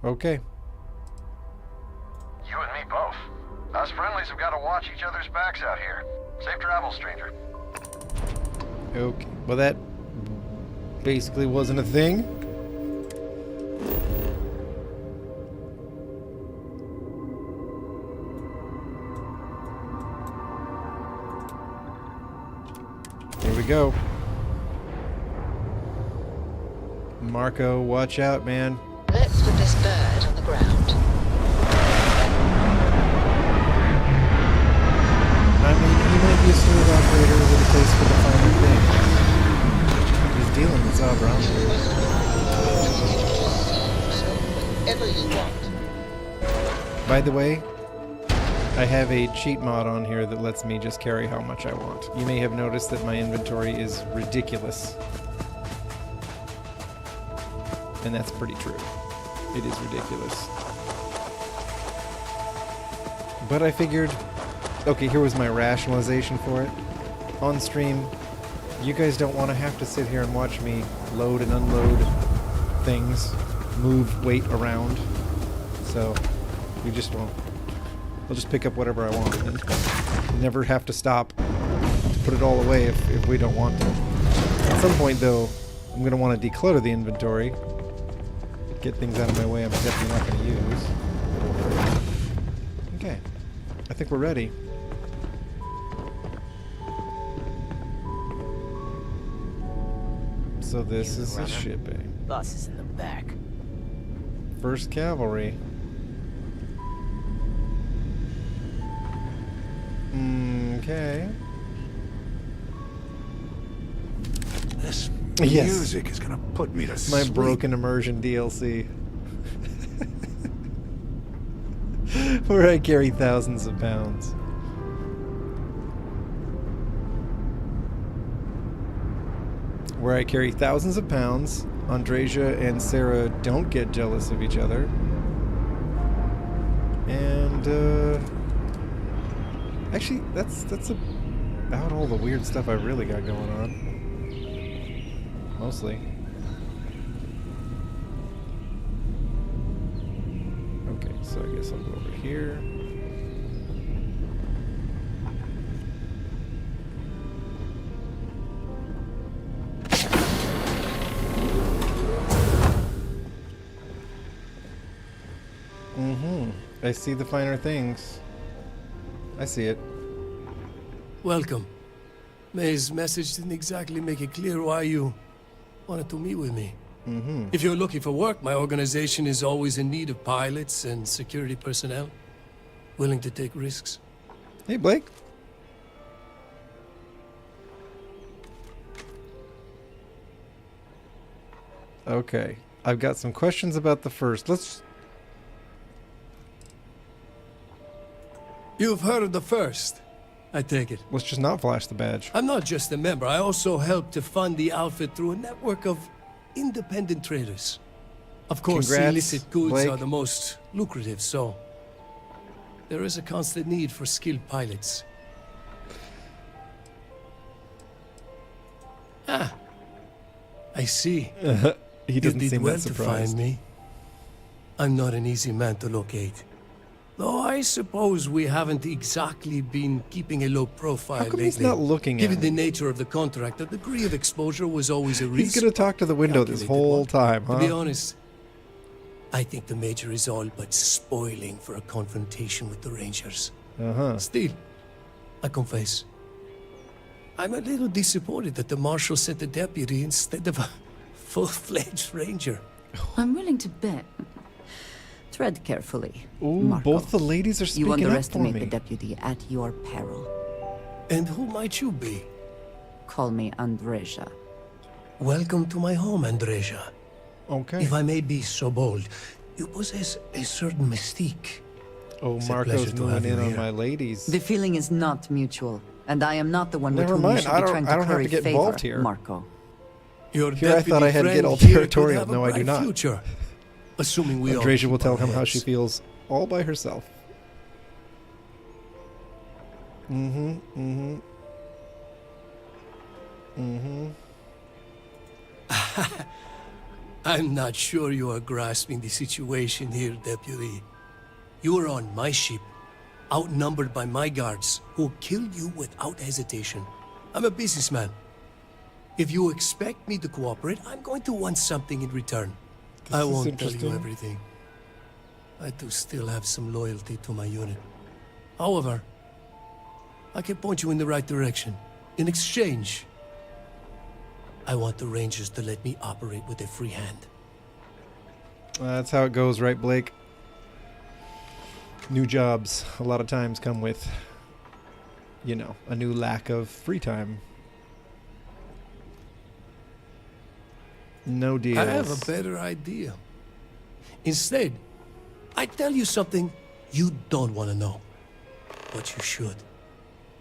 Okay. You and me both. Us friendlies have got to watch each other's backs out here. Safe travels, stranger. Okay. Well, that basically wasn't a thing. Here we go. Marco, watch out, man. Let's put this bird on the ground. I mean, he might be a smooth operator with a place for the finer things. Zob Rombie. Whenever you want. By the way, I have a cheat mod on here that lets me just carry how much I want. You may have noticed that my inventory is ridiculous. And that's pretty true. It is ridiculous. But I figured, okay, here was my rationalization for it. On stream, you guys don't want to have to sit here and watch me load and unload things, move weight around. So, we just won't. I'll just pick up whatever I want and never have to stop to put it all away if we don't want to. At some point, though, I'm going to want to declutter the inventory. Get things out of my way I'm definitely not going to use. Okay. I think we're ready. So this is the shipping. Boss is in the back. 1st Cavalry. Okay. This Yes. music is gonna put me to My sleep. broken immersion DLC. Where I carry thousands of pounds. Where I carry thousands of pounds, Andreja and Sarah don't get jealous of each other. And, actually, that's about all the weird stuff I really got going on. Mostly. Okay, so I guess I'll go over here. I see the finer things. I see it. Welcome. May's message didn't exactly make it clear why you wanted to meet with me. If you're looking for work, my organization is always in need of pilots and security personnel, willing to take risks. Hey, Blake. Okay. I've got some questions about the first. You've heard of the first, I take it. Let's just not flash the badge. I'm not just a member. I also help to fund the outfit through a network of independent traders. Of course, Congrats, illicit goods Blake. are the most lucrative, so there is a constant need for skilled pilots. Ah, I see. He doesn't you seem did well that to surprised. find me. I'm not an easy man to locate. Though I suppose we haven't exactly been keeping a low profile How come lately. he's not looking at Given me? the nature of the contract, a degree of exposure was always a risk. He's gonna talk to the window this Calculated whole one. time, huh? To be honest, I think the Major is all but spoiling for a confrontation with the Rangers. Still, I confess, I'm a little disappointed that the Marshal sent a deputy instead of a full-fledged Ranger. I'm willing to bet. Tread carefully. Ooh, Marco. both the ladies are speaking You up for underestimate me. the deputy at your peril. And who might you be? Call me Andreja. Welcome to my home, Andreja. Okay. If I may be so bold, you possess a certain mystique. Oh, It's a Marco's pleasure to have moving in you on here. my ladies. The feeling is not mutual, and I am not the one with Never whom mind, you should I be don't- trying I to don't have curry to get favor, involved here. Marco. Your Here I thought I had to get all deputy friend territorial. here could No, I have do a not. Future, assuming we all Andreja will keep tell our him how she heads. feels all by herself. I'm not sure you are grasping the situation here, Deputy. You are on my ship, outnumbered by my guards, who killed you without hesitation. I'm a businessman. If you expect me to cooperate, I'm going to want something in return. This I is won't tell you interesting. everything. I do still have some loyalty to my unit. However, I can point you in the right direction. In exchange, I want the Rangers to let me operate with a free hand. That's how it goes, right, Blake? New jobs a lot of times come with, you know, a new lack of free time. No deals. I have a better idea. Instead, I tell you something you don't want to know. But you should.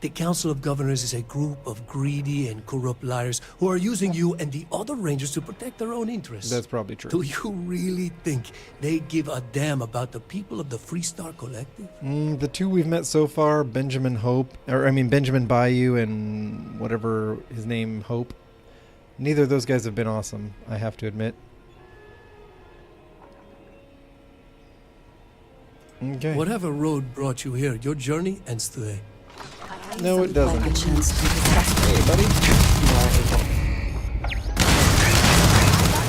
The Council of Governors is a group of greedy and corrupt liars who are using you and the other Rangers to protect their own interests. That's probably true. Do you really think they give a damn about the people of the Freestar Collective? The two we've met so far, Benjamin Bayou and whatever his name, Hope. Neither of those guys have been awesome, I have to admit. Okay. Whatever road brought you here, your journey ends today. No, it doesn't. Hey, buddy.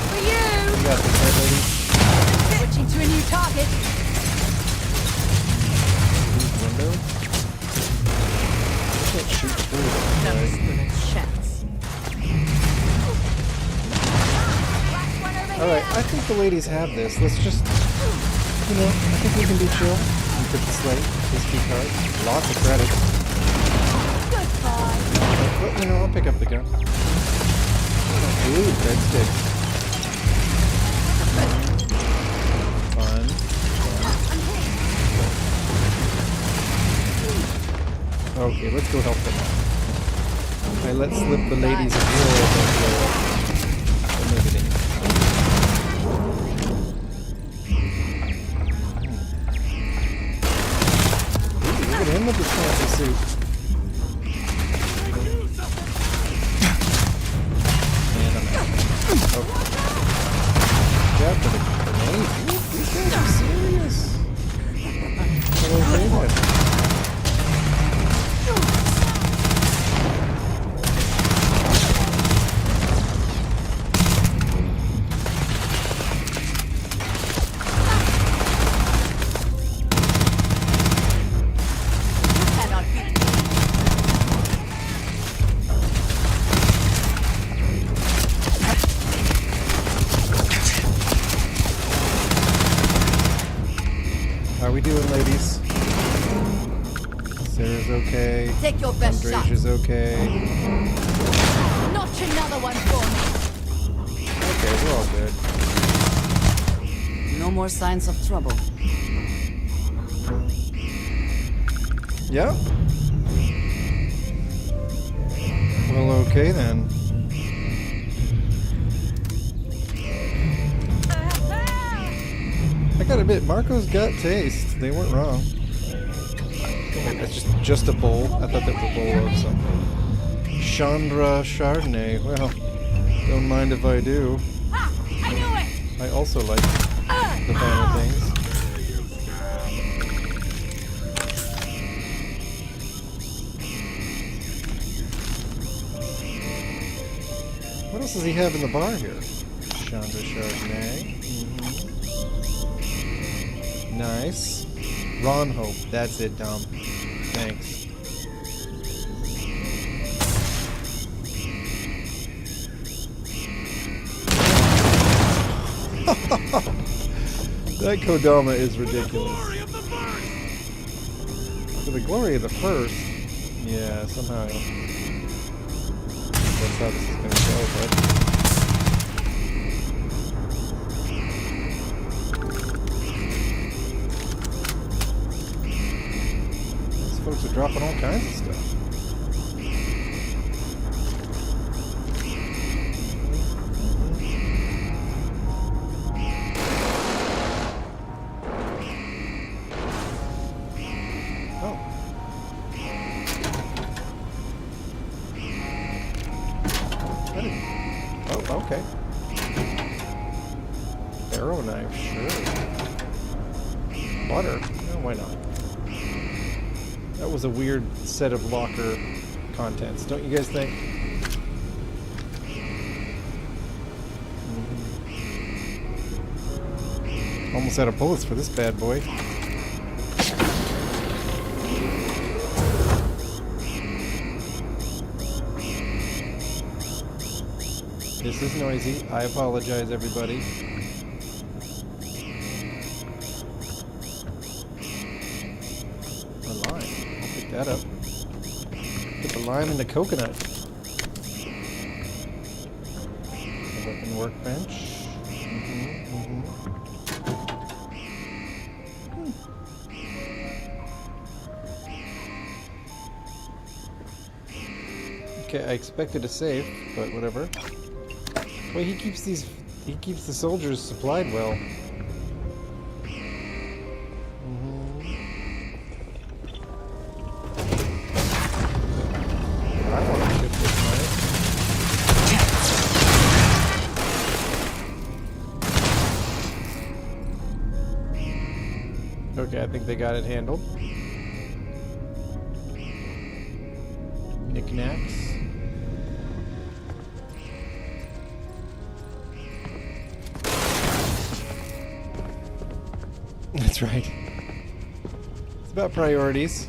For you! You got this, right, lady? Switching to a new target. Window? I can't shoot through it. Never stood a chance. Alright, I think the ladies have this. Let's just, you know, I think we can be chill. We took the slate, his key cards, lots of credits. Well, you know, I'll pick up the gun. Ooh, red sticks. Fun. Okay, let's go help them out. Okay, let's slip the ladies a roll, but maybe they Ooh, look at him with his fancy suit. Yeah, for the grenade. These guys are serious. Okay then. How we doing, ladies? Sarah's okay. Take your best shot. Andrasia's okay. Notch another one for me. Okay, we're all good. No more signs of trouble. Yeah? Well, okay then. I gotta admit, Marco's got taste. They weren't wrong. Wait, that's just a bowl. I thought that was a bowl of something. Chandra Chardonnay. Well, don't mind if I do. I knew it. I also like the finer things. What else does he have in the bar here? Chandra Chardonnay. Nice. Ron Hope. That's it, Dom. Thanks. That Kodama is ridiculous. For the glory of the first. Yeah, somehow. That's how this is going to go, but. Folks are dropping all kinds of stuff. Oh. Oh, okay. Arrow knife, sure. Butter? No, why not? That was a weird set of locker contents, don't you guys think? Almost out of bullets for this bad boy. This is noisy. I apologize, everybody. That up. Put the lime in the coconut. Weapon workbench. Okay, I expected a safe, but whatever. Wait, he keeps the soldiers supplied well. I want to ship this knife. Okay, I think they got it handled. Knickknacks. That's right. It's about priorities.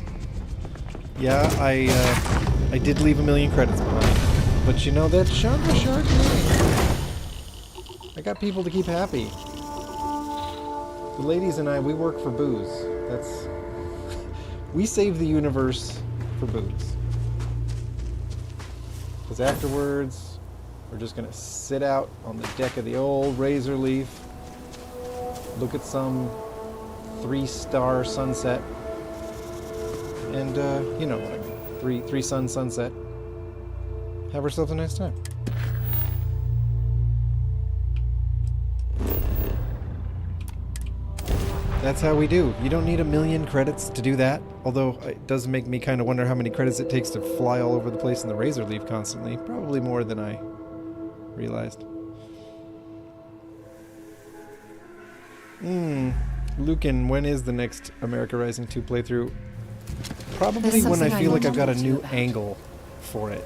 Yeah, I did leave 1,000,000 credits behind, but you know that's genre shark me. I got people to keep happy. The ladies and I, we work for booze. That's we save the universe for booze. Because afterwards, we're just gonna sit out on the deck of the old Razor Leaf, look at some 3-star sunset, and you know what I mean, three sun sunset. Have ourselves a nice time. That's how we do. You don't need 1,000,000 credits to do that, although it does make me kind of wonder how many credits it takes to fly all over the place in the Razor Leaf constantly. Probably more than I realized. Lucan, when is the next America Rising 2 playthrough? Probably when I feel like I've got a new angle for it.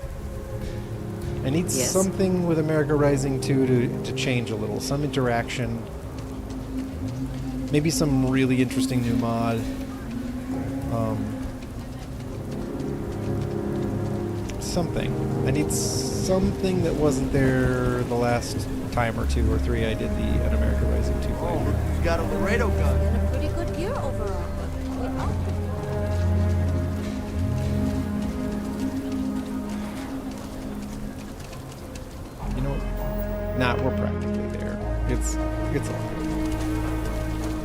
I need something with America Rising 2 to change a little. Some interaction. Maybe some really interesting new mod. Something. I need something that wasn't there the last time or 2 or 3 I did An America Rising 2 playthrough. You got a Laredo gun. And a pretty good gear overall. You know what? Nah, we're practically there. It's all good.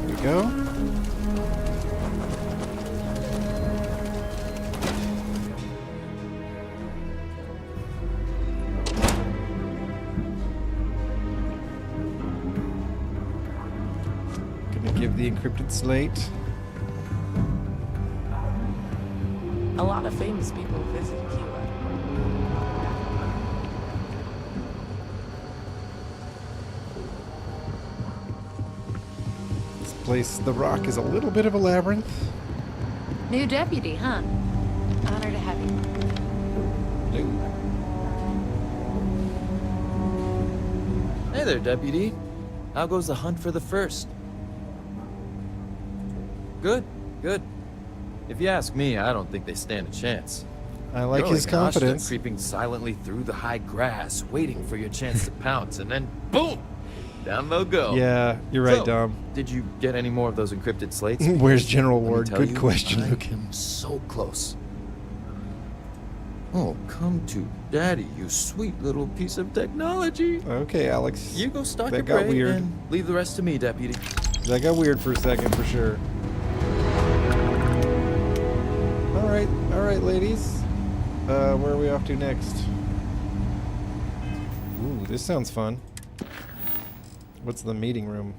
Here we go. Gonna give the encrypted slate. A lot of famous people visit Cuba. This place, the Rock, is a little bit of a labyrinth. New deputy, huh? Honor to have you. Hey there, Deputy. How goes the hunt for the first? Good, good. If you ask me, I don't think they stand a chance. I like his You're like an ostrich confidence. creeping silently through the high grass, waiting for your chance to pounce, and then boom, down they'll go. Yeah, you're right, So, Dom. Did you get any more of those encrypted slates? Where's General Let me Ward? tell Good you, question, I Luke. am so close. Oh, come to daddy, you sweet little piece of technology. Okay, Alex. You go stalk That your got prey weird. and leave the rest to me, Deputy. That got weird for a second, for sure. All right, ladies. Where are we off to next? Ooh, this sounds fun. What's the meeting room?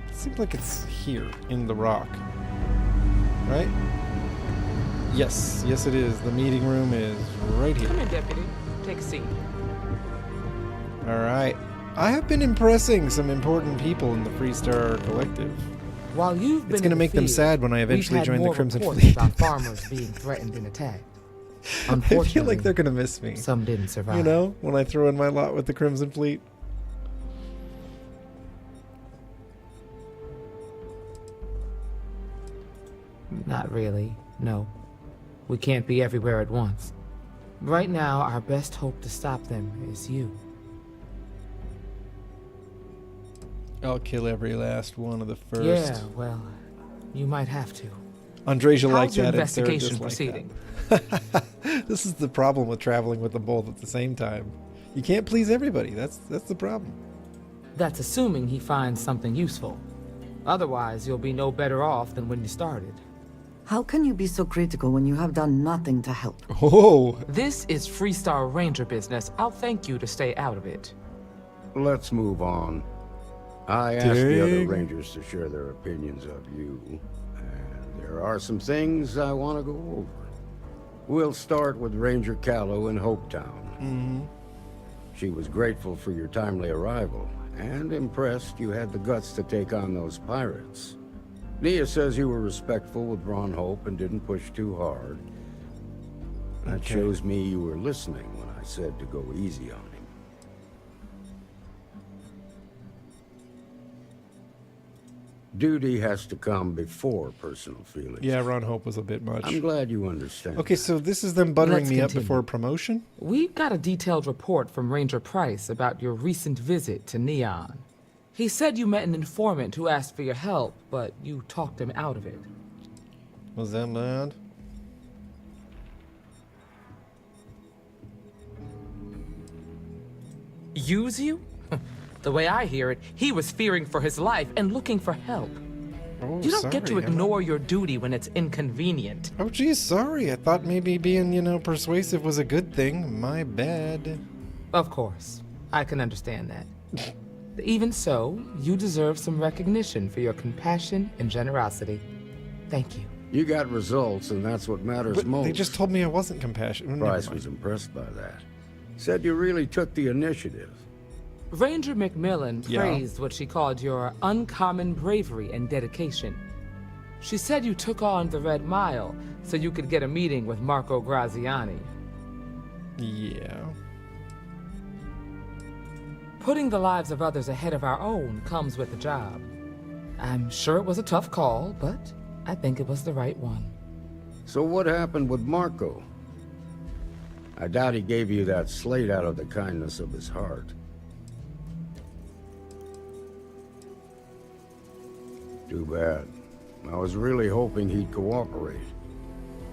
It seems like it's here in the Rock, right? Yes, yes, it is. The meeting room is right here. Come in, deputy. Take a seat. All right. I have been impressing some important people in the Freestar Collective. While you've been It's going to in make the them field, sad when I eventually we've had join the more Crimson reports Fleet. about farmers being threatened and attacked. I feel like they're going to miss me. Some didn't survive. You know, when I throw in my lot with the Crimson Fleet. Not really, no. We can't be everywhere at once. Right now, our best hope to stop them is you. I'll kill every last one of the first. Yeah, well, you might have to. Andreja like How's your that and Sarah investigation dislike proceeding? that. This is the problem with traveling with them both at the same time. You can't please everybody. That's the problem. That's assuming he finds something useful. Otherwise, you'll be no better off than when you started. How can you be so critical when you have done nothing to help? Oh! This is Freestar Ranger business. I'll thank you to stay out of it. Let's move on. I asked the other Rangers to share their opinions of you, and there are some things I want to go over. We'll start with Ranger Callow in Hopetown. She was grateful for your timely arrival, and impressed you had the guts to take on those pirates. Nia says you were respectful with Ron Hope and didn't push too hard. That shows me you were listening when I said to go easy on him. Duty has to come before personal feelings. Yeah, Ron Hope was a bit much. I'm glad you understand. Okay, so this is them buttering Let's me up continue. before promotion? We've got a detailed report from Ranger Price about your recent visit to Neon. He said you met an informant who asked for your help, but you talked him out of it. Was that bad? Use you? The way I hear it, he was fearing for his life and looking for help. Oh, You don't get to sorry, ignore your duty when it's inconvenient. Oh, geez, sorry. I thought maybe being, persuasive was a good thing. My bad. Of course, I can understand that. Even so, you deserve some recognition for your compassion and generosity. Thank you. You got results, and that's what matters But most. they just told me I wasn't compassionate. Price was impressed by that. Said you really took the initiative. Ranger McMillan Yeah. praised what she called your uncommon bravery and dedication. She said you took on the Red Mile so you could get a meeting with Marco Graziani. Yeah. Putting the lives of others ahead of our own comes with the job. I'm sure it was a tough call, but I think it was the right one. So what happened with Marco? I doubt he gave you that slate out of the kindness of his heart. Too bad. I was really hoping he'd cooperate.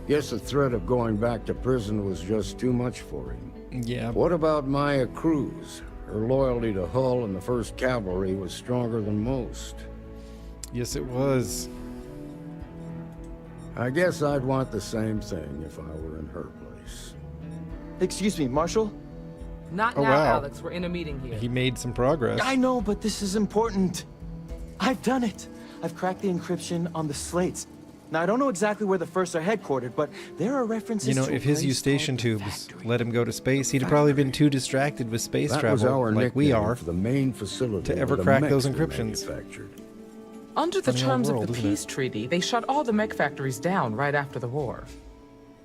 Guess the threat of going back to prison was just too much for him. Yeah. What about Maya Cruz? Her loyalty to Hull and the 1st Cavalry was stronger than most. Yes, it was. I guess I'd want the same thing if I were in her place. Excuse me, Marshal? Not Oh, now, wow. Alex. We're in a meeting here. He made some progress. I know, but this is important. I've done it. I've cracked the encryption on the slates. Now, I don't know exactly where the First are headquartered, but there are references to If his Eustachian tubes let him go to space, he'd have probably been too distracted with space That was travel, our like we nickname are, for the main facility to ever where the crack mechs those were encryptions. manufactured. Under the Funny old terms world, of the isn't it? peace treaty, they shut all the mech factories down right after the war.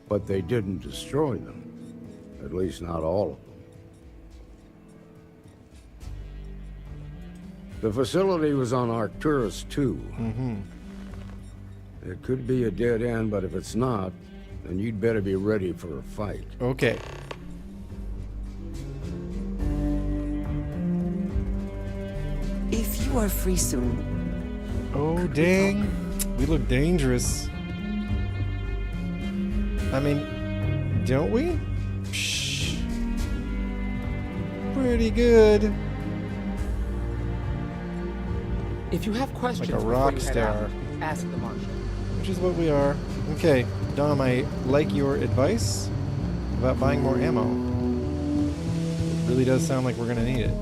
But they didn't destroy them. At least not all of them. The facility was on Arcturus 2. It could be a dead end, but if it's not, then you'd better be ready for a fight. Okay. If you are free soon. Oh, dang. We look dangerous. I mean, don't we? Psh. Pretty good. If you have questions Like a before rock you head star. out, ask the Marshal. Which is what we are. Okay, Dom, I like your advice about buying more ammo. It really does sound like we're gonna need it.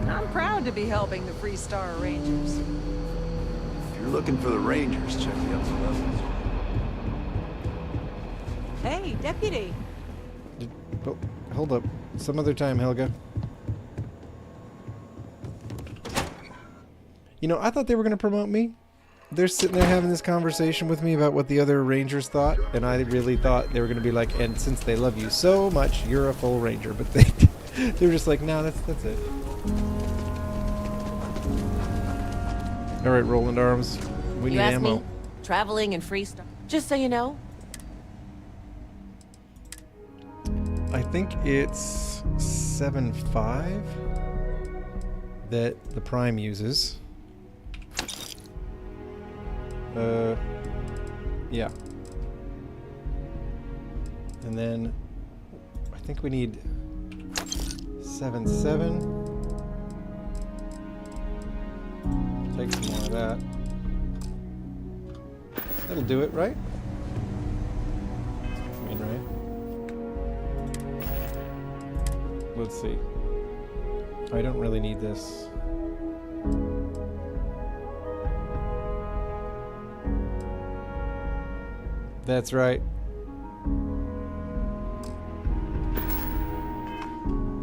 I'm proud to be helping the Freestar Rangers. If you're looking for the Rangers, check the upper levels. Hey, Deputy. Oh, hold up. Some other time, Helga. I thought they were gonna promote me. They're sitting there having this conversation with me about what the other Rangers thought, and I really thought they were going to be like, and since they love you so much, you're a full Ranger. But they were just like, no, that's it. All right, Roland Arms, we need ammo. Traveling in Freestar. Just so you know. I think it's 7.5 that the Prime uses. Yeah. And then I think we need 7-7. Take some more of that. That'll do it, right? I mean, right? Let's see. I don't really need this. That's right.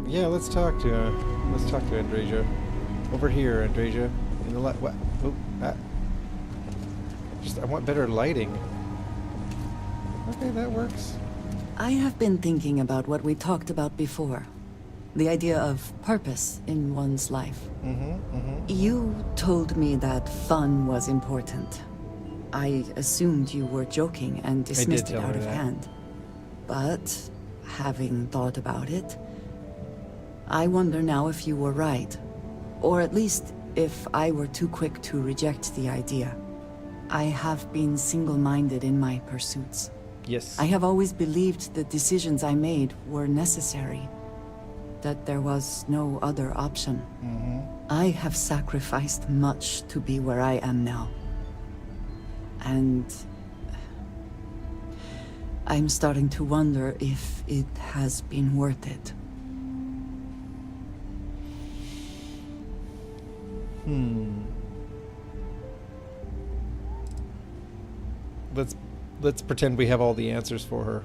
Yeah, let's talk to Andreja. Over here, Andreja. In the light. What? Oh, I want better lighting. Okay, that works. I have been thinking about what we talked about before. The idea of purpose in one's life. You told me that fun was important. I assumed you were joking and dismissed it out of hand. But, having thought about it, I wonder now if you were right. Or at least, if I were too quick to reject the idea. I have been single-minded in my pursuits. Yes. I have always believed the decisions I made were necessary. That there was no other option. I have sacrificed much to be where I am now. And I'm starting to wonder if it has been worth it. Let's pretend we have all the answers for her.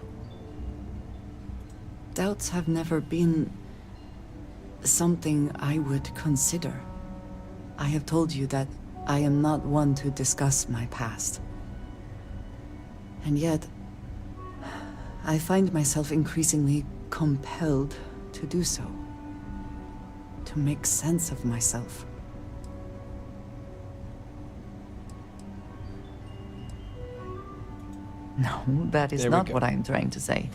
Doubts have never been something I would consider. I have told you that I am not one to discuss my past. And yet, I find myself increasingly compelled to do so. To make sense of myself. No, that is not what I am trying to say.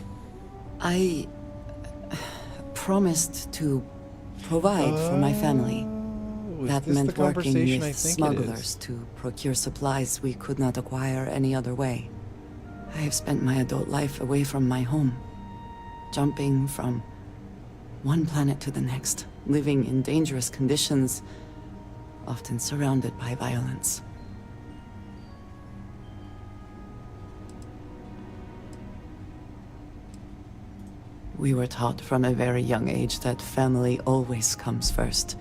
I promised to provide for my family. That meant working with smugglers to procure supplies we could not acquire any other way. I have spent my adult life away from my home, jumping from one planet to the next, living in dangerous conditions, often surrounded by violence. We were taught from a very young age that family always comes first,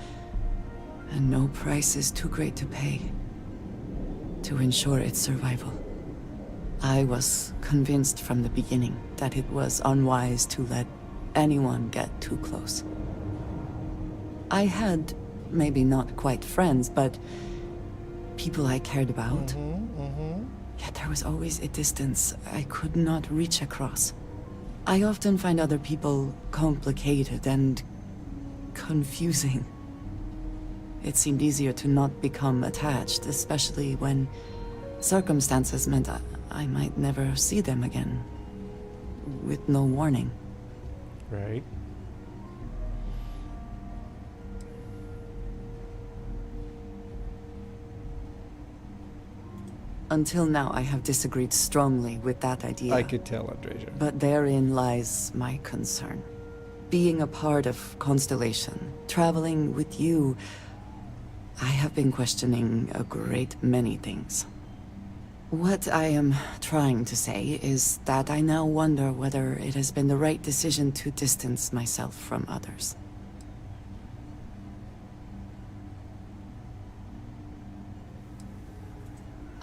and no price is too great to pay to ensure its survival. I was convinced from the beginning that it was unwise to let anyone get too close. I had, maybe not quite friends, but people I cared about. Yet there was always a distance I could not reach across. I often find other people complicated and confusing. It seemed easier to not become attached, especially when circumstances meant I might never see them again, with no warning. Right. Until now, I have disagreed strongly with that idea. I could tell, Andreja. But therein lies my concern. Being a part of Constellation, traveling with you, I have been questioning a great many things. What I am trying to say is that I now wonder whether it has been the right decision to distance myself from others.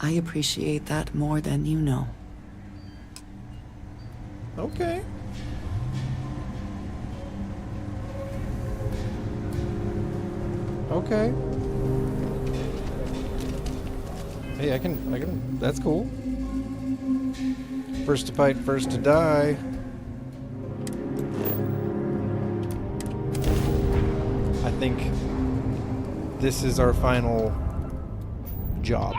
I appreciate that more than you know. Okay. Okay. Hey, I can, that's cool. First to fight, first to die. I think this is our final job.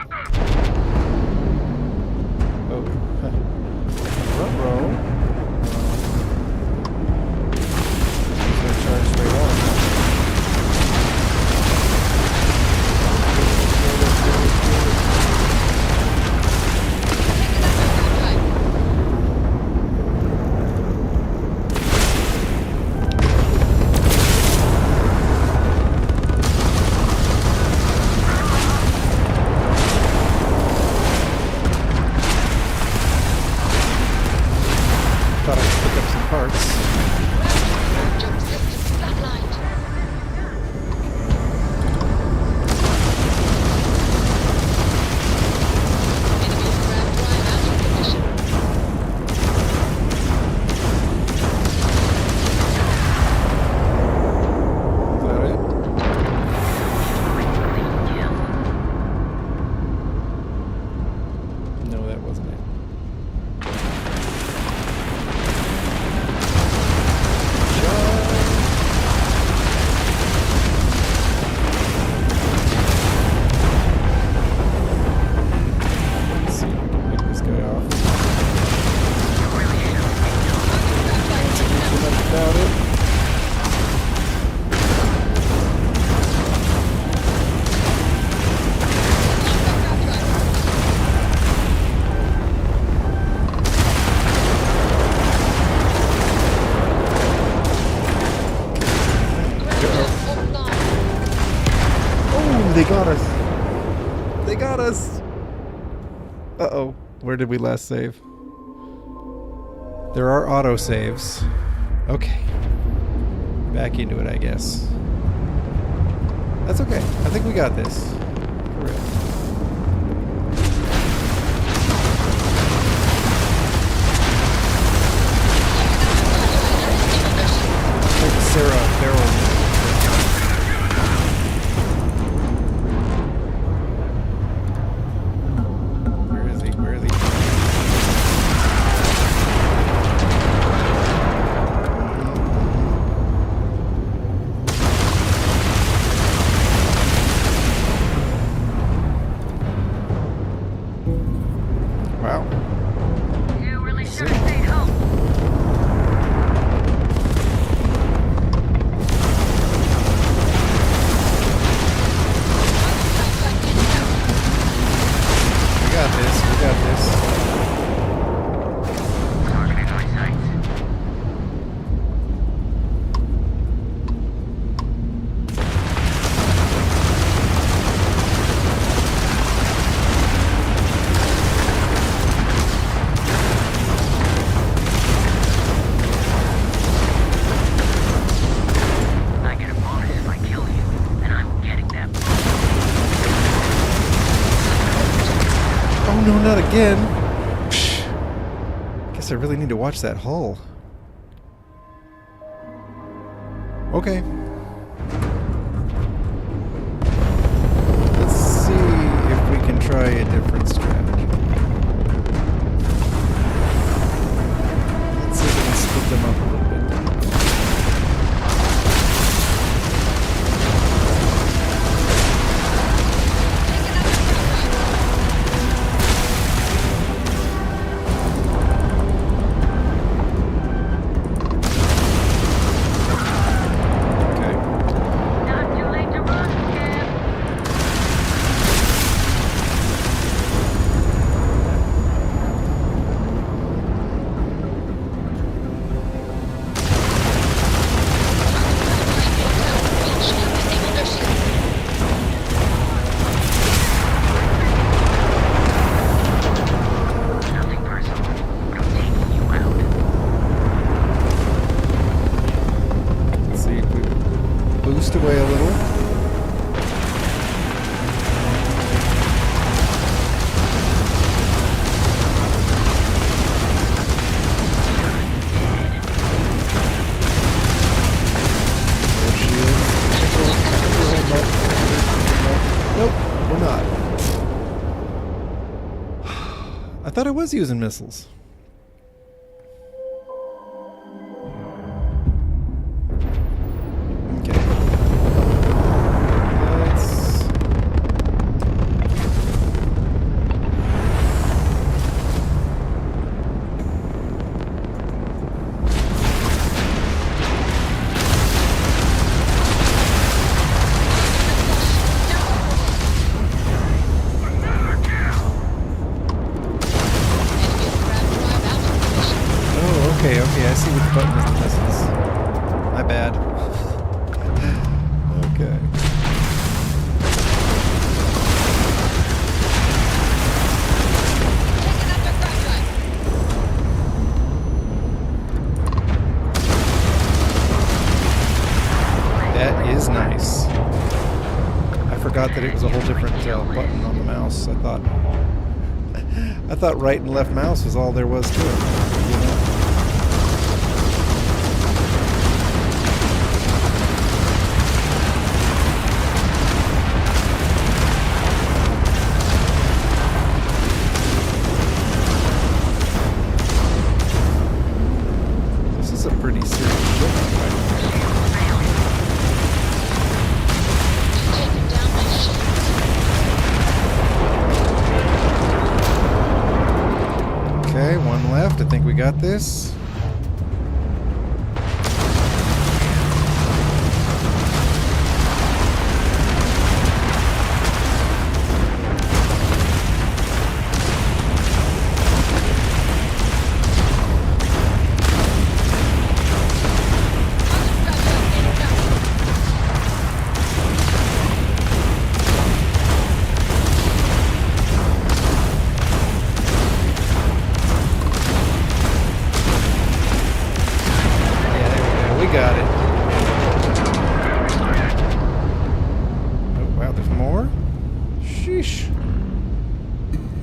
Oh, ruh-roh. He's gonna charge straight up. Uh-oh. Where did we last save? There are auto saves. Okay. Back into it, I guess. That's okay. I think we got this. For real. Like Sarah Farrell. Where is he? Where is he? Wow. You really should have stayed home. We got this. We got this. Targeting my sights. I get a bonus if I kill you, and I'm getting that. Oh no, not again. Psh. Guess I really need to watch that hull. Okay. Let's see if we can try a different strategy. Let's see if we can split them up a little bit. Okay. Not too late to run, kid. Nothing personal, but I'm taking you out. Let's see if we boost away a little. There she is. Nope, we're not. I thought I was using missiles. Okay. Let's... Oh, okay, I see which button is the missiles. My bad. Okay. That is nice. I forgot that it was a whole different button on the mouse. I thought right and left mouse was all there was to it. You know? This is a pretty serious ship. Okay, one left. I think we got this.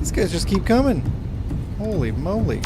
These guys just keep coming. Holy moly.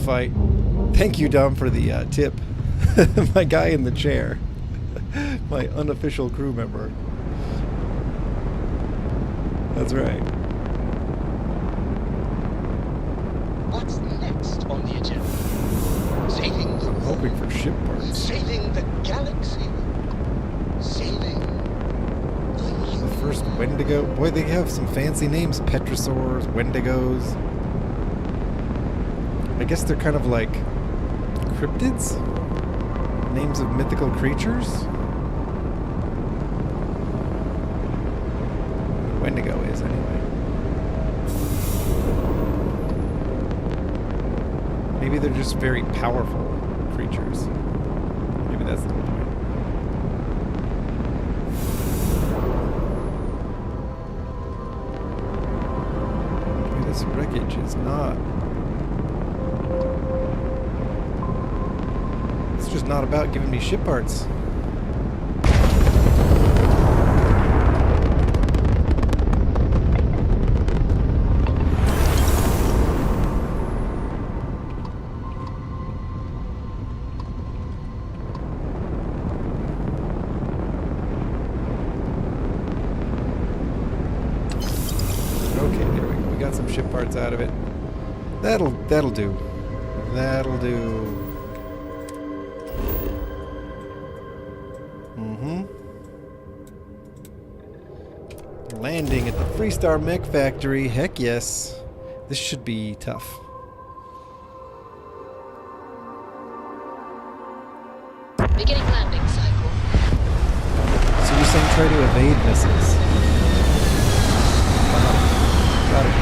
Fight. Thank you, Dom, for the tip. My guy in the chair. My unofficial crew member. That's right. What's next on the agenda? Saving the world. Hoping for ship parts. Saving the galaxy. Saving the first Wendigo. Boy, they have some fancy names. Petrosaurs, Wendigos. I guess they're kind of like cryptids? Names of mythical creatures? Wendigo is, anyway. Maybe they're just very powerful creatures. Maybe that's the point. Maybe this wreckage is not... It's just not about giving me ship parts. Okay, there we go. We got some ship parts out of it. That'll do. That'll do. Landing at the Freestar Mech Factory. Heck yes. This should be tough. Beginning landing cycle. So you're saying try to evade missiles? Got it.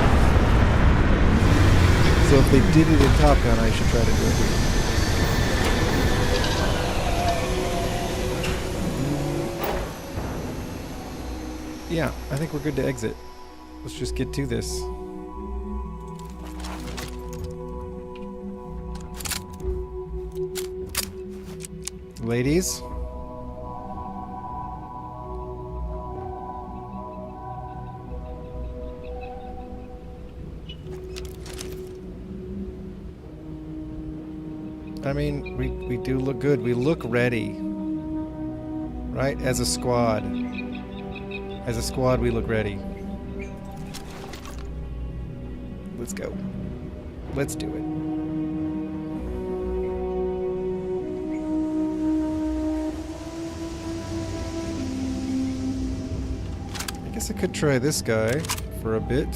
So if they did it in Top Gun, I should try to do it here. Yeah, I think we're good to exit. Let's just get to this. Ladies? I mean, we do look good. We look ready. Right? As a squad. As a squad, we look ready. Let's go. Let's do it. I guess I could try this guy for a bit.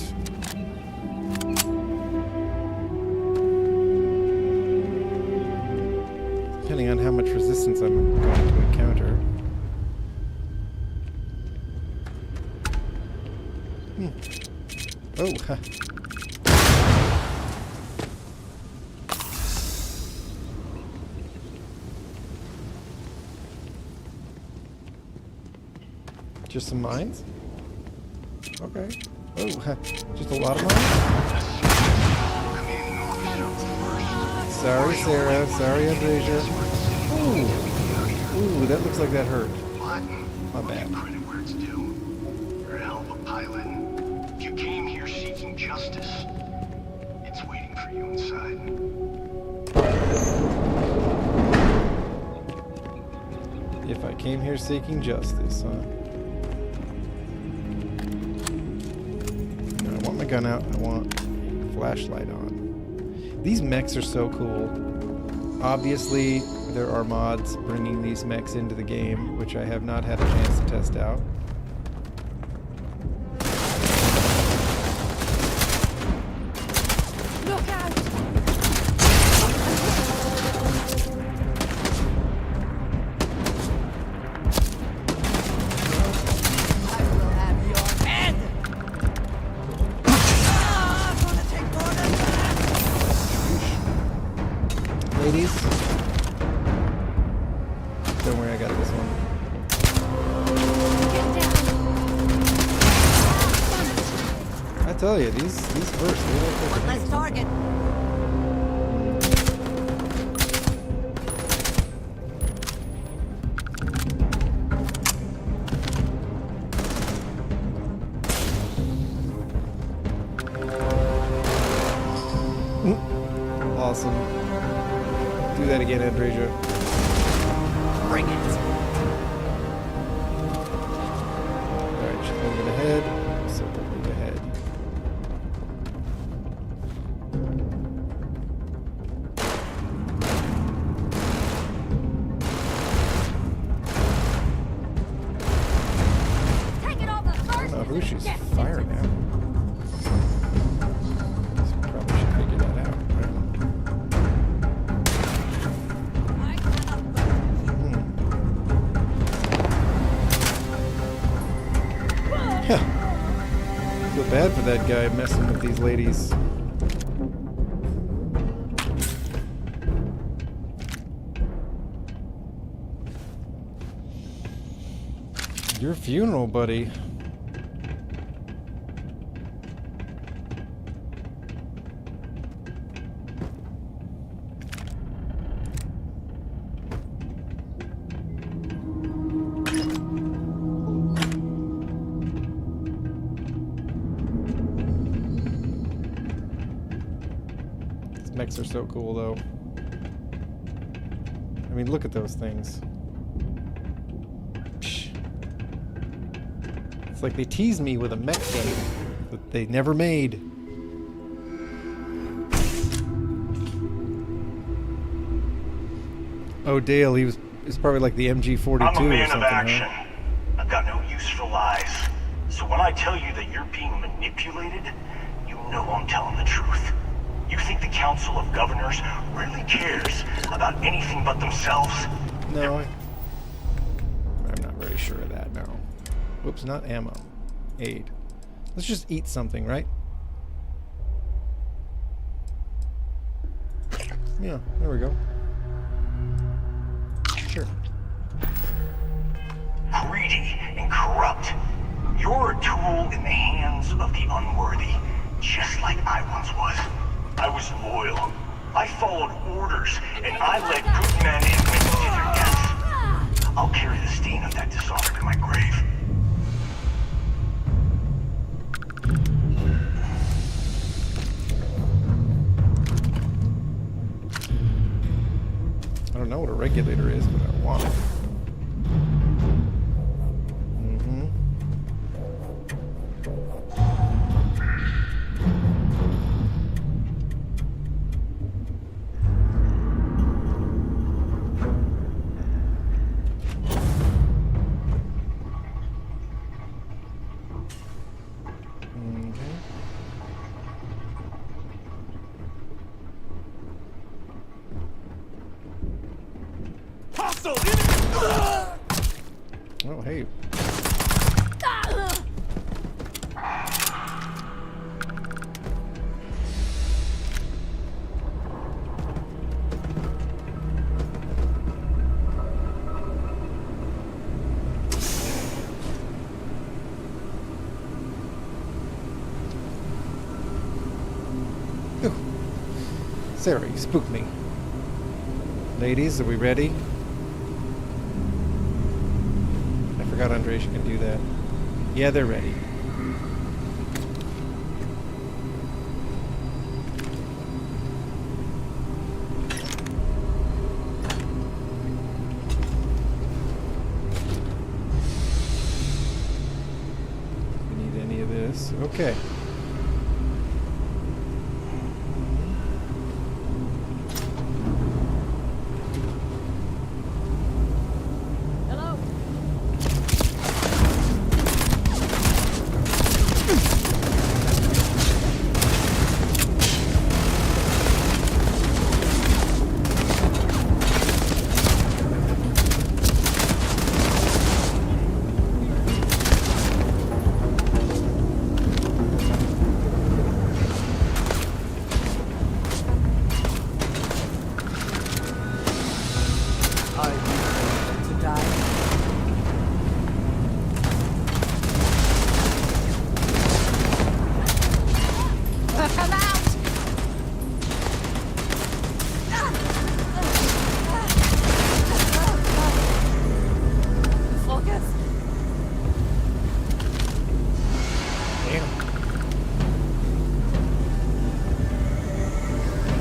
Depending on how much resistance I'm going to encounter. Oh, huh. Just some mines? Okay. Oh, huh. Just a lot of mines? Sorry, Sarah. Sorry, Andresia. Ooh. Ooh, that looks like that hurt. My bad. Justice. It's waiting for you inside. If I came here seeking justice, huh? No, I want my gun out. I want flashlight on. These mechs are so cool. Obviously, there are mods bringing these mechs into the game, which I have not had a chance to test out. Look out! I will have your head! I'm gonna take more than that! Ladies, don't worry, I got this one. I tell you, these first, they don't take One less target. Awesome. Do that again, Andreja. Bring it. Alright, she's moving ahead. So we'll move ahead. Take it off the I first. don't know who she's firing at. Probably should figure that out, right? Feel bad for that guy messing with these ladies. Your funeral, buddy. These mechs are so cool, though. I mean, look at those things. It's like they teased me with a mech game that they never made. Oh, Dale, he was probably like the MG42 I'm a or man something, of action. right? I've got no use for lies. So when I tell you that you're being manipulated, you know I'm telling the truth. You think the Council of Governors really cares about anything but themselves? No, I'm not very sure of that, no. Whoops, not ammo. Aid. Let's just eat something, right? Yeah, there we go. Sure. Greedy and corrupt. You're a tool in the hands of the unworthy, just like I once was. I was loyal. I followed orders, and I led good men and women to their deaths. I'll carry the stain of that dishonor to my grave. I don't know what a regulator is, but I want it. Oh, hey. Ooh. Sarah, you spooked me. Ladies, are we ready? I forgot Andres can do that. Yeah, they're ready. If we need any of this. Okay.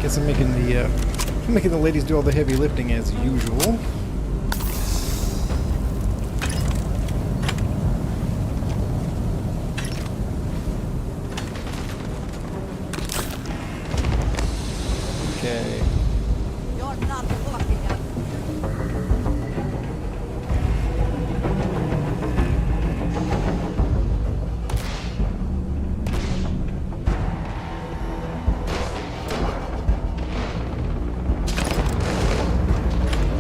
Guess I'm making the ladies do all the heavy lifting as usual. Okay. You're not walking up.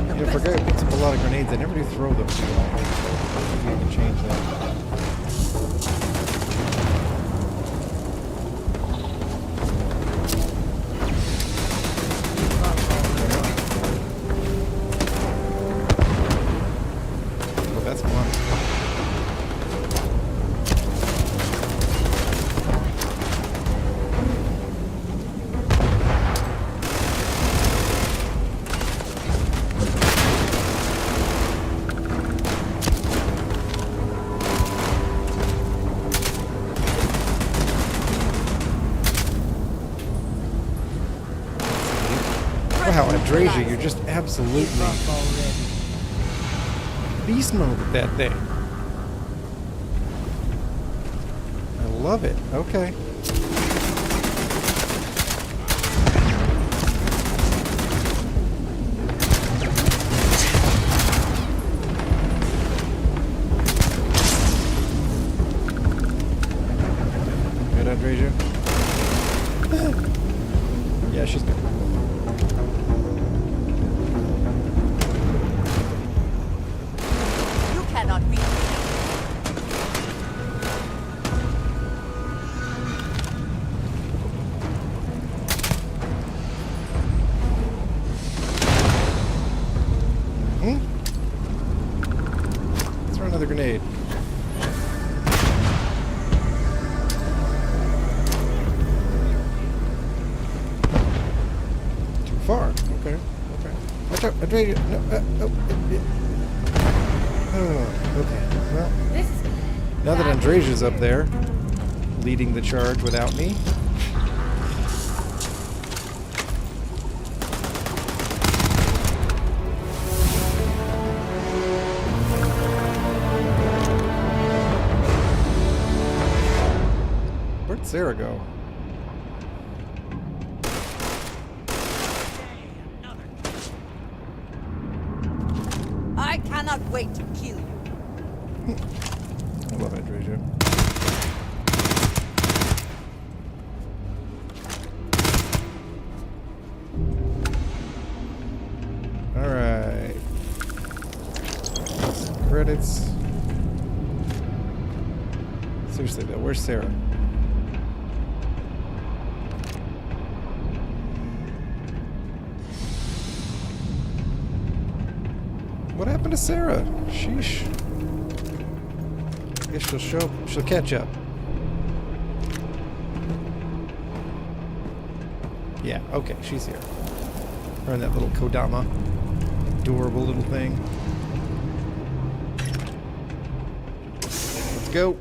Yeah, I forgot I picked up a lot of grenades. I never do throw them too long. Maybe I can change that. Wow, Andrasia, you're just absolutely beast mode with that thing. I love it. Okay. Good, Andrasia. Yeah, she's good. Cannot be. Let's throw another grenade. Too far. Okay. Okay. Watch out, Andrea. No. Oh, okay. Well, now that Andrasia's up there, leading the charge without me. Where'd Sarah go? I cannot wait to kill you. I love Andrasia. Alright. Credits. Seriously though, where's Sarah? What happened to Sarah? Sheesh. I guess she'll catch up. Yeah, okay, she's here. We're in that little Kodama. Adorable little thing. Let's go.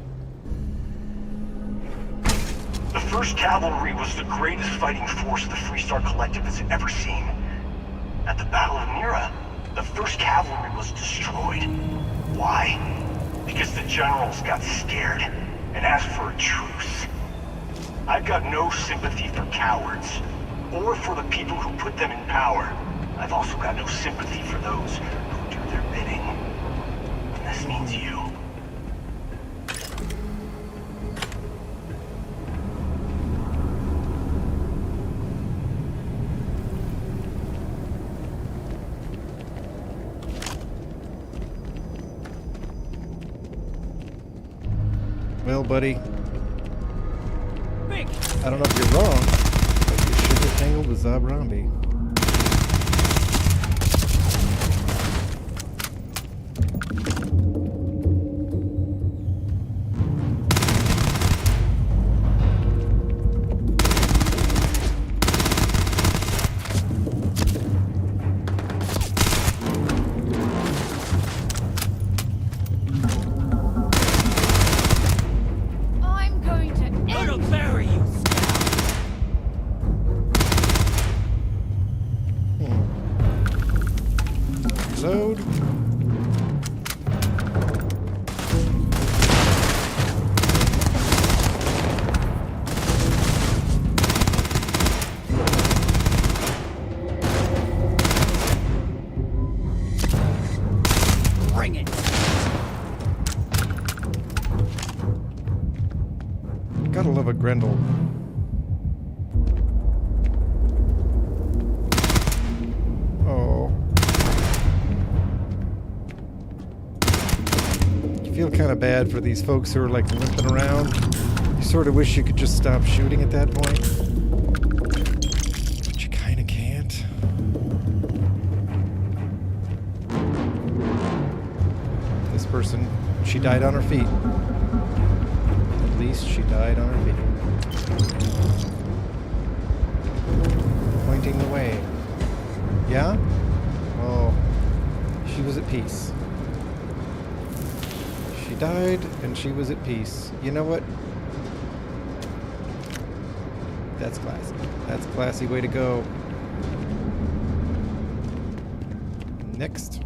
The 1st Cavalry was the greatest fighting force the Freestar Collective has ever seen. At the Battle of Nira, the 1st Cavalry was destroyed. Why? Because the generals got scared and asked for a truce. I've got no sympathy for cowards, or for the people who put them in power. I've also got no sympathy for those who do their bidding. And this means you. Well, buddy, I don't know if you're wrong, but you should have tangled with Zob Rombie. Gotta love a Grendel. Oh. You feel kind of bad for these folks who are like limping around. You sort of wish you could just stop shooting at that point. But you kind of can't. This person, she died on her feet. At least she died on her feet. Pointing the way. Yeah? Oh, she was at peace. She died and she was at peace. You know what? That's classy. That's a classy way to go. Next.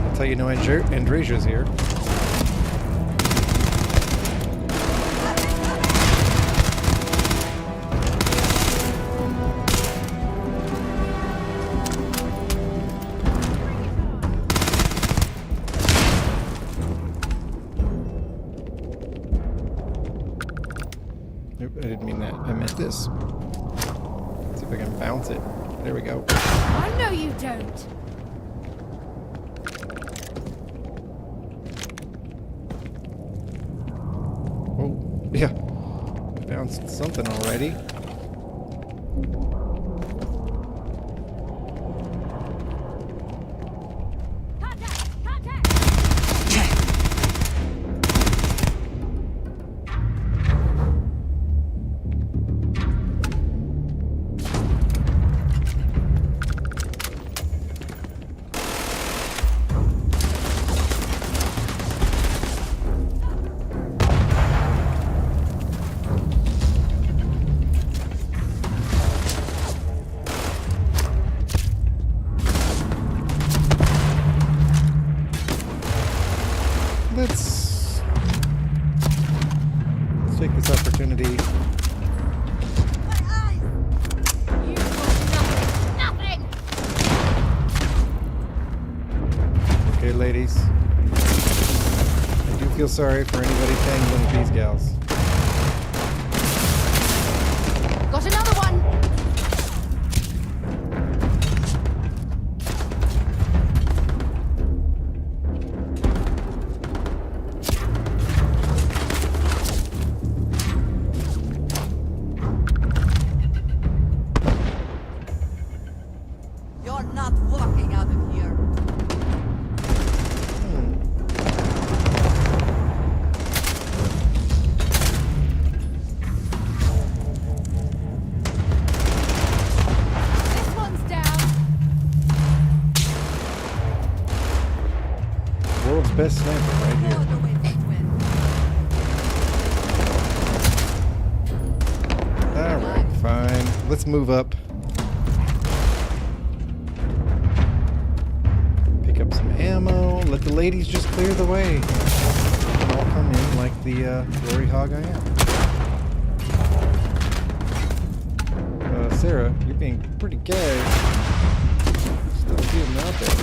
That's how you know Andresia's here. Nope, I didn't mean that. I meant this. See if I can bounce it. There we go. I know you don't. Oh, yeah. Bounced something already. Let's take this opportunity. Okay, ladies. I do feel sorry for anybody tangling with these gals. Got another one! You're not walking out of here. This one's down! World's best sniper right here. Alright, fine. Let's move up. Pick up some ammo. Let the ladies just clear the way. And I'll come in like the glory hog I am. Sarah, you're being pretty gay. Still see them out there.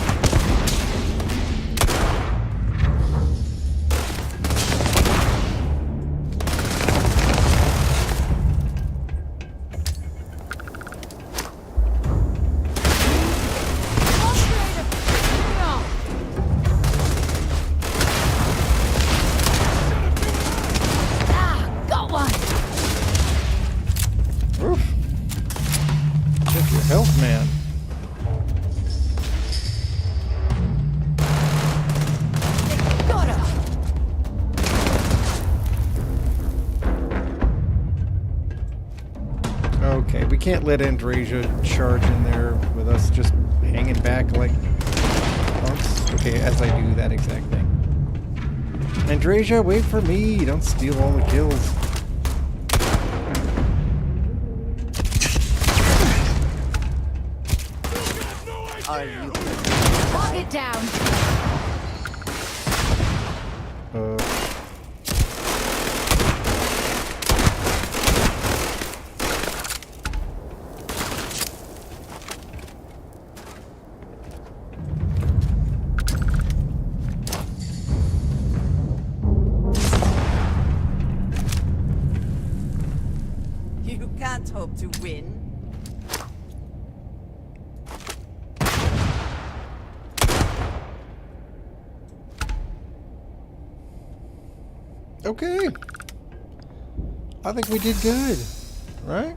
Got one! Oof. Check your health, man. Got her! Okay, we can't let Andresia charge in there with us just hanging back like punks. Okay, as I do that exact thing. Andresia, wait for me. Don't steal all the kills. Are you? Target down! can't hope to win. Okay. I think we did good, right?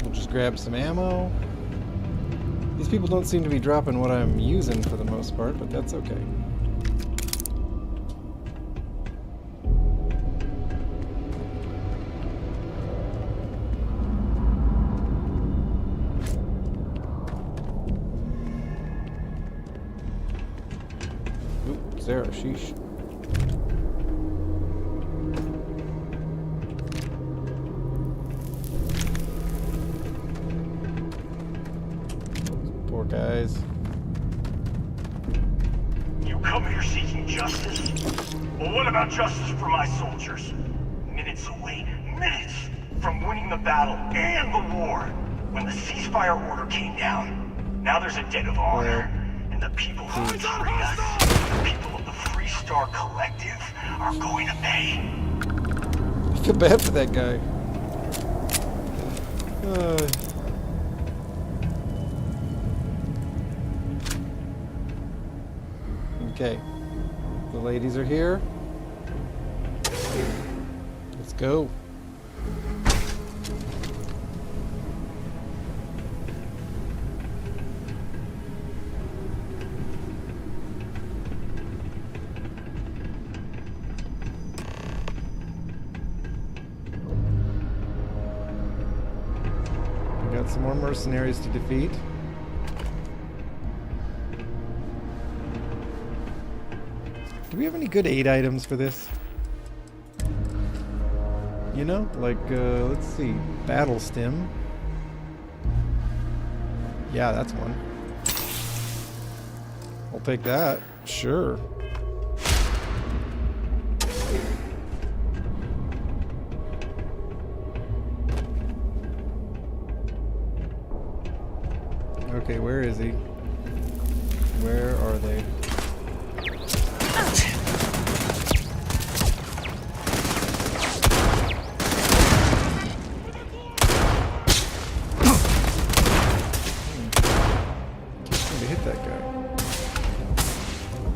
We'll just grab some ammo. These people don't seem to be dropping what I'm using for the most part, but that's okay. Ooh, Sarah, sheesh. Poor guys. You come here seeking justice? Well, what about justice for my soldiers? Minutes away, minutes from winning the battle and the war. When the ceasefire order came down, now there's a debt of honor. And the people who betrayed us, the people of the Free Star Collective, are going to pay. I feel bad for that guy. Okay. The ladies are here. Let's go. We got some more mercenaries to defeat. Do we have any good aid items for this? You know, like, let's see. Battle stem. Yeah, that's one. I'll take that. Sure. Okay, where is he? Where are they? To hit that guy.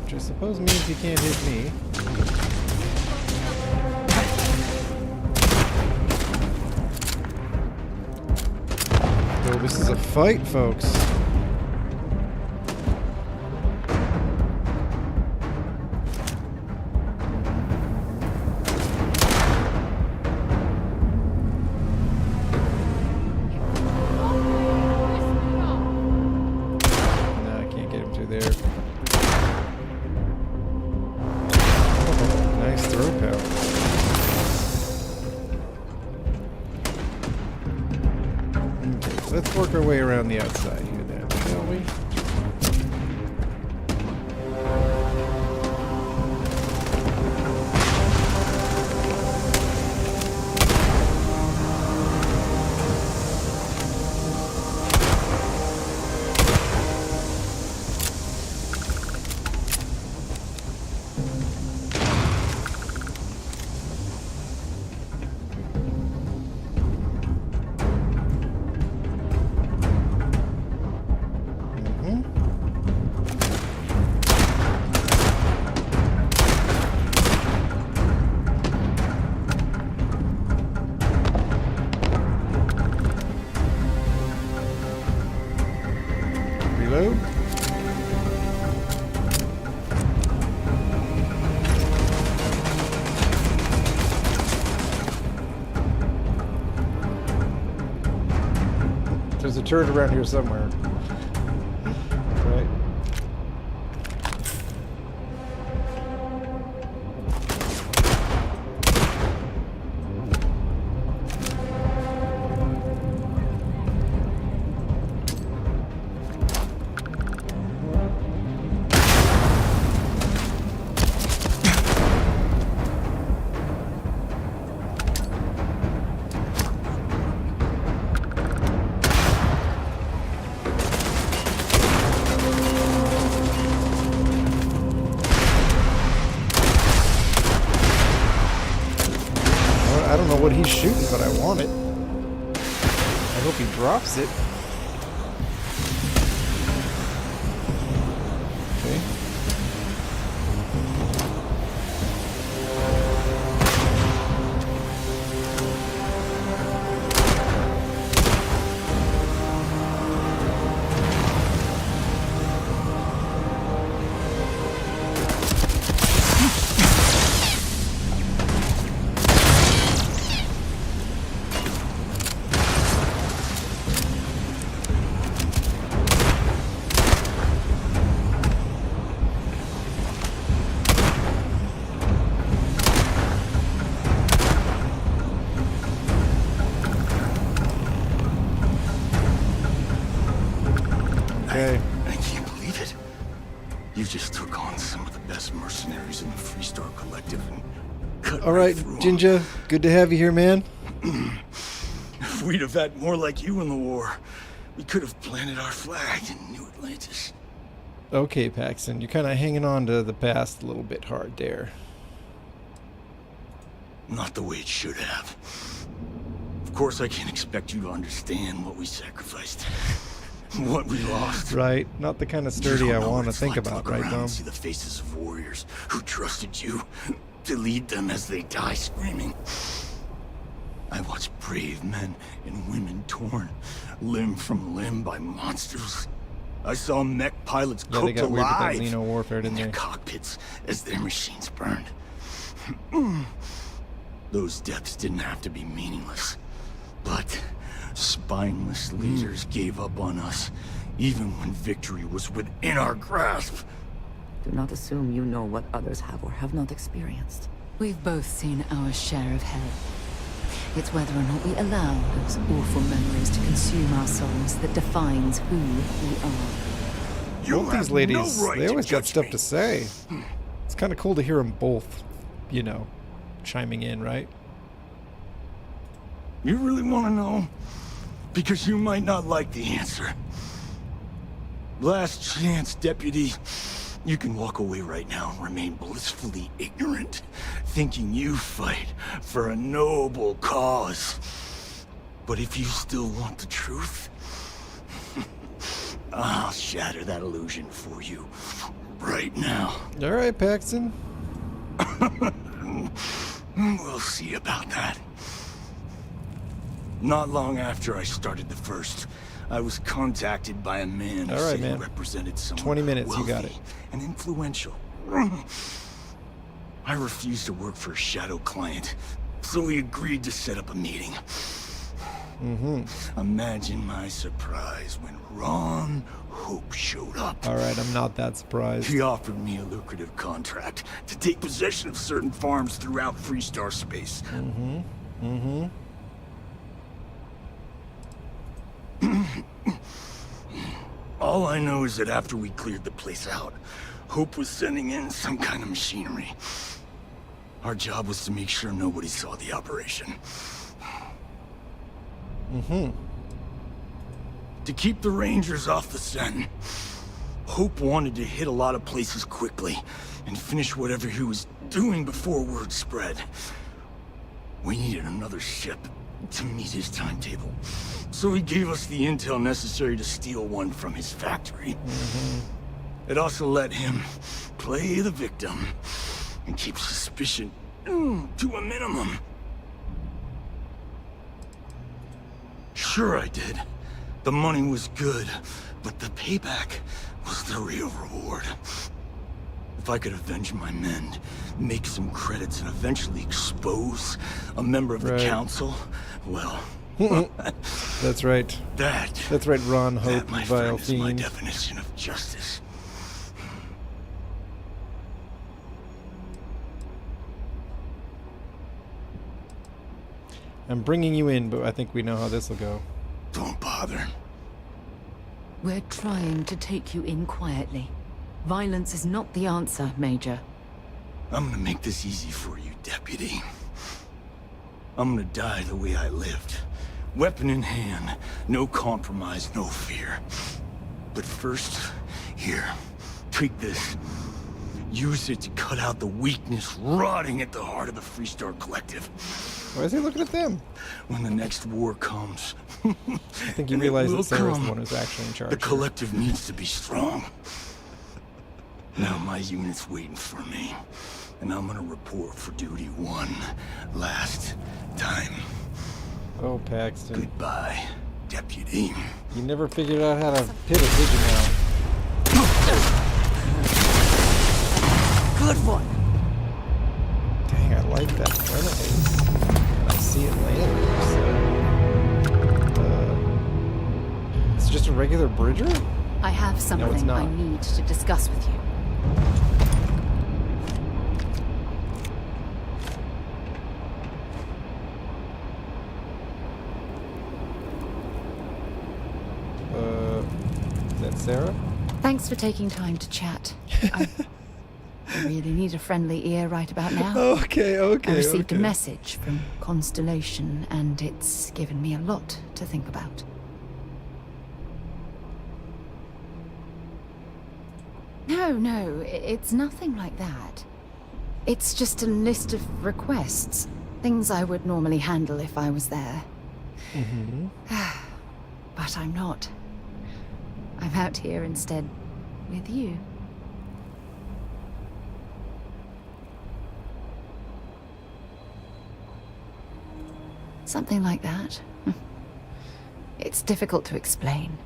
Which I suppose means he can't hit me. Oh, this is a fight, folks. Let's work our way around the outside here then, shall we? Reload. There's a turret around here somewhere. Right. what he's shooting, but I want it. I hope he drops it. Okay. I can't believe it. You just took on some of the best mercenaries in the Freestar Collective and cut All right, Jinja, good to have you here, man. If we'd have had more like you in the war, we could have planted our flag in New Atlantis. Okay, Paxton, you're kind of hanging on to the past a little bit hard there. Not the way it should have. Of course, I can't expect you to understand what we sacrificed. What we lost. Right, not the kind of sturdy I want to think about, right, Dom? See the faces of warriors who trusted you to lead them as they die screaming. I watched brave men and women torn limb from limb by monsters. I saw mech pilots cooked alive in their cockpits as their machines burned. Those deaths didn't have to be meaningless, but spineless leaders gave up on us, even when victory was within our grasp. Do not assume you know what others have or have not experienced. We've both seen our share of hell. It's whether or not we allow those awful memories to consume our souls that defines who we are. Both these ladies, they always got stuff to say. It's kind of cool to hear them both, you know, chiming in, right? You really want to know? Because you might not like the answer. Last chance, Deputy. You can walk away right now and remain blissfully ignorant, thinking you fight for a noble cause. But if you still want the truth, I'll shatter that illusion for you right now. All right, Paxton. We'll see about that. Not long after I started the first, I was contacted by a man who said he represented someone 20 minutes, you got it. And influential. I refused to work for a shadow client, so we agreed to set up a meeting. Imagine my surprise when Ron Hope showed up. All right, I'm not that surprised. He offered me a lucrative contract to take possession of certain farms throughout Freestar space. All I know is that after we cleared the place out, Hope was sending in some kind of machinery. Our job was to make sure nobody saw the operation. To keep the Rangers off the scent, Hope wanted to hit a lot of places quickly and finish whatever he was doing before word spread. We needed another ship to meet his timetable, so he gave us the intel necessary to steal one from his factory. It also let him play the victim and keep suspicion to a minimum. Sure I did. The money was good, but the payback was the real reward. If I could avenge my men, make some credits, and eventually expose a member of the council, well... That's right. That's right, Ron Hope, my vile friend, is my fiend. definition of justice. I'm bringing you in, but I think we know how this will go. Don't bother. We're trying to take you in quietly. Violence is not the answer, Major. I'm gonna make this easy for you, Deputy. I'm gonna die the way I lived. Weapon in hand, no compromise, no fear. But first, here, take this. Use it to cut out the weakness rotting at the heart of the Freestar Collective. Why is he looking at them? When the next war comes, I think you realize will that Sarah's come. the one who's actually in charge. The collective needs to be strong. Now my unit's waiting for me, and I'm gonna report for duty one last time. Oh, Paxton. Goodbye, Deputy. You never figured out how to pivot, did you now? Good one. Dang, I like that Renegade. I see it later. It's just a regular Bridger? I have something I need to discuss with you. Is that Sarah? Thanks for taking time to chat. I really need a friendly ear right about now. Okay. I received a message from Constellation, and it's given me a lot to think about. No, it's nothing like that. It's just a list of requests. Things I would normally handle if I was there. Mm-hmm. But I'm not. I'm out here instead with you. Something like that. It's difficult to explain.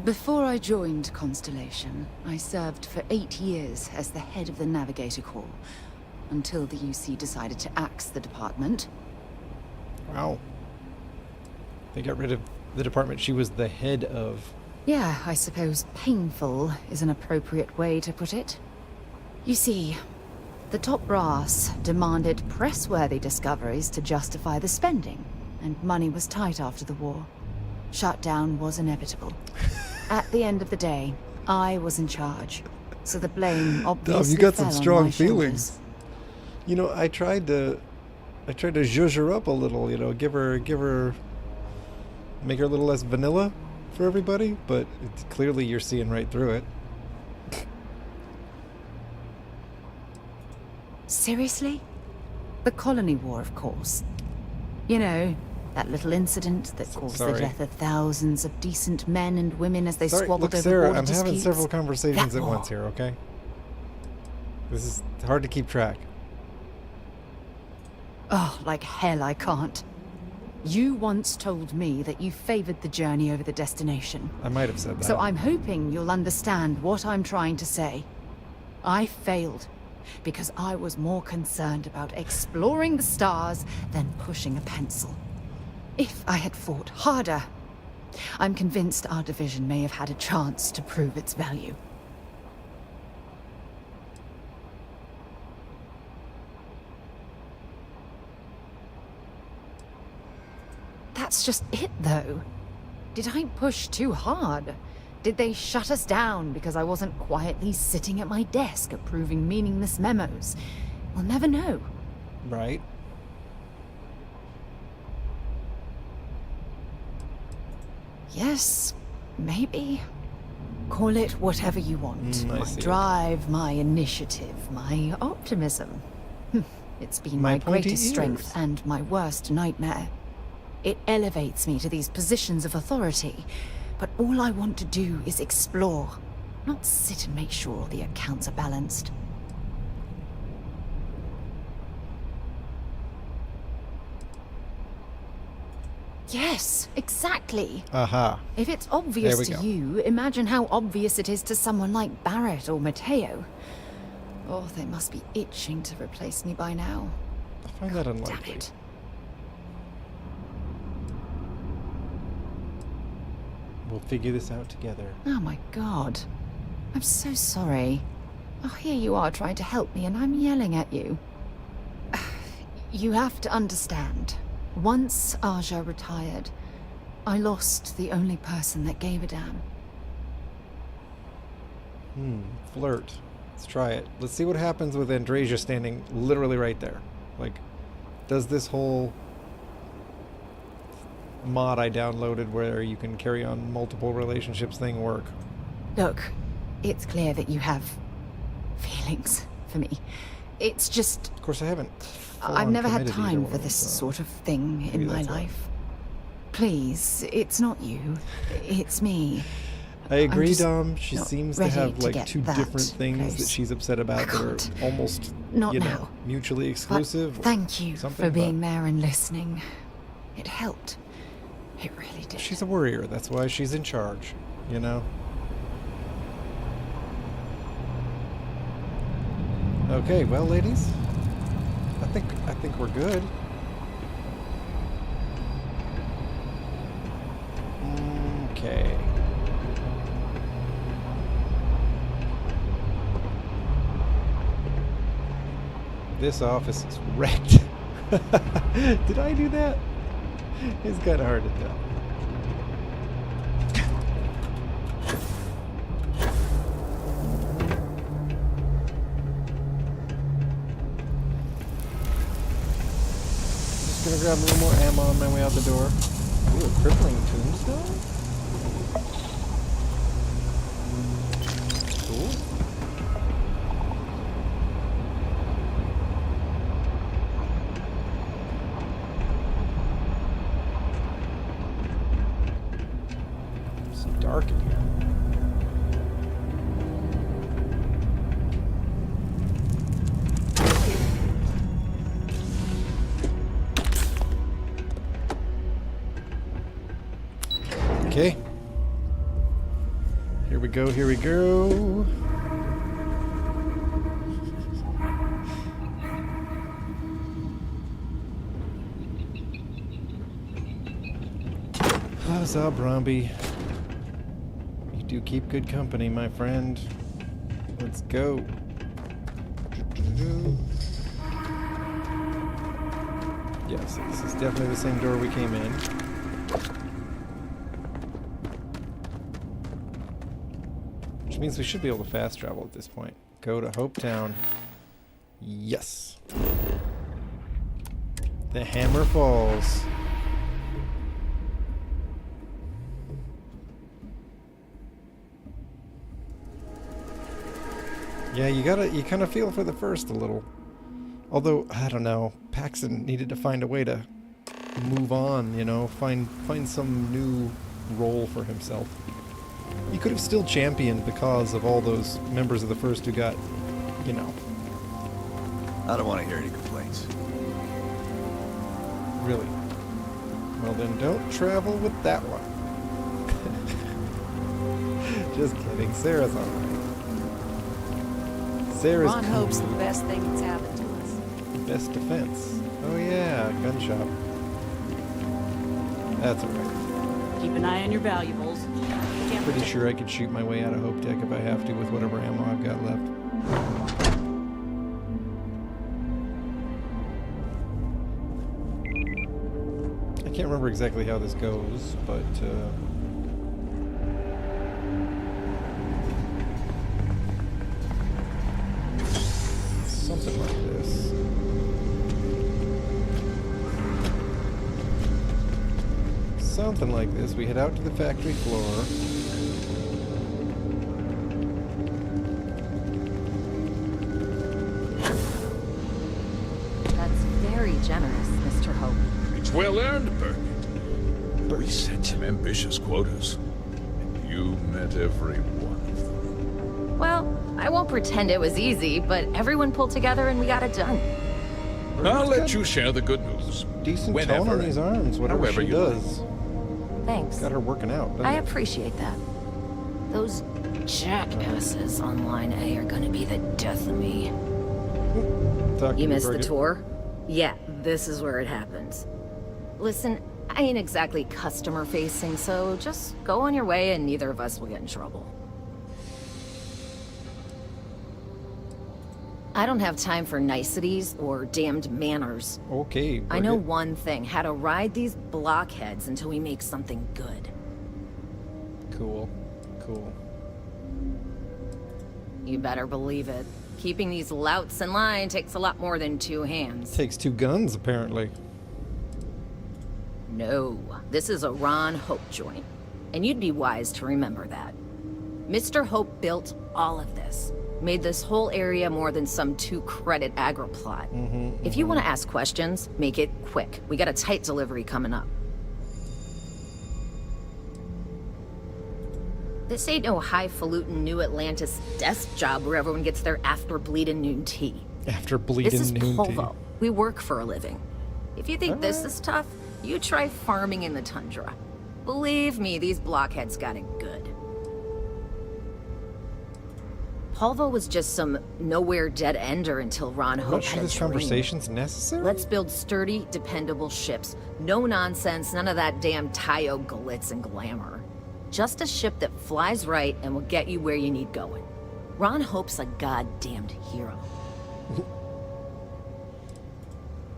Before I joined Constellation, I served for 8 years as the head of the Navigator Corps, until the UC decided to axe the department. Wow. They got rid of the department she was the head of. Yeah, I suppose painful is an appropriate way to put it. You see, the top brass demanded press-worthy discoveries to justify the spending, and money was tight after the war. Shutdown was inevitable. At the end of the day, I was in charge, so the blame obviously you got fell some on strong my feelings. shoulders. You know, I tried to zhuzh her up a little, you know, make her a little less vanilla for everybody, but it's clearly you're seeing right through it. Seriously? The Colony War, of course. You know, that little incident that caused the death of thousands of decent men and women as they squabbled Look, over Sarah, border I'm having disputes. several conversations That at once war. here, okay? This is hard to keep track. Oh, like hell I can't. You once told me that you favored the journey over the destination. I might have said that. So I'm hoping you'll understand what I'm trying to say. I failed because I was more concerned about exploring the stars than pushing a pencil. If I had fought harder, I'm convinced our division may have had a chance to prove its value. That's just it, though. Did I push too hard? Did they shut us down because I wasn't quietly sitting at my desk approving meaningless memos? We'll never know. Right. Yes, maybe. Call it whatever you want. I My see. drive, my initiative, my optimism. It's been my pointy greatest strength ears. and my worst nightmare. It elevates me to these positions of authority, but all I want to do is explore, not sit and make sure all the accounts are balanced. Yes, exactly. Aha. If it's obvious There we to go. you, imagine how obvious it is to someone like Barrett or Mateo. Oh, they must be itching to replace me by now. I find that unlikely. Damn it. We'll figure this out together. Oh my god. I'm so sorry. Oh, here you are trying to help me and I'm yelling at you. You have to understand. Once Aja retired, I lost the only person that gave a damn. Flirt. Let's try it. Let's see what happens with Andrasia standing literally right there. Like, does this whole mod I downloaded where you can carry on multiple relationships thing work? Look, it's clear that you have feelings for me. It's just... Of course, I haven't. I've never had time for this sort of thing in my life. Please, it's not you. It's me. I agree, Dom. She seems to have like two different things close. that she's upset about that are almost, Not you know, now. mutually exclusive. But thank you something, for being there and listening. It helped. It really did. She's a worrier. That's why she's in charge, you know? Okay, well, ladies, I think we're good. Okay. This office is wrecked. Did I do that? It's kind of hard to tell. Just gonna grab a little more ammo on my way out the door. Ooh, a crippling tombstone? Cool. It's dark in here. Okay. Here we go, here we go. Oh, Zob Rombie. You do keep good company, my friend. Let's go. Yes, this is definitely the same door we came in. Which means we should be able to fast travel at this point. Go to Hope Town. Yes. The hammer falls. Yeah, you kind of feel for the first a little. Although, I don't know, Paxton needed to find a way to move on, you know, find some new role for himself. He could have still championed the cause of all those members of the first who got, you know. I don't want to hear any complaints. Really? Well then don't travel with that one. Just kidding, Sarah's alright. Sarah's Ron hopes the best thing that's happened to us. Best defense. Oh yeah, gun shop. That's alright. Keep an eye on your valuables. Pretty sure I could shoot my way out of Hope Tech if I have to with whatever ammo I've got left. I can't remember exactly how this goes, but something like this. Something like this. We head out to the factory floor. That's very generous, Mr. Hope. It's well earned, Birgit. We set some ambitious quotas, and you met every one of them. Well, I won't pretend it was easy, but everyone pulled together and we got it done. I'll let you share the good news. Decent tone on these arms, whatever she does. Thanks. Got her working out. I appreciate that. Those jackasses on Line A are gonna be the death of me. You missed the tour? Yeah, this is where it happens. Listen, I ain't exactly customer facing, so just go on your way and neither of us will get in trouble. I don't have time for niceties or damned manners. Okay. I know one thing, how to ride these blockheads until we make something good. Cool. Cool. You better believe it. Keeping these louts in line takes a lot more than 2 hands. Takes 2 guns, apparently. No, this is a Ron Hope joint. And you'd be wise to remember that. Mr. Hope built all of this. Made this whole area more than some 2-credit agro plot. If you want to ask questions, make it quick. We got a tight delivery coming up. This ain't no highfalutin New Atlantis desk job where everyone gets their after bleeding noon tea. After bleeding noon tea. This is Polvo. We work for a living. If you think this is tough, you try farming in the tundra. Believe me, these blockheads got it good. Polvo was just some nowhere dead-ender until Ron Hope had this conversation's necessary? Let's build sturdy, dependable ships. No nonsense, none of that damn Tayo glitz and glamour. Just a ship that flies right and will get you where you need going. Ron Hope's a goddamned hero.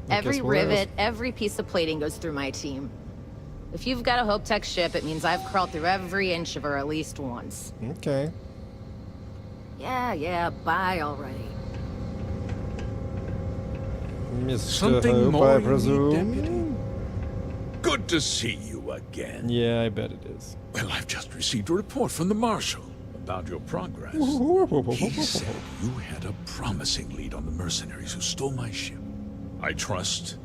Every rivet, every piece of plating goes through my team. If you've got a Hope Tech ship, it means I've crawled through every inch of her at least once. Okay. Yeah, bye already. Mr. Something Hope, more I you need, presume? Deputy? Good to see you again. Yeah, I bet it is. Well, I've just received a report from the Marshal about your progress. He said you had a promising lead on the mercenaries who stole my ship. I trust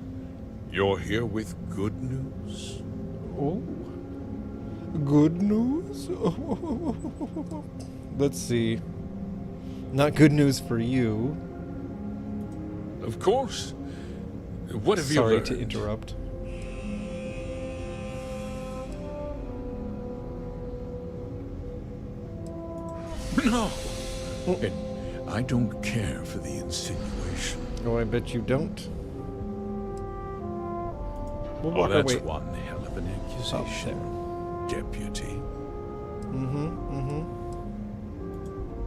you're here with good news. Oh. Good news? Let's see. Not good news for you. Of course. What have you learned? Sorry to interrupt. No. And I don't care for the insinuation. Oh, I bet you don't. We'll Oh, walk our that's way. one hell of an accusation, Deputy.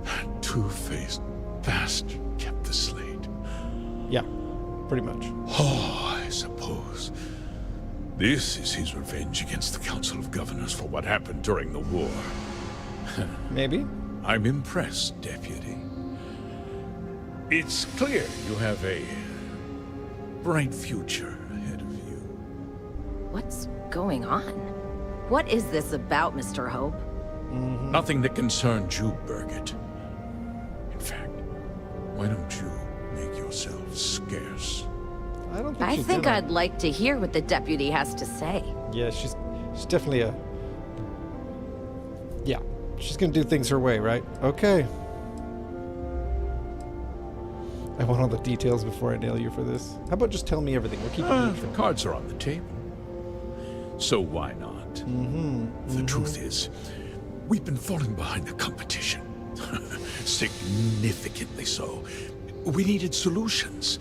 That two-faced bastard kept the slate. Yeah, pretty much. Oh, I suppose this is his revenge against the Council of Governors for what happened during the war. Maybe. I'm impressed, Deputy. It's clear you have a bright future ahead of you. What's going on? What is this about, Mr. Hope? Nothing that concerns you, Birgit. In fact, why don't you make yourself scarce? I think I'd like to hear what the deputy has to say. Yeah, she's definitely a... Yeah, she's gonna do things her way, right? Okay. I want all the details before I nail you for this. How about just tell me everything? We'll keep it neutral. The cards are on the table. So why not? The truth is, we've been falling behind the competition. Significantly so. We needed solutions.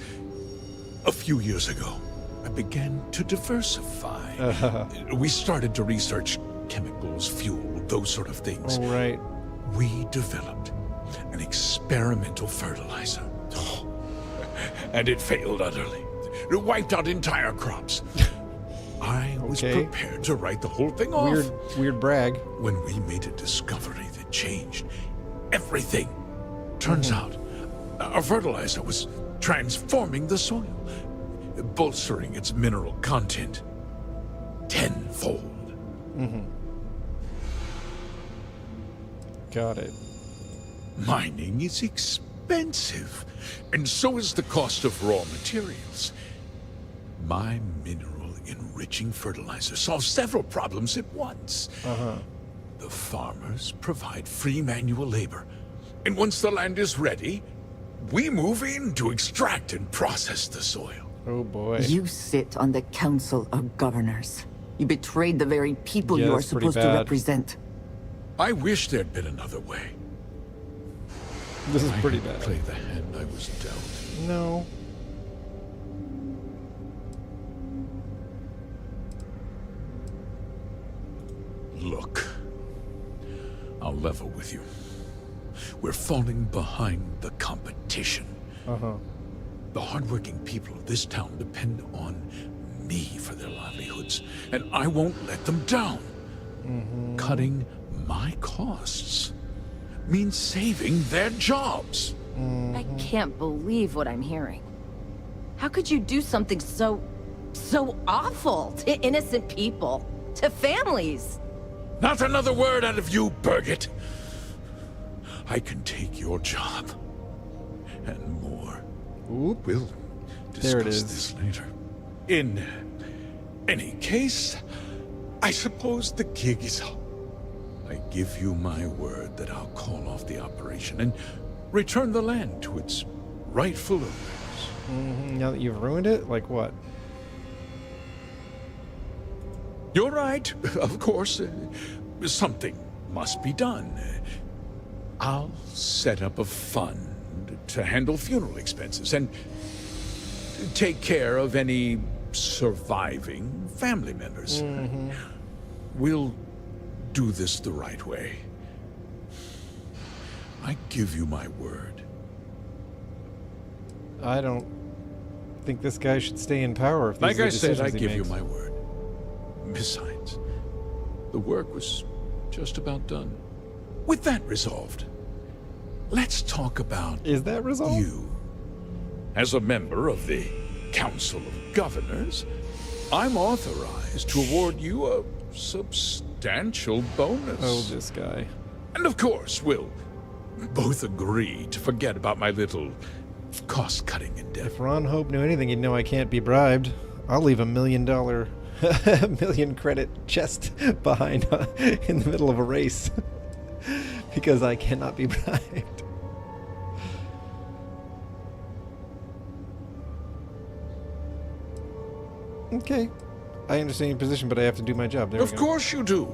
A few years ago, I began to diversify. We started to research chemicals, fuel, those sort of things. All right. We developed an experimental fertilizer. And it failed utterly. It wiped out entire crops. I was prepared to write the whole thing off. Weird brag. When we made a discovery that changed everything. Turns out, our fertilizer was transforming the soil, bolstering its mineral content tenfold. Got it. Mining is expensive, and so is the cost of raw materials. My mineral-enriching fertilizer solves several problems at once. The farmers provide free manual labor, and once the land is ready, we move in to extract and process the soil. Oh boy. You sit on the Council of Governors. You betrayed the very people Yeah, you are that's pretty supposed to bad. represent. I wish there'd been another way. This is pretty I bad. play the hand I was dealt. No. Look, I'll level with you. We're falling behind the competition. The hardworking people of this town depend on me for their livelihoods, and I won't let them down. Cutting my costs means saving their jobs. I can't believe what I'm hearing. How could you do something so awful to innocent people, to families? Not another word out of you, Birgit. I can take your job. And more. Oop. We'll There it discuss is. this later. In any case, I suppose the gig is up. I give you my word that I'll call off the operation and return the land to its rightful owners. Now that you've ruined it? Like what? You're right, of course. Something must be done. I'll set up a fund to handle funeral expenses and take care of any surviving family members. We'll do this the right way. I give you my word. I don't think this guy should stay in power. If Like I said, I he give you makes. my word. Besides, the work was just about done. With that resolved, let's talk about Is that resolved? you. As a member of the Council of Governors, I'm authorized to award you a substantial bonus. Oh, this guy. And of course, we'll both agree to forget about my little cost-cutting endeavor. If Ron Hope knew anything, he'd know I can't be bribed. I'll leave $1 million, million credit chest behind in the middle of a race because I cannot be bribed. Okay. I understand your position, but I have to do my job. There we Of go. course you do.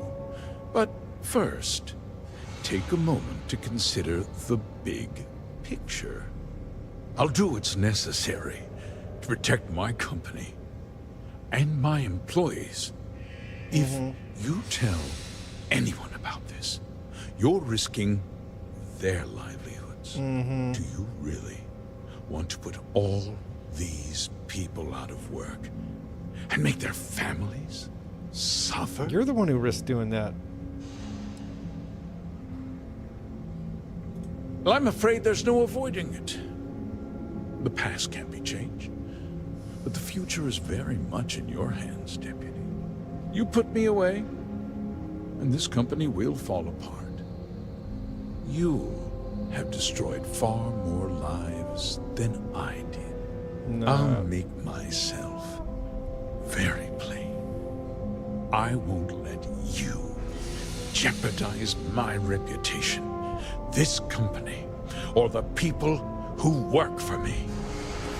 But first, take a moment to consider the big picture. I'll do what's necessary to protect my company and my employees. If you tell anyone about this, you're risking their livelihoods. Do you really want to put all these people out of work and make their families suffer? You're the one who risked doing that. Well, I'm afraid there's no avoiding it. The past can't be changed, but the future is very much in your hands, Deputy. You put me away, and this company will fall apart. You have destroyed far more lives than I did. No. I'll make myself very plain. I won't let you jeopardize my reputation, this company, or the people who work for me.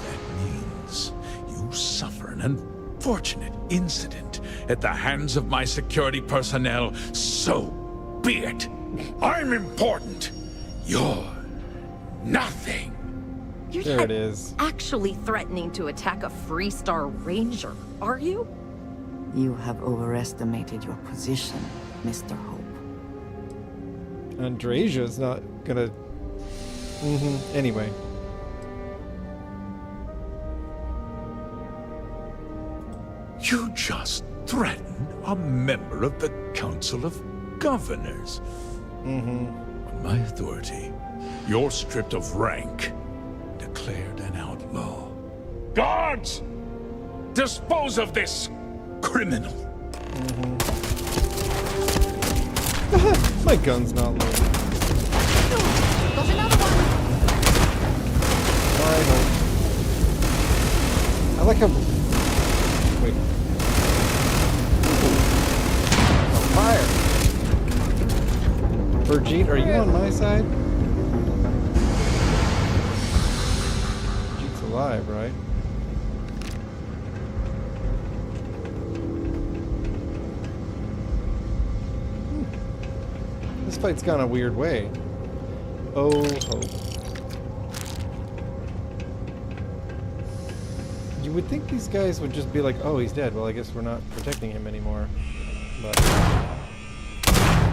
That means you suffer an unfortunate incident at the hands of my security personnel. So be it. I'm important. You're nothing. You're There not it is. actually threatening to attack a Freestar Ranger, are you? You have overestimated your position, Mr. Hope. Andresia's not gonna... Anyway. You just threatened a member of the Council of Governors. On my authority, you're stripped of rank, declared an outlaw. Guards! Dispose of this criminal. My gun's not loaded. Got another one. I like how... Wait. Fire! Brigitte, are you on my side? Brigitte's alive, right? This fight's gone a weird way. Oh, Hope. You would think these guys would just be like, oh, he's dead. Well, I guess we're not protecting him anymore. But...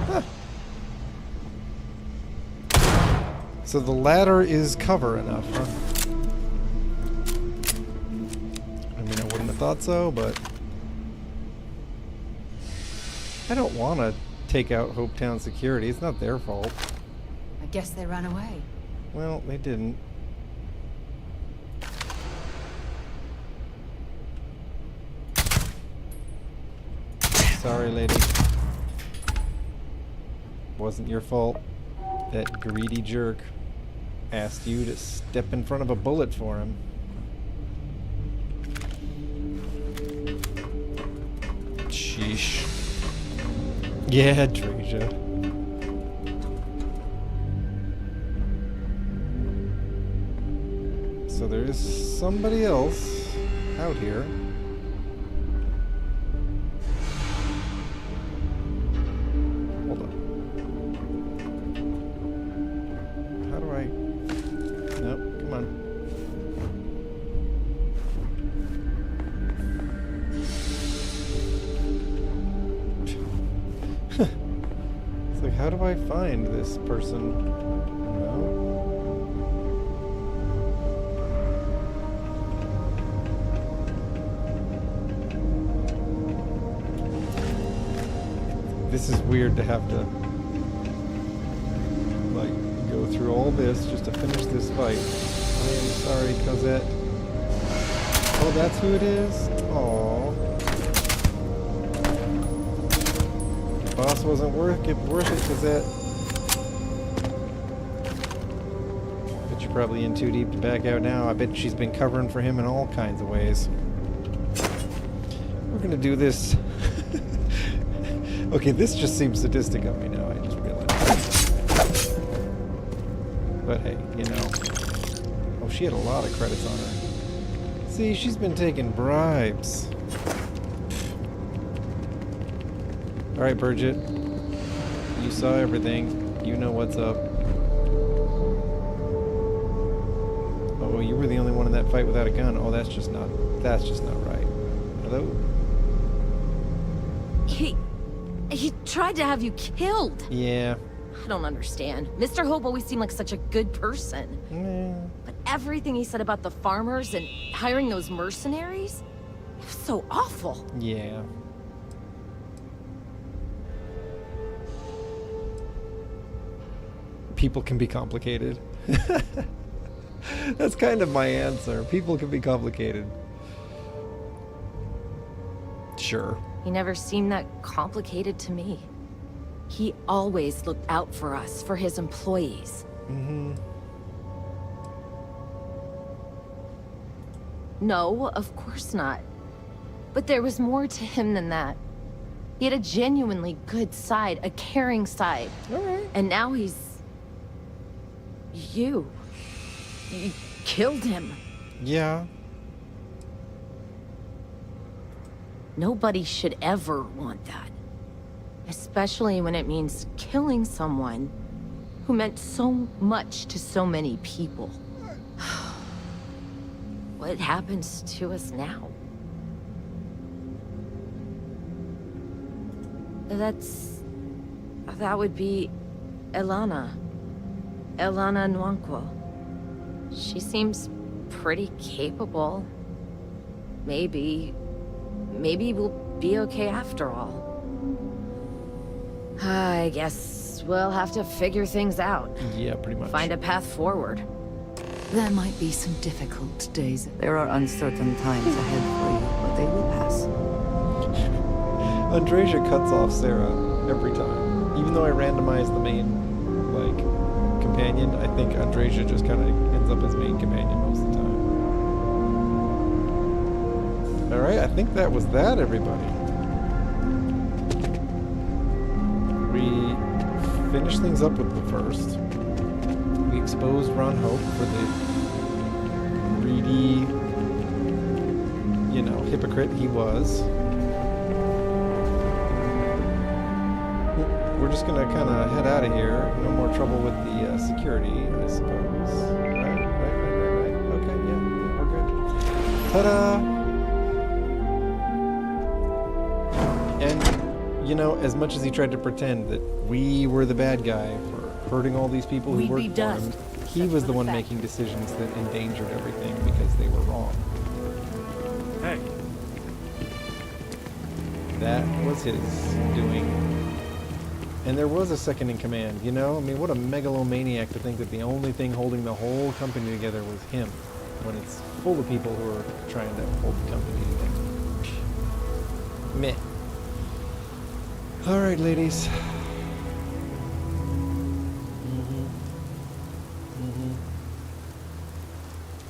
Huh. So the ladder is cover enough, huh? I mean, I wouldn't have thought so, but... I don't want to take out Hopetown security. It's not their fault. I guess they ran away. Well, they didn't. Sorry, lady. Wasn't your fault. That greedy jerk asked you to step in front of a bullet for him. Sheesh. Yeah, Treasure. So there is somebody else out here. Hold on. How do I... Nope, come on. It's like, how do I find this person? No. This is weird to have to, like, go through all this just to finish this fight. I am sorry, Cosette. Oh, that's who it is? Aww. The boss wasn't worth it, Cosette. But you're probably in too deep to back out now. I bet she's been covering for him in all kinds of ways. We're gonna do this. Okay, this just seems sadistic of me now, I just realized. But hey, you know. Oh, she had a lot of credits on her. See, she's been taking bribes. Alright, Bridget. You saw everything. You know what's up. Oh, you were the only one in that fight without a gun. Oh, that's just not right. Hello? He tried to have you killed. Yeah. I don't understand. Mr. Hope always seemed like such a good person. But everything he said about the farmers and hiring those mercenaries, it was so awful. Yeah. People can be complicated. That's kind of my answer. People can be complicated. Sure. He never seemed that complicated to me. He always looked out for us, for his employees. Mm-hmm. No, of course not. But there was more to him than that. He had a genuinely good side, a caring side. All right. And now he's... You killed him. Yeah. Nobody should ever want that. Especially when it means killing someone who meant so much to so many people. What happens to us now? That would be Elana. Elana Nwankwo. She seems pretty capable. Maybe we'll be okay after all. I guess we'll have to figure things out. Yeah, pretty much. Find a path forward. There might be some difficult days. There are uncertain times ahead for you, but they will pass. Andreja cuts off Sarah every time. Even though I randomized the main, like, companion, I think Andreja just kind of ends up as main companion most of the time. Alright, I think that was that, everybody. We finished things up with the first. We exposed Ron Hope for the greedy, you know, hypocrite he was. We're just gonna kind of head out of here. No more trouble with the security, I suppose. Right. Okay, yeah, we're good. Ta-da! And, you know, as much as he tried to pretend that we were the bad guy for hurting all these people who worked for him, he was the one making decisions that endangered everything because they were wrong. Hey. That was his doing. And there was a second in command, you know? I mean, what a megalomaniac to think that the only thing holding the whole company together was him, when it's full of people who are trying to hold the company together. Meh. All right, ladies.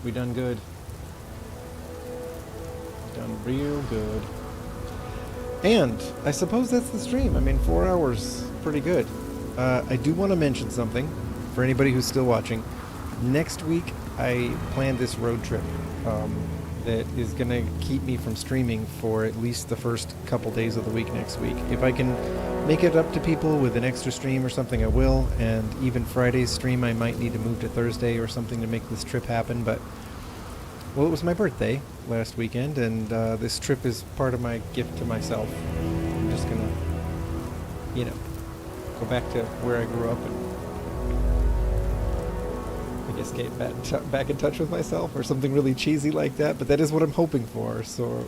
We done good. Done real good. And I suppose that's the stream. I mean, 4 hours, pretty good. I do want to mention something for anybody who's still watching. Next week, I planned this road trip that is going to keep me from streaming for at least the first couple days of the week next week. If I can make it up to people with an extra stream or something, I will. And even Friday's stream, I might need to move to Thursday or something to make this trip happen. But, well, it was my birthday last weekend, and this trip is part of my gift to myself. I'm just going to, you know, go back to where I grew up and I guess get back in touch with myself or something really cheesy like that. But that is what I'm hoping for. So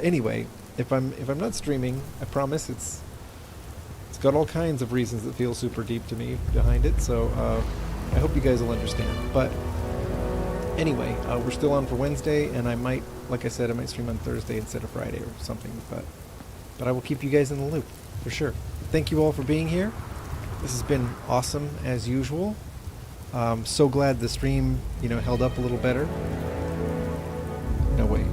anyway, if I'm not streaming, I promise it's got all kinds of reasons that feel super deep to me behind it. So I hope you guys will understand. But anyway, we're still on for Wednesday, and I might, like I said, I might stream on Thursday instead of Friday or something. But I will keep you guys in the loop for sure. Thank you all for being here. This has been awesome as usual. So glad the stream, you know, held up a little better. No way.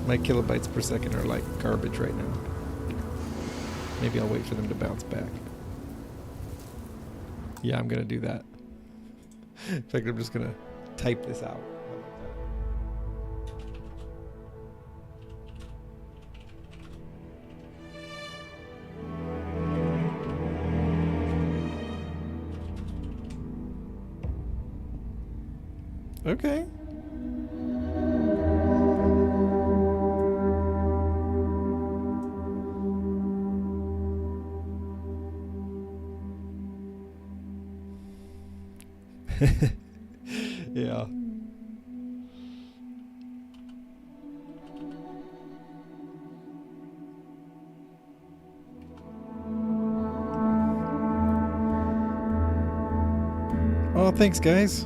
My kilobytes per second are like garbage right now. Maybe I'll wait for them to bounce back. Yeah, I'm gonna do that. In fact, I'm just gonna type this out. Okay. Yeah. Oh, thanks, guys.